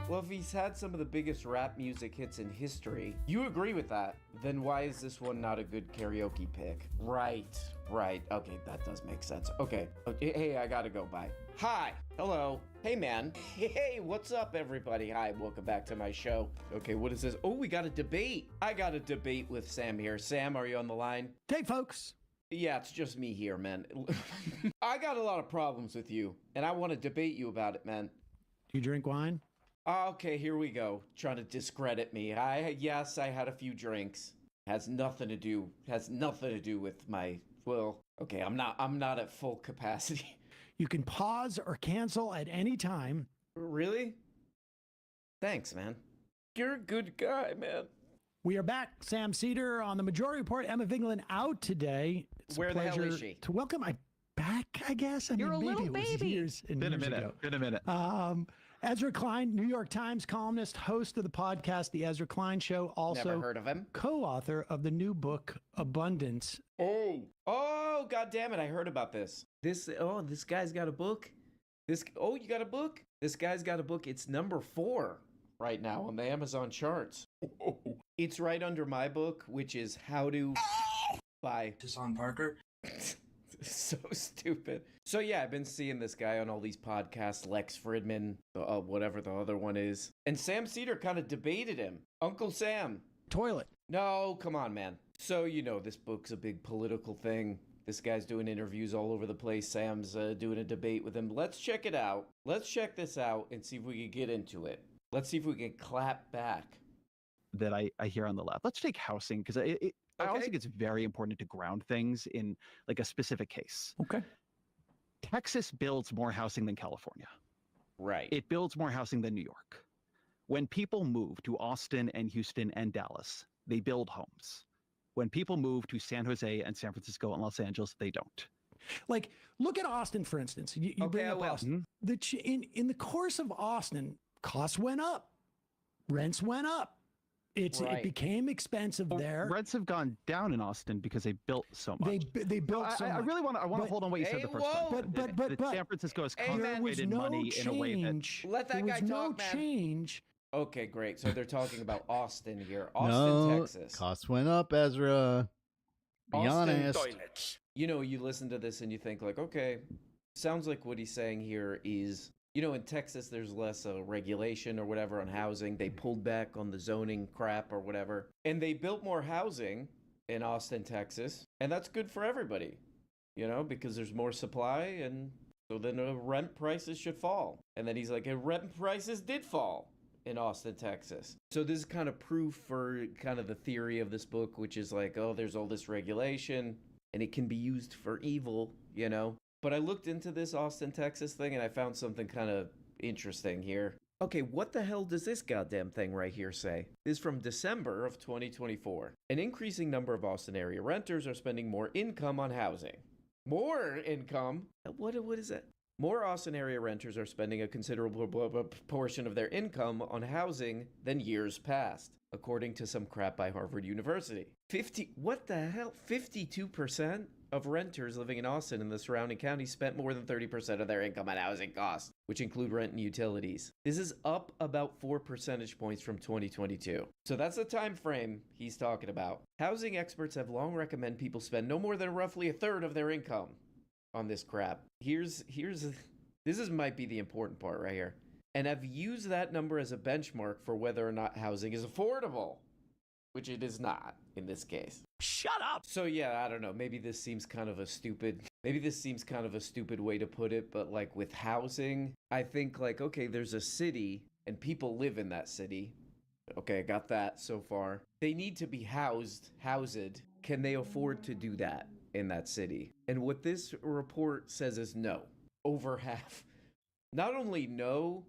Well, if he's had some of the biggest rap music hits in history, you agree with that, then why is this one not a good karaoke pick? Right. Okay, that does make sense. Okay, hey, I gotta go, bye. Hi, hello, hey man, hey, what's up everybody? Hi, welcome back to my show. Okay, what is this? Oh, we got a debate. I got a debate with Sam here. Sam, are you on the line? Hey, folks. Yeah, it's just me here, man. I got a lot of problems with you, and I want to debate you about it, man. Do you drink wine? Okay, here we go. Trying to discredit me. Yes, I had a few drinks. Has nothing to do with my, well, okay, I'm not at full capacity. You can pause or cancel at any time. Really? Thanks, man. You're a good guy, man. We are back. Sam Cedar on the Majority Report. Emma Vinglin out today. It's Where a the hell pleasure is she? to welcome back, I guess. You're a maybe little it was baby. Years and Been a years minute. ago. Been a minute. Ezra Klein, New York Times columnist, host of the podcast, The Ezra Klein Show, also Never heard of him. co-author of the new book, Abundance. Oh, God damn it. I heard about this. This guy's got a book. You got a book? This guy's got a book. It's number 4 right now on the Amazon charts. It's right under my book, which is How to by Tassan Parker. So stupid. So yeah, I've been seeing this guy on all these podcasts, Lex Fridman, whatever the other one is. And Sam Cedar kind of debated him. Uncle Sam. Toilet. No, come on, man. So, this book's a big political thing. This guy's doing interviews all over the place. Sam's doing a debate with him. Let's check it out. Let's check this out and see if we can get into it. Let's see if we can clap back. That I hear on the left. Let's take housing, because I also think it's very important to ground things in like a specific case. Okay. Texas builds more housing than California. Right. It builds more housing than New York. When people move to Austin and Houston and Dallas, they build homes. When people move to San Jose and San Francisco and Los Angeles, they don't. Like, look at Austin, for instance. You bring up Austin. In the course of Austin, costs went up. Rents went up. It became expensive there. Rents have gone down in Austin because they built so much. They built so much. I really want to hold on what you said the first time. But San Francisco has concentrated money in a way that let that guy talk, man. Change. Okay, great. So they're talking about Austin here. Austin, Texas. Costs went up, Ezra. Be honest. Toilets. You listen to this and you think like, okay, sounds like what he's saying here is, in Texas, there's less regulation or whatever on housing. They pulled back on the zoning crap or whatever. And they built more housing in Austin, Texas. And that's good for everybody, because there's more supply. And so then rent prices should fall. And then he's like, rent prices did fall in Austin, Texas. So this is kind of proof for kind of the theory of this book, which is like, there's all this regulation and it can be used for evil, But I looked into this Austin, Texas thing and I found something kind of interesting here. Okay, what the hell does this goddamn thing right here say? This is from December of 2024. An increasing number of Austin area renters are spending more income on housing. More income? What is that? More Austin area renters are spending a considerable portion of their income on housing than years past, according to some crap by Harvard University. 52% of renters living in Austin and the surrounding counties spent more than 30% of their income on housing costs, which include rent and utilities. This is up about 4 percentage points from 2022. So that's the time frame he's talking about. Housing experts have long recommended people spend no more than roughly a third of their income on this crap. This might be the important part right here. And I've used that number as a benchmark for whether or not housing is affordable, which it is not in this case. Shut up. So yeah, I don't know. Maybe this seems kind of a stupid way to put it, but like with housing, I think like, okay, there's a city and people live in that city. Okay, I got that so far. They need to be housed. Can they afford to do that in that city? And what this report says is no. Over half. Not only no,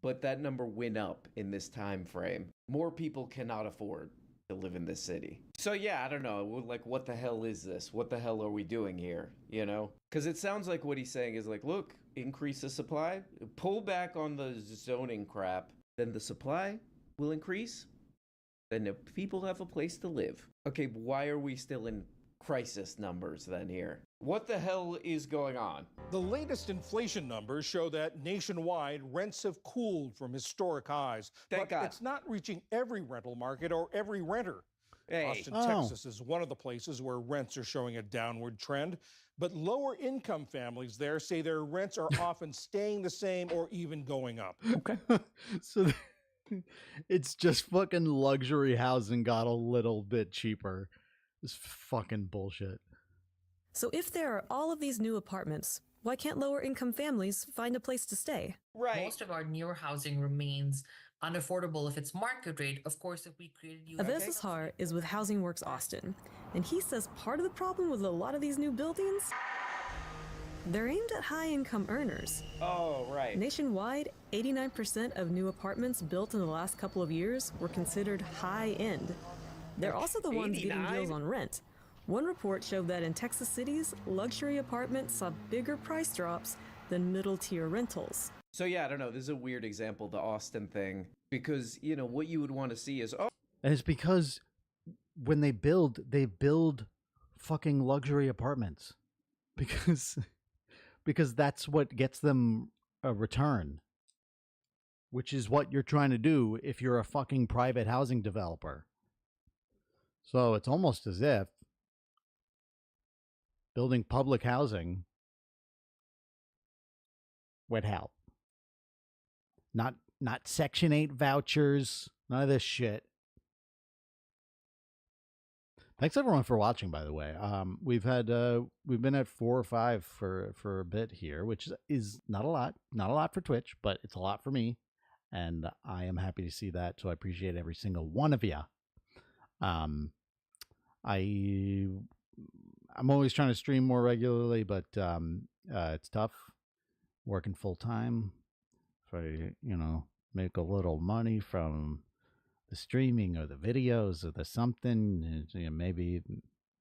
but that number went up in this time frame. More people cannot afford to live in this city. So yeah, I don't know. Like, what the hell is this? What the hell are we doing here? You know? Because it sounds like what he's saying is like, look, increase the supply, pull back on the zoning crap, then the supply will increase. Then the people have a place to live. Okay, why are we still in crisis numbers then here? What the hell is going on? The latest inflation numbers show that nationwide rents have cooled from historic highs. Thank God. It's not reaching every rental market or every renter. Hey. Austin, Texas is one of the places where rents are showing a downward trend, but lower income families there say their rents are often staying the same or even going up. Okay. So it's just fucking luxury housing got a little bit cheaper. It's fucking bullshit. So if there are all of these new apartments, why can't lower income families find a place to stay? Right. Most of our newer housing remains unaffordable if it's market rate. Of course, if we created Aves Ashar is with Housing Works Austin, and he says part of the problem with a lot of these new buildings, they're aimed at high-income earners. Oh, right. Nationwide, 89% of new apartments built in the last couple of years were considered high-end. They're also the ones getting deals on rent. One report showed that in Texas cities, luxury apartments saw bigger price drops than middle-tier rentals. So yeah, I don't know. This is a weird example, the Austin thing, because, you know, what you would want to see is, oh. And it's because when they build fucking luxury apartments. Because that's what gets them a return. Which is what you're trying to do if you're a fucking private housing developer. So it's almost as if building public housing would help. Not Section 8 vouchers, none of this shit. Thanks everyone for watching, by the way. We've been at 4 or 5 for a bit here, which is not a lot for Twitch, but it's a lot for me, and I am happy to see that. So I appreciate every single one of you. I'm always trying to stream more regularly, but it's tough working full time. If I, make a little money from the streaming or the videos or the something, maybe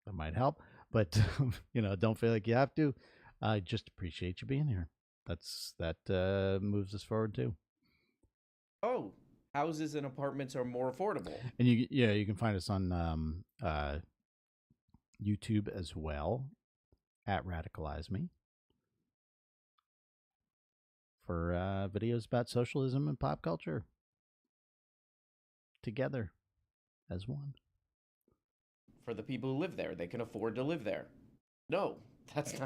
that might help. But don't feel like you have to. I just appreciate you being here. That moves us forward too. Oh, houses and apartments are more affordable. And you can find us on YouTube as well at Radicalize Me for videos about socialism and pop culture together as one. For the people who live there, they can afford to live there. No, that's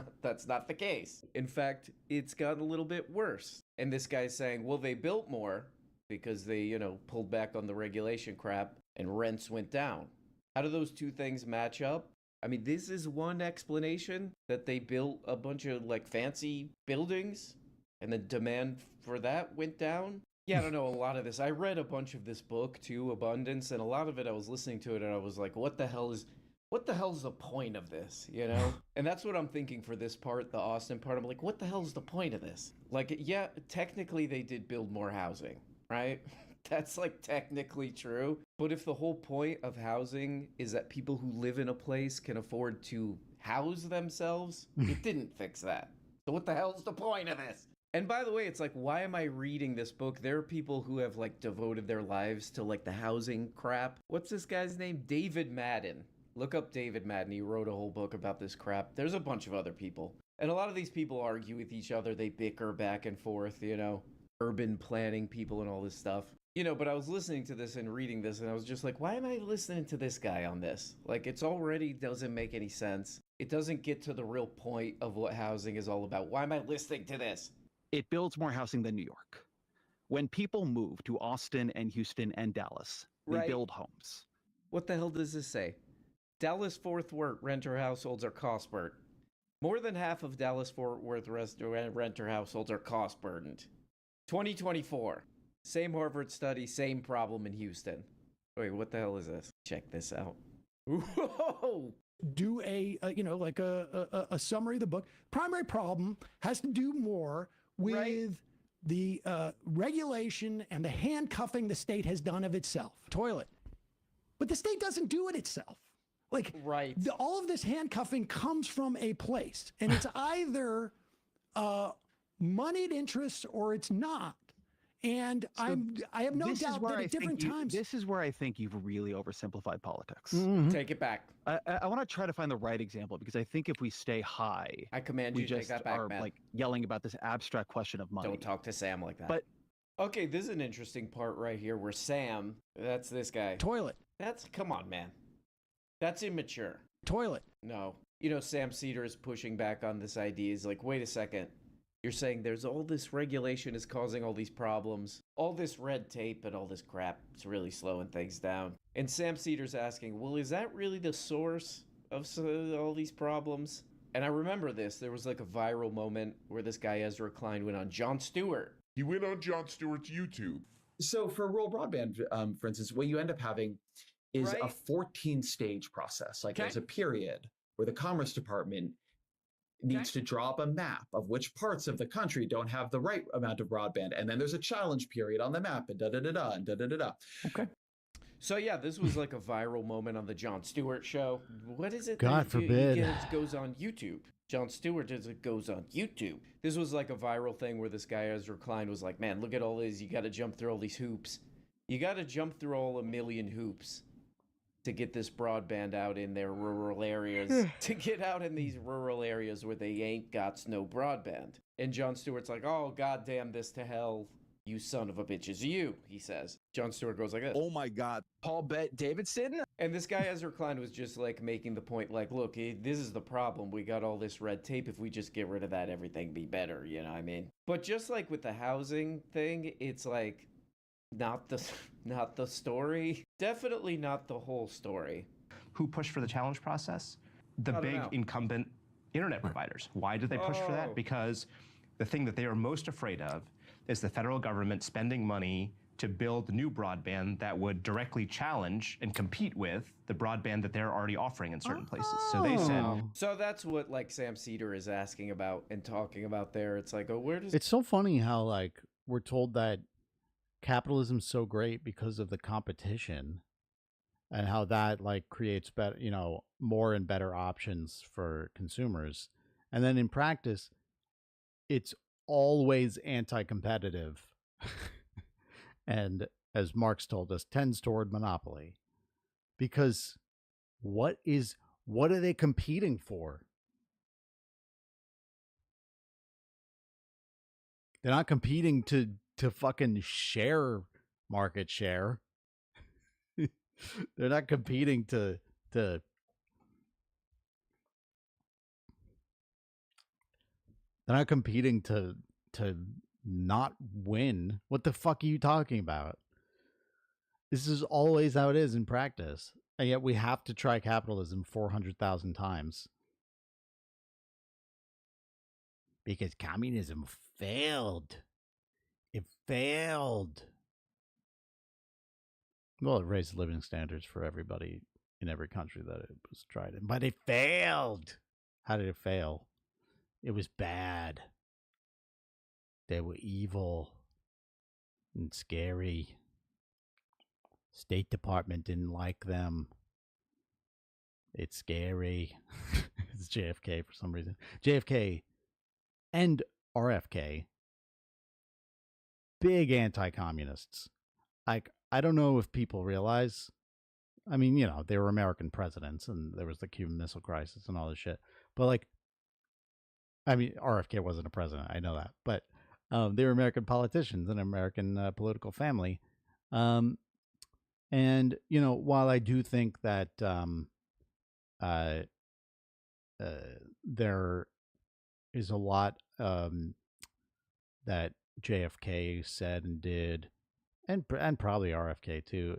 not the case. In fact, it's gotten a little bit worse. And this guy's saying, well, they built more because they, pulled back on the regulation crap and rents went down. How do those two things match up? I mean, this is one explanation, that they built a bunch of fancy buildings and the demand for that went down. Yeah, I don't know a lot of this. I read a bunch of this book too, Abundance, and a lot of it I was listening to it and I was like, what the hell's the point of this, And that's what I'm thinking for this part, the Austin part. I'm like, what the hell's the point of this? Yeah, technically they did build more housing, right? That's technically true. But if the whole point of housing is that people who live in a place can afford to house themselves, it didn't fix that. So what the hell's the point of this? And by the way, it's why am I reading this book? There are people who have devoted their lives to the housing crap. What's this guy's name? David Madden. Look up David Madden. He wrote a whole book about this crap. There's a bunch of other people. And a lot of these people argue with each other. They bicker back and forth, urban planning people and all this stuff. But I was listening to this and reading this and I was just like, why am I listening to this guy on this? It's already doesn't make any sense. It doesn't get to the real point of what housing is all about. Why am I listening to this? It builds more housing than New York. When people move to Austin and Houston and Dallas, they build homes. What the hell does this say? Dallas-Fort Worth renter households are cost burdened. More than half of Dallas-Fort Worth renter households are cost burdened. 2024. Same Harvard study, same problem in Houston. Wait, what the hell is this? Check this out. Whoa! Do a summary of the book. Primary problem has to do more with the regulation and the handcuffing the state has done of itself. Toilet. But the state doesn't do it itself. Like, all of this handcuffing comes from a place, and it's either moneyed interest or it's not. And I have no doubt that at different times. This is where I think you've really oversimplified politics. Take it back. I want to try to find the right example, because I think if we stay high, I command we you to just take that back, are man. like yelling about this abstract question of money. Don't talk to Sam like that. But okay, this is an interesting part right here where Sam, that's this guy. Toilet. Come on, man. That's immature. Toilet. No. You know, Sam Cedar is pushing back on this idea. He's like, wait a second. You're saying there's all this regulation is causing all these problems. All this red tape and all this crap. It's really slowing things down. And Sam Cedar's asking, well, is that really the source of all these problems? And I remember this. There was like a viral moment where this guy Ezra Klein went on Jon Stewart. He went on Jon Stewart's YouTube. So for rural broadband, for instance, what you end up having is a 14-stage process. Like there's a period where the Commerce Department needs to draw up a map of which parts of the country don't have the right amount of broadband. And then there's a challenge period on the map and da-da-da-da and da-da-da-da. Okay. So yeah, this was like a viral moment on the Jon Stewart show. What is it? God forbid. It goes on YouTube. Jon Stewart goes on YouTube. This was like a viral thing where this guy Ezra Klein was like, man, look at all these. You got to jump through all these hoops. You got to jump through all a million hoops to get this broadband out in their rural areas, to get out in these rural areas where they ain't got no broadband. And Jon Stewart's like, oh, goddamn this to hell, you son of a bitch, is you, he says. Jon Stewart goes like this. Oh my God. Paul Davidson? And this guy Ezra Klein was just like making the point like, look, this is the problem. We got all this red tape. If we just get rid of that, everything be better, you know what I mean? But just like with the housing thing, it's like, not the story. Definitely not the whole story. Who pushed for the challenge process? The big incumbent internet providers. Why did they push for that? Because the thing that they are most afraid of is the federal government spending money to build new broadband that would directly challenge and compete with the broadband that they're already offering in certain places. So they said... So that's what like Sam Cedar is asking about and talking about there. It's like, oh, where does... It's so funny how like we're told that capitalism's so great because of the competition and how that like creates better, more and better options for consumers. And then in practice, it's always anti-competitive. And as Marx told us, tends toward monopoly. Because what are they competing for? They're not competing to fucking share market share. They're not competing to they're not competing to not win. What the fuck are you talking about? This is always how it is in practice. And yet we have to try capitalism 400,000 times. Because communism failed. It failed. Well, it raised living standards for everybody in every country that it was tried in. But it failed. How did it fail? It was bad. They were evil and scary. State Department didn't like them. It's scary. It's JFK for some reason. JFK and RFK, big anti-communists. Like, I don't know if people realize, I mean, they were American presidents and there was the Cuban Missile Crisis and all this shit. But like, I mean, RFK wasn't a president. I know that. But they were American politicians and American political family. And, while I do think that there is a lot that JFK said and did, and probably RFK too.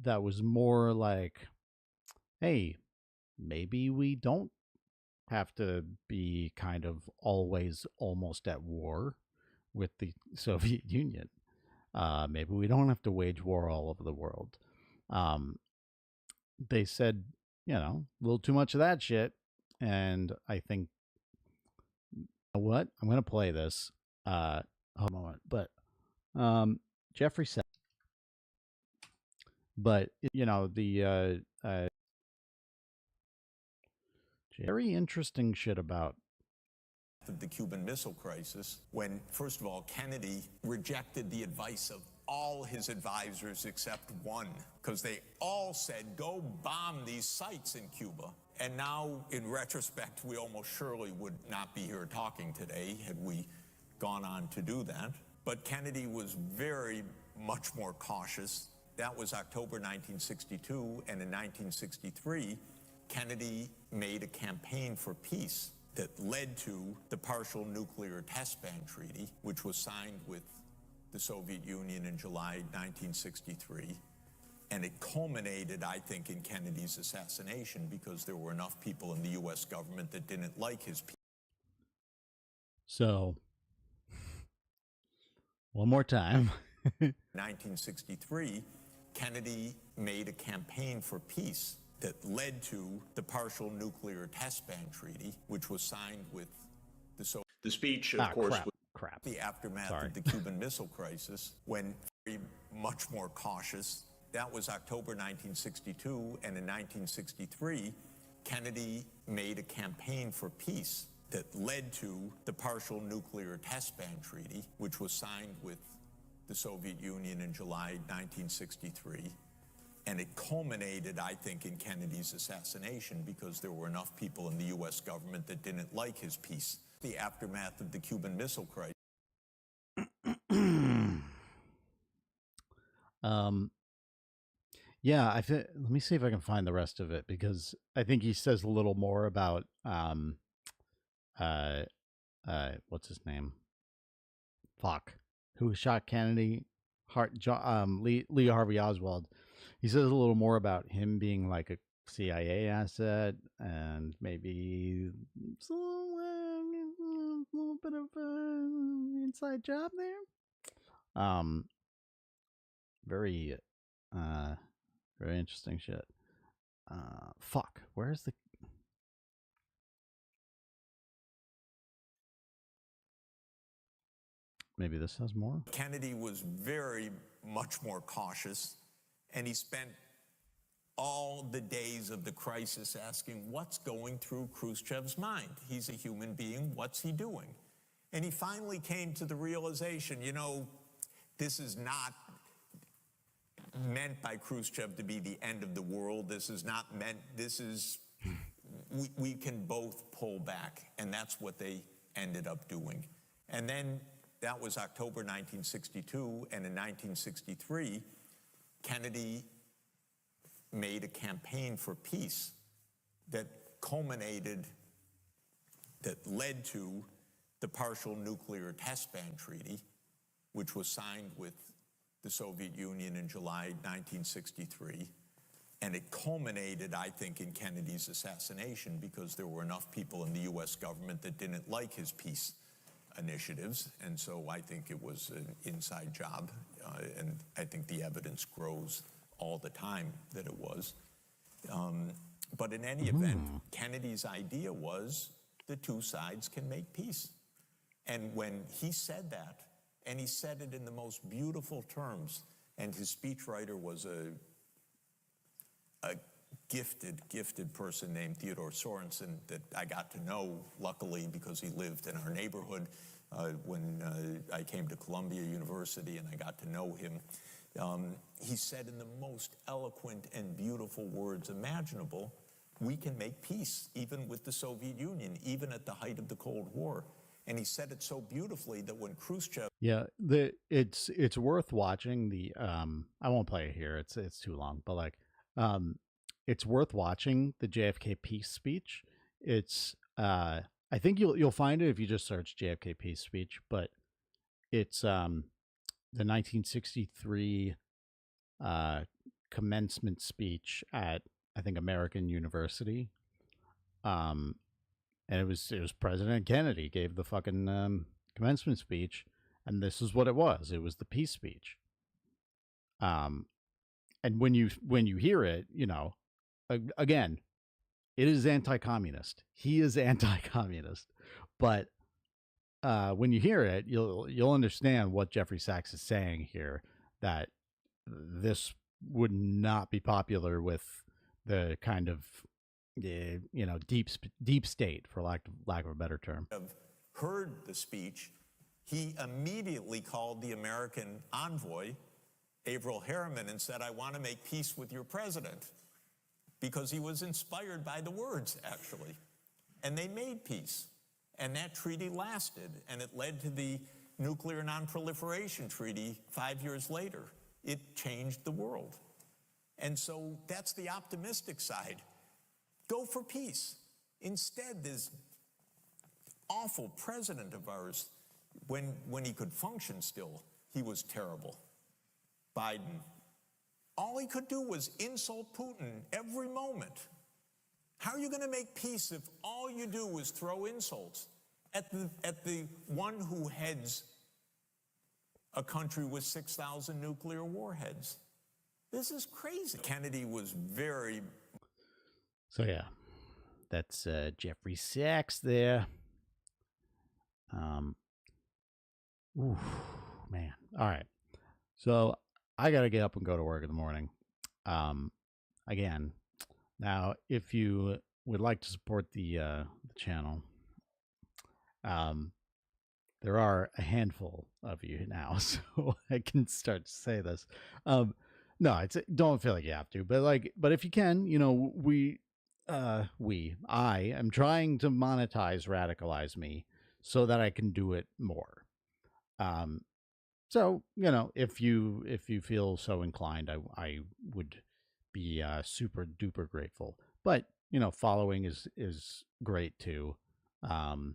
That was more like, hey, maybe we don't have to be kind of always almost at war with the Soviet Union. Maybe we don't have to wage war all over the world. They said, a little too much of that shit. And I think, you know what? I'm going to play this. Hold on a moment. But Jeffrey said, but, very interesting shit about the Cuban Missile Crisis, when, first of all, Kennedy rejected the advice of all his advisors except one, because they all said, go bomb these sites in Cuba. And now, in retrospect, we almost surely would not be here talking today had we gone on to do that. But Kennedy was very much more cautious. That was October 1962, and in 1963, Kennedy made a campaign for peace that led to the Partial Nuclear Test Ban Treaty, which was signed with the Soviet Union in July 1963. And it culminated, I think, in Kennedy's assassination because there were enough people in the U.S. government that didn't like his peace. So, one more time. 1963, Kennedy made a campaign for peace that led to the Partial Nuclear Test Ban Treaty, which was signed with the Soviet. The speech, of course, crap. The aftermath of the Cuban Missile Crisis, when very much more cautious. That was October 1962, and in 1963, Kennedy made a campaign for peace that led to the Partial Nuclear Test Ban Treaty, which was signed with the Soviet Union in July 1963. And it culminated, I think, in Kennedy's assassination because there were enough people in the U.S. government that didn't like his peace. The aftermath of the Cuban Missile Crisis. Yeah, let me see if I can find the rest of it because I think he says a little more about what's his name? Fuck. Who shot Kennedy? Lee Harvey Oswald. He says a little more about him being like a CIA asset and maybe a little bit of an inside job there. Very interesting shit. Fuck. Where's the... Maybe this has more? Kennedy was very much more cautious, and he spent all the days of the crisis asking what's going through Khrushchev's mind. He's a human being. What's he doing? And he finally came to the realization, this is not meant by Khrushchev to be the end of the world. This is not meant, we can both pull back. And that's what they ended up doing. And then that was October 1962. And in 1963, Kennedy made a campaign for peace that culminated, that led to the Partial Nuclear Test Ban Treaty, which was signed with the Soviet Union in July 1963. And it culminated, I think, in Kennedy's assassination because there were enough people in the U.S. government that didn't like his peace initiatives. And so I think it was an inside job. And I think the evidence grows all the time that it was. But in any event, Kennedy's idea was the two sides can make peace. And when he said that, and he said it in the most beautiful terms, and his speechwriter was a gifted person named Theodore Sorensen that I got to know, luckily, because he lived in our neighborhood when I came to Columbia University, and I got to know him. He said in the most eloquent and beautiful words imaginable, we can make peace even with the Soviet Union, even at the height of the Cold War. And he said it so beautifully that when Khrushchev... Yeah, it's worth watching the I won't play it here. It's too long, but like it's worth watching the JFK peace speech. It's I think you'll find it if you just search JFK peace speech, but it's the 1963 commencement speech at, I think, American University. And it was President Kennedy gave the fucking commencement speech, and this is what it was. It was the peace speech. And when you hear it, you know, again, it is anti-communist. He is anti-communist, but when you hear it, you'll understand what Jeffrey Sachs is saying here. That this would not be popular with the kind of deep state, for lack of a better term. Heard the speech, he immediately called the American envoy, Averell Harriman, and said, "I want to make peace with your president," because he was inspired by the words, actually. And they made peace. And that treaty lasted, and it led to the Nuclear Non-Proliferation Treaty 5 years later. It changed the world. And so that's the optimistic side. Go for peace. Instead, this awful president of ours, when he could function still, he was terrible. Biden. All he could do was insult Putin every moment. How are you going to make peace if all you do is throw insults at the one who heads a country with 6,000 nuclear warheads? This is crazy. Kennedy was very... So yeah, that's Jeffrey Sachs there. Ooh, man. All right. So I got to get up and go to work in the morning. Again, now if you would like to support the channel, there are a handful of you now, so I can start to say this. No, don't feel like you have to, but if you can, you know, I am trying to monetize Radicalize Me so that I can do it more. So, you know, if you feel so inclined, I would be super duper grateful. But, you know, following is great too. So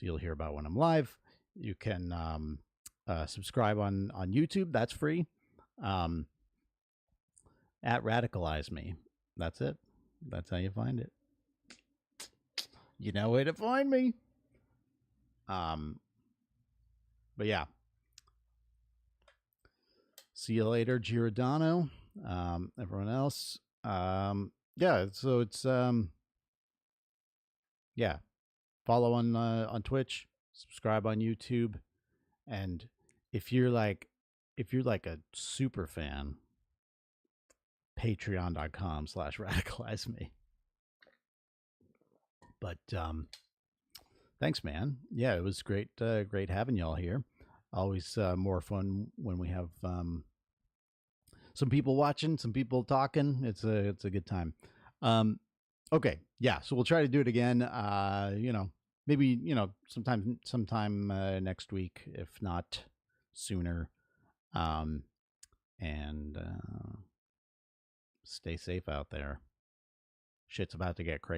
you'll hear about when I'm live. You can subscribe on YouTube. That's free. At Radicalize Me. That's it. That's how you find it. You know where to find me. But yeah. See you later, Giordano. Everyone else. Yeah, so it's yeah. Follow on Twitch, subscribe on YouTube, and if you're like a super fan, patreon.com/radicalize me. But thanks, man. Yeah, it was great having y'all here. Always more fun when we have some people watching, some people talking. It's a good time. Okay, yeah, so we'll try to do it again. You know, maybe, you know, sometime next week, if not sooner. And stay safe out there. Shit's about to get crazy.